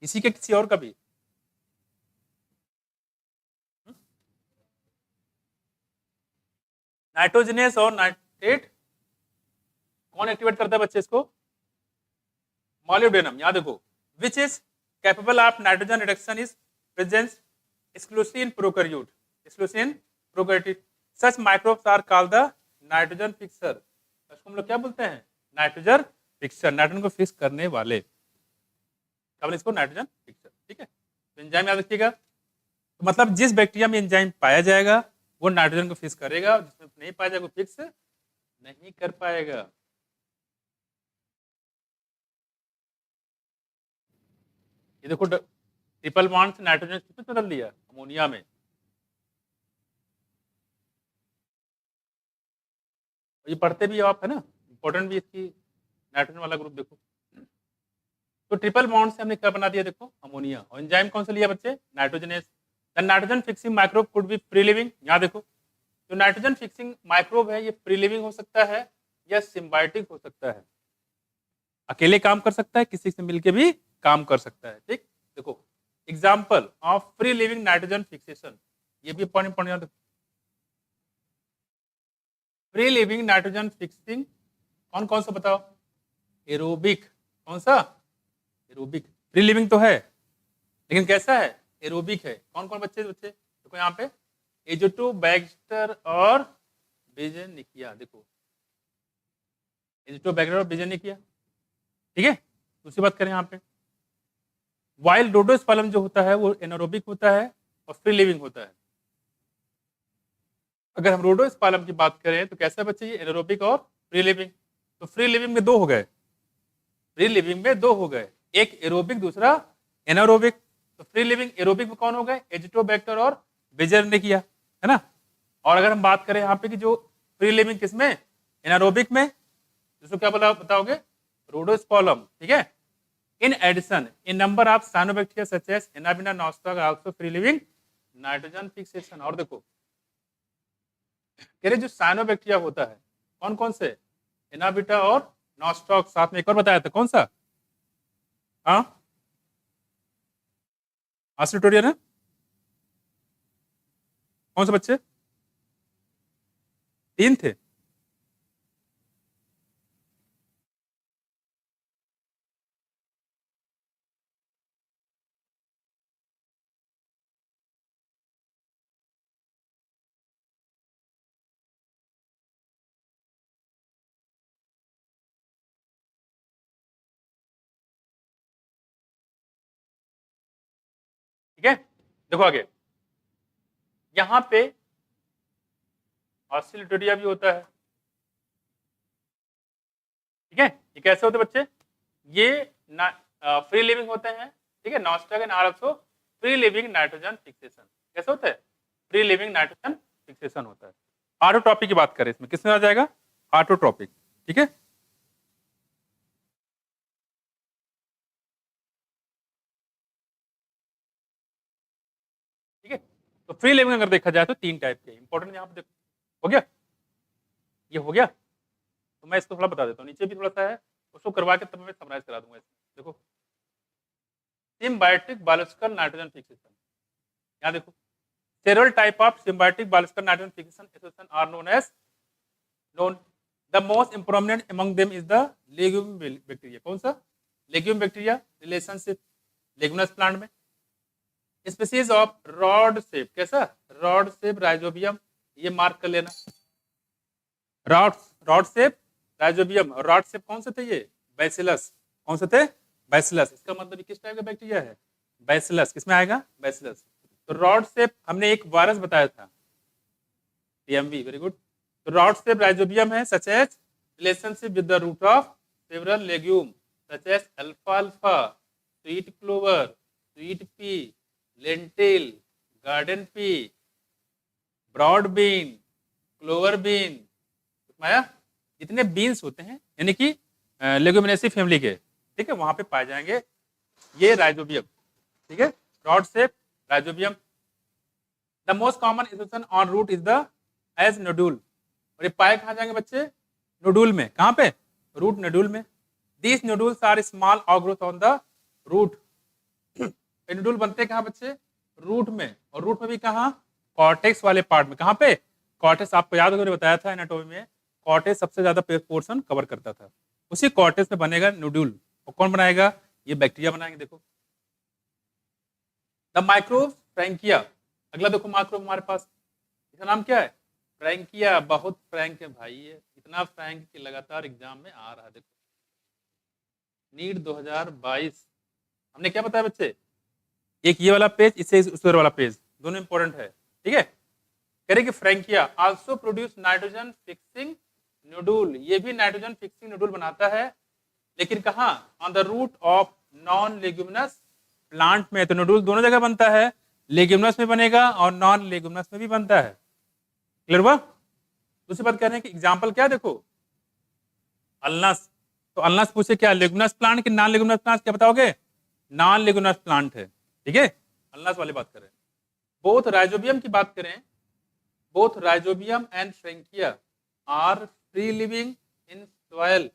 इसी के किसी और का भी, नाइट्रोजनेज और नाइट्रेट कौन एक्टिवेट करता है बच्चे इसको, मॉलिब्डेनम। याद देखो, which is capable of nitrogen reduction is presence exclusively in prokaryote, exclusively in prokaryote, such microbes are called the nitrogen fixer, उसको हम लोग क्या बोलते हैं? नाइट्रोजन फिक्सर, नाइट्रोजन को फिक्स करने वाले, क्या बोले इसको? Nitrogen fixer. ठीक है, तो एंजाइम याद रखिएगा। तो मतलब जिस बैक्टीरिया में एंजाइम पाया जाएगा वो नाइट्रोजन को फिक्स करेगा, जिसमें नहीं पाया जाएगा वो फिक्स नहीं कर पाएगा। ये देखो ट्रिपल बॉन्ड से नाइट्रोजन किसमें बदल दिया? अमोनिया में। ये पढ़ते भी हो आप, है ना, इंपॉर्टेंट भी इसकी, नाइट्रोजन वाला ग्रुप देखो। तो ट्रिपल बॉन्ड से हमने क्या बना दिया? देखो अमोनिया। और एंजाइम कौन सा लिया बच्चे? Nitrogenase. The nitrogen fixing microbe could be free living. यहाँ देखो, जो नाइट्रोजन फिक्सिंग माइक्रोब है ये फ्री लिविंग हो सकता है या सिम्बायोटिक हो सकता है। अकेले काम कर सकता है, किसी से मिलके भी काम कर सकता है। ठीक, देखो example of free living nitrogen fixation, ये भी पॉइंट पढ़ना। फ्री लिविंग नाइट्रोजन फिक्सिंग कौन कौन सा बताओ? एरोबिक। कौन सा? एरोबिक। फ्री लिविंग तो है लेकिन कैसा है? एरोबिक है। कौन कौन बच्चे बच्चे देखो यहाँ पे, एजोटोबैक्टर और बेजेनिकिया। देखो एजोटोबैक्टर और बेजेनिकिया। ठीक है, दूसरी बात करें यहाँ पे, वाइल्ड डोडोस्पालम जो होता है वो एनारोबिक होता है और फ्री लिविंग होता है। अगर हम रोडोस्पालम की बात करें तो कैसा बच्चे? ये एनारोबिक और फ्री लिविंग। तो फ्री लिविंग में दो हो गए, फ्री लिविंग में दो हो गए, एक एरोबिक दूसरा एनारोबिक। तो फ्री लिविंग एरोबिक में कौन हो गए? एजिटोबैक्टर और बेजेनिकिया, है ना। और अगर हम बात करें यहाँ पे कि जो फ्री लिविंग किसमें? एनारोबिक में, जिसको क्या बोला बताओगे? रोडोस्पालम। ठीक है, in addition in number of cyanobacteria such as Anabaena Nostoc also free living nitrogen fixation. और देखो कह रहे जो साइनोबैक्टीरिया होता है कौन कौन से? एनाबिटा और नॉस्टॉक, साथ में एक और बताया था, कौन सा? हाँ, आस्ट्रोटोरिया ना, कौन से बच्चे? तीन थे। ठीक है, देखो आगे यहां पे ऑस्ट्रेलिटोरिया भी होता है। ठीक है, ये कैसे होते हैं बच्चे? ये फ्री लिविंग होते हैं। ठीक है, nostoc and also free living nitrogen fixation. कैसे होता है? फ्री लिविंग नाइट्रोजन फिक्सेशन होता है। ऑटोट्रॉपिक की बात करें इसमें किसमें आ जाएगा? ऑटोट्रॉपिक। ठीक है, ठीक है। तो फ्री लिविंग अगर देखा जाए तो तीन टाइप के इंपॉर्टेंट यहाँ पे देखो, हो गया, ये हो गया। तो मैं इसको थोड़ा बता देता हूँ, नीचे भी थोड़ा सा है, उसको करवा के तब मैं समराइज करा दूंगा इसमें। देखो सिम्बायोटिक बायोलॉजिकल नाइट्रोजन फिक्सेशन, यहाँ देखो several type of symbiotic biological nitrogen fixation association are known. The most prominent among them is the legume bacteria. कौन सा? legume bacteria relationship leguminous plant में। species of rod shape, कैसा? rod shape rhizobium, ये mark कर लेना। rod shape rhizobium, और rod shape कौन से थे? ये बैसिलस। कौन से थे? बैसिलस। इसका मतलब किस टाइप का बैक्टीरिया है? बैसिलस। किसमें आएगा? बैसिलस। तो रॉड शेप हमने एक वायरस बताया था, टीएमवी, वेरी गुड। तो रॉड शेप राइजोबियम है, such as relationship with the root of several legume such as अल्फाल्फा, sweet clover, sweet pea, lentil, garden pea, broad bean, clover bean, आया? जितने beans होते हैं यानी कि लेग्यूमिनेसी फैमिली के, ठीक है, वहां पे पाए जाएंगे ये राइजोबियम। ठीक है, rod shape Rhizobium. The most common association on root is the as nodule, और ये पाए कहाँ जाएंगे बच्चे? नोडूल में। कहाँ पे? रूट नोडूल में। दीज नोडूल्स आर स्मॉल और growth on the root. Nodule बनते हैं कहाँ बच्चे? रूट में। और रूट में भी कहाँ? कॉर्टेक्स वाले पार्ट में। कहाँ पे? कॉर्टेक्स, आपको याद होगा बताया था एनाटॉमी में, कॉर्टेक्स सबसे ज्यादा पोर्शन कवर करता था, उसी कॉर्टेक्स में बनेगा नोडूल। और कौन बनाएगा? ये बैक्टीरिया बनाएंगे। देखो द माइक्रोब फ्रैंकिया, अगला देखो माइक्रोब हमारे पास, इसका नाम क्या है? फ्रैंकिया बहुत फ्रैंक है भाई, ये इतना फ्रैंक कि लगातार एग्जाम में आ रहा है। देखो नीट 2022 हमने क्या बताया बच्चे, एक ये वाला पेज, इससे उस वाला पेज, दोनों इंपॉर्टेंट है। ठीक है, कह रहे कि Frankia also produce nitrogen fixing nodule, ये भी नाइट्रोजन फिक्सिंग नोडुल बनाता है, लेकिन कहाँ, on the root of non leguminous plant में। तो नोडुल दोनों जगह बनता है, लेग्यूमिनस में बनेगा और नॉन लेग्यूमिनस में भी बनता है। क्लियर हुआ? दूसरी बात कह रहे हैं कि एग्जाम्पल क्या, देखो अल्नस, तो अल्नस पूछे क्या लेग्यूमिनस प्लांट कि नॉन लेग्यूमिनस प्लांट, क्या बताओगे? नॉन लेग्यूमिनस प्लांट है। ठीक है, अल्नस वाली बात करें। बोथ राइजोबियम की बात करें, both Rhizobium and Frankia are free living in soil.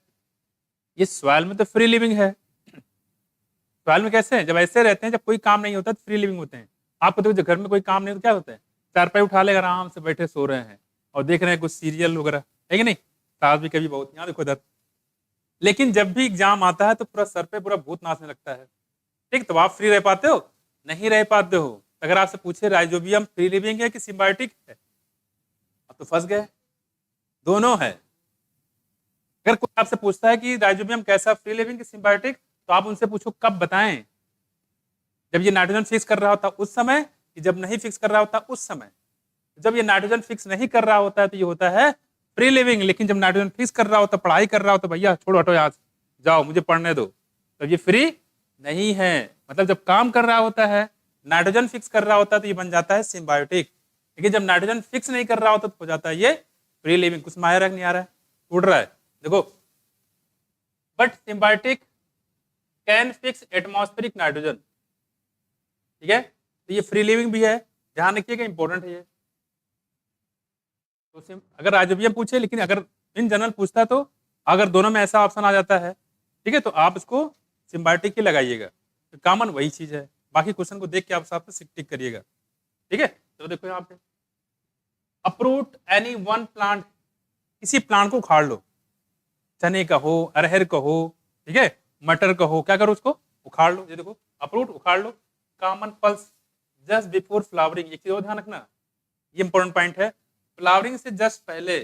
ये सॉइल में तो फ्री लिविंग है। सॉइल में कैसे हैं? जब ऐसे रहते हैं, जब कोई काम नहीं होता तो फ्री लिविंग होते हैं। आपको देखो, घर में कोई काम नहीं होता क्या होता है, चारपाई उठा लेकर आराम से बैठे सो रहे हैं और देख रहे हैं कुछ सीरियल वगैरह, है कि नहीं? सास भी कभी बहुत, यहाँ देखो इधर। लेकिन जब भी एग्जाम आता है तो पूरा सर पे पूरा भूत नाचने लगता है। ठीक, तो आप फ्री रह पाते हो? नहीं रह पाते हो। अगर आपसे पूछे राइजोबियम फ्री लिविंग है कि सिम्बायोटिक है, अब तो फंस गए, दोनों है। अगर कोई आपसे पूछता है कि राइजोबियम कैसा, फ्री लिविंग कि सिम्बायोटिक, तो आप उनसे पूछो कब बताएं, जब ये नाइट्रोजन फिक्स कर रहा होता उस समय, कि जब नहीं फिक्स कर रहा होता उस समय। जब ये नाइट्रोजन फिक्स नहीं कर रहा होता है तो ये होता है फ्री लिविंग, लेकिन जब नाइट्रोजन फिक्स कर रहा होता, पढ़ाई कर रहा होता, भैया छोड़ो हटो यहाँ से, जाओ मुझे पढ़ने दो, तो ये फ्री नहीं है। मतलब जब काम कर रहा होता है, नाइट्रोजन फिक्स कर रहा होता है तो ये बन जाता है सिम्बायोटिक, लेकिन जब नाइट्रोजन फिक्स नहीं कर रहा होता तो हो जाता है ये फ्री लिविंग। कुछ माया रख नहीं आ रहा है, उड़ रहा है देखो। But symbiotic can fix atmospheric nitrogen. ठीक है, तो ये फ्री लिविंग भी है, ध्यान रखिएगा, इंपॉर्टेंट है ये। तो अगर राइजोबियम पूछे, लेकिन अगर इन जनरल पूछता तो अगर दोनों में ऐसा ऑप्शन आ जाता है, ठीक है, तो आप इसको सिम्बायोटिक ही लगाइएगा, तो कॉमन वही चीज है। बाकी क्वेश्चन को देख के आप साथ में टिक करिएगा। ठीक है, तो देखो यहाँ पे अप्रूट एनी वन प्लांट, किसी प्लांट को उखाड़ लो, चने का हो, अरहर का हो, ठीक है, मटर का हो, क्या करो उसको उखाड़ लो। ये देखो अप्रूट उखाड़ लो, common pulse just before flowering. एक चीज और ध्यान रखना, ये इंपॉर्टेंट पॉइंट है, फ्लावरिंग से जस्ट पहले,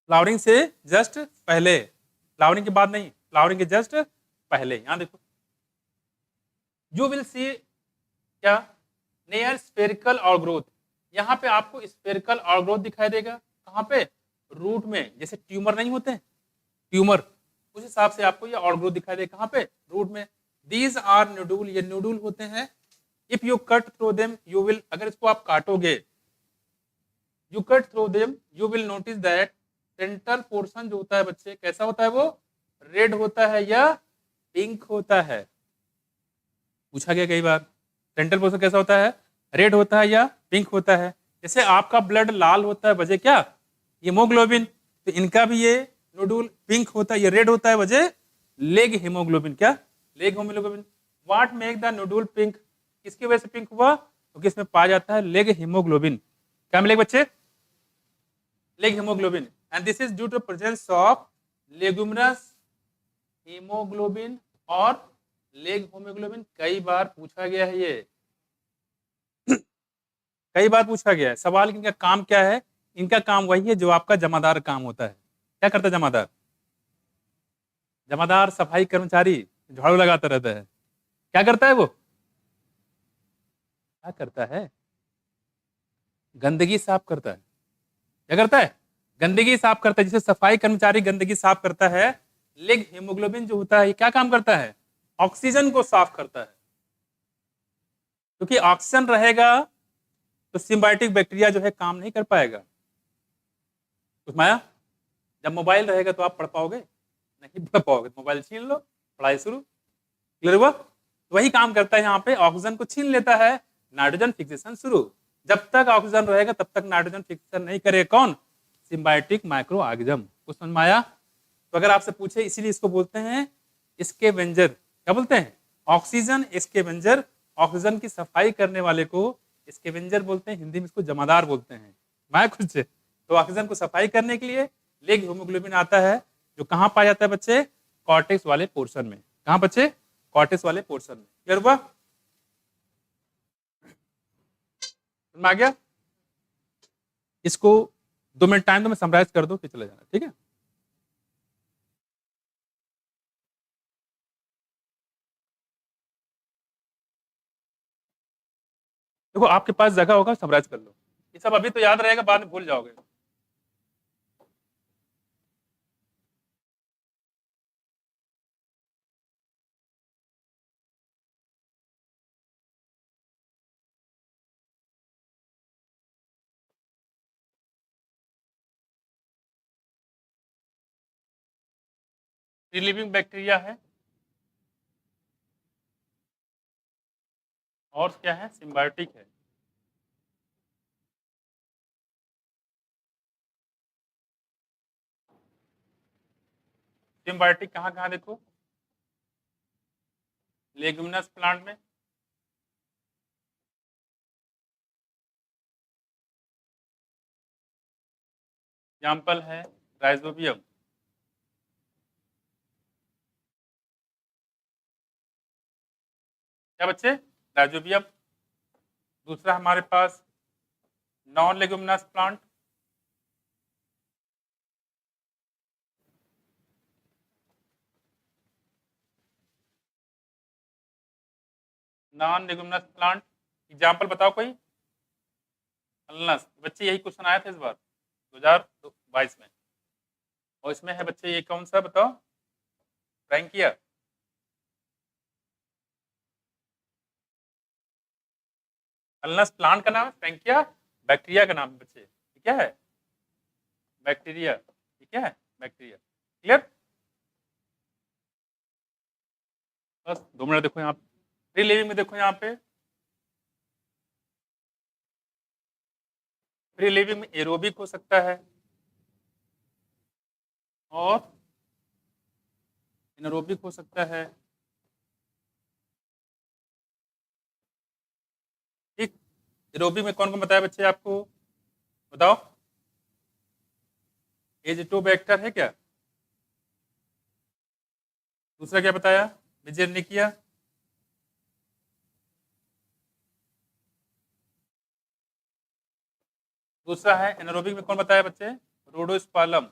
फ्लावरिंग से जस्ट पहले, फ्लावरिंग के बाद नहीं, फ्लावरिंग के जस्ट पहले। यहां देखो यू विल सी क्या, नियर स्फेरिकल और ग्रोथ, यहाँ पे आपको स्फेरिकल और ग्रोथ दिखाई देगा। कहाँ पे? रूट में। जैसे ट्यूमर नहीं होते, ट्यूमर, उस हिसाब से आपको ये और ग्रोथ दिखाई देगा। कहाँ पे? रूट में। दीज आर नोडुल, ये नोडुल होते हैं। If you cut through them you will, अगर इसको आप काटोगे, you cut through them you will notice that central portion जो होता है बच्चे, कैसा होता है वो? रेड होता है या पिंक होता है? पूछा गया कई बार, सेंट्रल पोर्शन कैसा होता है? रेड होता है या पिंक होता है? जैसे आपका ब्लड लाल होता है वजह क्या? हीमोग्लोबिन, तो इनका भी ये नोडुल पिंक होता है, ये रेड होता है वजह लेग हीमोग्लोबिन। क्या? Leg haemoglobin. What make the nodule pink, किसकी वजह से पिंक हुआ? क्योंकि इसमें पाया जाता है लेग हीमोग्लोबिन। क्या मिलेगा बच्चे? Leg haemoglobin. And this is due to presence of leguminous haemoglobin और लेग हीमोग्लोबिन। कई बार पूछा गया है ये, कई बार पूछा गया है सवाल। इनका काम क्या है? इनका काम वही है जो आपका जमादार काम होता है। क्या करता है जमादार? जमादार सफाई कर्मचारी, झाड़ू लगाता रहता है। क्या करता है वो? क्या करता है? गंदगी साफ करता है। क्या करता है? गंदगी साफ करता है। जिसे सफाई कर्मचारी गंदगी साफ करता है, लेग हीमोग्लोबिन जो होता है ये क्या काम करता है? ऑक्सीजन को साफ करता है। क्योंकि ऑक्सीजन रहेगा तो सिम्बायोटिक बैक्टीरिया जो है काम नहीं कर पाएगा। कुछ माया, जब मोबाइल रहेगा तो आप पढ़ पाओगे? नहीं पढ़ पाओगे, मोबाइल छीन लो, पढ़ाई शुरू। क्लियर हुआ? वही काम करता है यहाँ पे, ऑक्सीजन को छीन लेता है, नाइट्रोजन फिक्सेशन शुरू। जब तक ऑक्सीजन रहेगा तब तक नाइट्रोजन फिक्सेशन नहीं करेगा। कौन? Symbiotic micro organism. कुछ समझ में आया? तो अगर आपसे पूछे, इसीलिए इसको बोलते हैं स्कैवेंजर। क्या बोलते हैं? Oxygen scavenger. ऑक्सीजन की सफाई करने वाले को स्कैवेंजर बोलते हैं, हिंदी में इसको जमादार बोलते हैं। मैं कुछ, तो ऑक्सीजन को सफाई करने के लिए लेग हीमोग्लोबिन आता है, जो कहाँ पाया जाता है बच्चे? कॉर्टेक्स वाले पोर्शन में। कहाँ बच्चे? कॉर्टेक्स वाले पोर्शन में। क्लियर हुआ? आ गया? इसको 2 मिनट टाइम दो, मैं समराइज कर दूं फिर चले जाना, ठीक है। देखो आपके पास जगह होगा, समराइज कर लो, ये सब अभी तो याद रहेगा, बाद में भूल जाओगे। फ्री लिविंग बैक्टीरिया है, और क्या है, सिम्बायोटिक है। सिम्बायोटिक कहाँ कहाँ देखो, लेगुमिनस प्लांट में, एग्जाम्पल है राइजोबियम। क्या बच्चे, राइजोबियम। दूसरा हमारे पास non leguminous plant, non leguminous plant, example बताओ कोई। अननस, बच्चे यही क्वेश्चन आया था इस बार 2022 में, और इसमें है बच्चे ये कौन सा बताओ, फ्रैंकिया। अननस प्लांट का नाम है, फ्रैंकिया बैक्टीरिया का नाम है बच्चे, ठीक है, बैक्टीरिया, ठीक है, बैक्टीरिया, क्लियर। बस 2 मिनट देखो यहाँ पे, फ्री लिविंग में देखो यहाँ पे, फ्री लिविंग में एरोबिक हो सकता है और एनारोबिक हो सकता है, ठीक। एरोबिक में कौन कौन बताया बच्चे आपको, बताओ। एजिटोबैक्टर है क्या, दूसरा क्या बताया, विजिरनिकिया, दूसरा है एनारोबिक में कौन बताया बच्चे, रोडोस्पालम,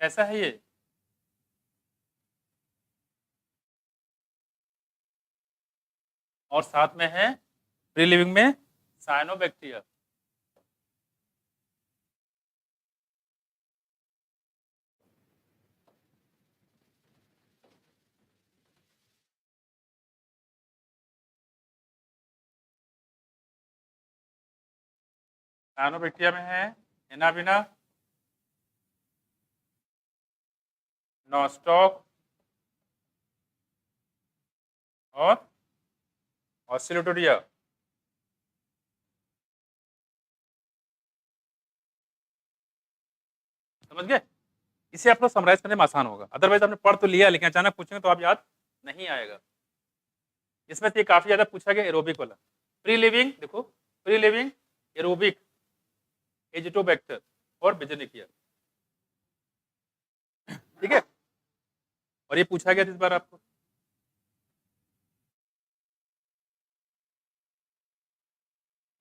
कैसा है ये, और साथ में है फ्री लिविंग में साइनोबैक्टीरिया। साइनोबैक्टीरिया में है एनाबिना, नॉस्टॉक और ऑसिलोटोरिया। समझ गए, इसे आप लोग समराइज करने में आसान होगा, अदरवाइज आपने पढ़ तो लिया लेकिन अचानक पूछेंगे तो आप याद नहीं आएगा। इसमें से काफी ज्यादा पूछा गया एरोबिक वाला। फ्री लिविंग देखो, फ्री लिविंग, एरोबिक, एजिटोबैक्टर और बिजनिकिया, ठीक है, और ये पूछा गया था इस बार आपको।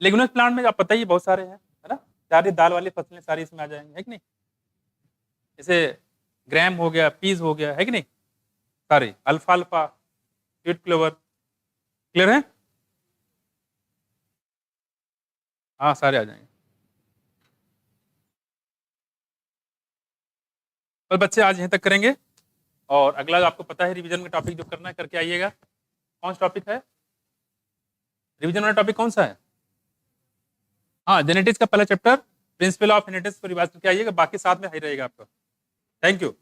लेगुमिनस प्लांट में आप पता ही बहुत सारे हैं, है ना, सारी दाल वाली फसलें सारी इसमें आ जाएंगी, है कि नहीं, जैसे ग्राम हो गया, पीज हो गया, है कि नहीं, सारे अल्फाल्फा, स्वीट क्लोवर, क्लियर है, हाँ सारे आ जाएंगे। पर बच्चे आज यहीं तक करेंगे, और अगला आपको पता है रिवीजन का टॉपिक जो करना है करके आइएगा। कौन सा टॉपिक है, रिवीजन वाला टॉपिक कौन सा है, हाँ जेनेटिक्स का पहला चैप्टर प्रिंसिपल ऑफ जेनेटिक्स को रिवाइज करके आइएगा, बाकी साथ में ही रहेगा आपका। Thank you.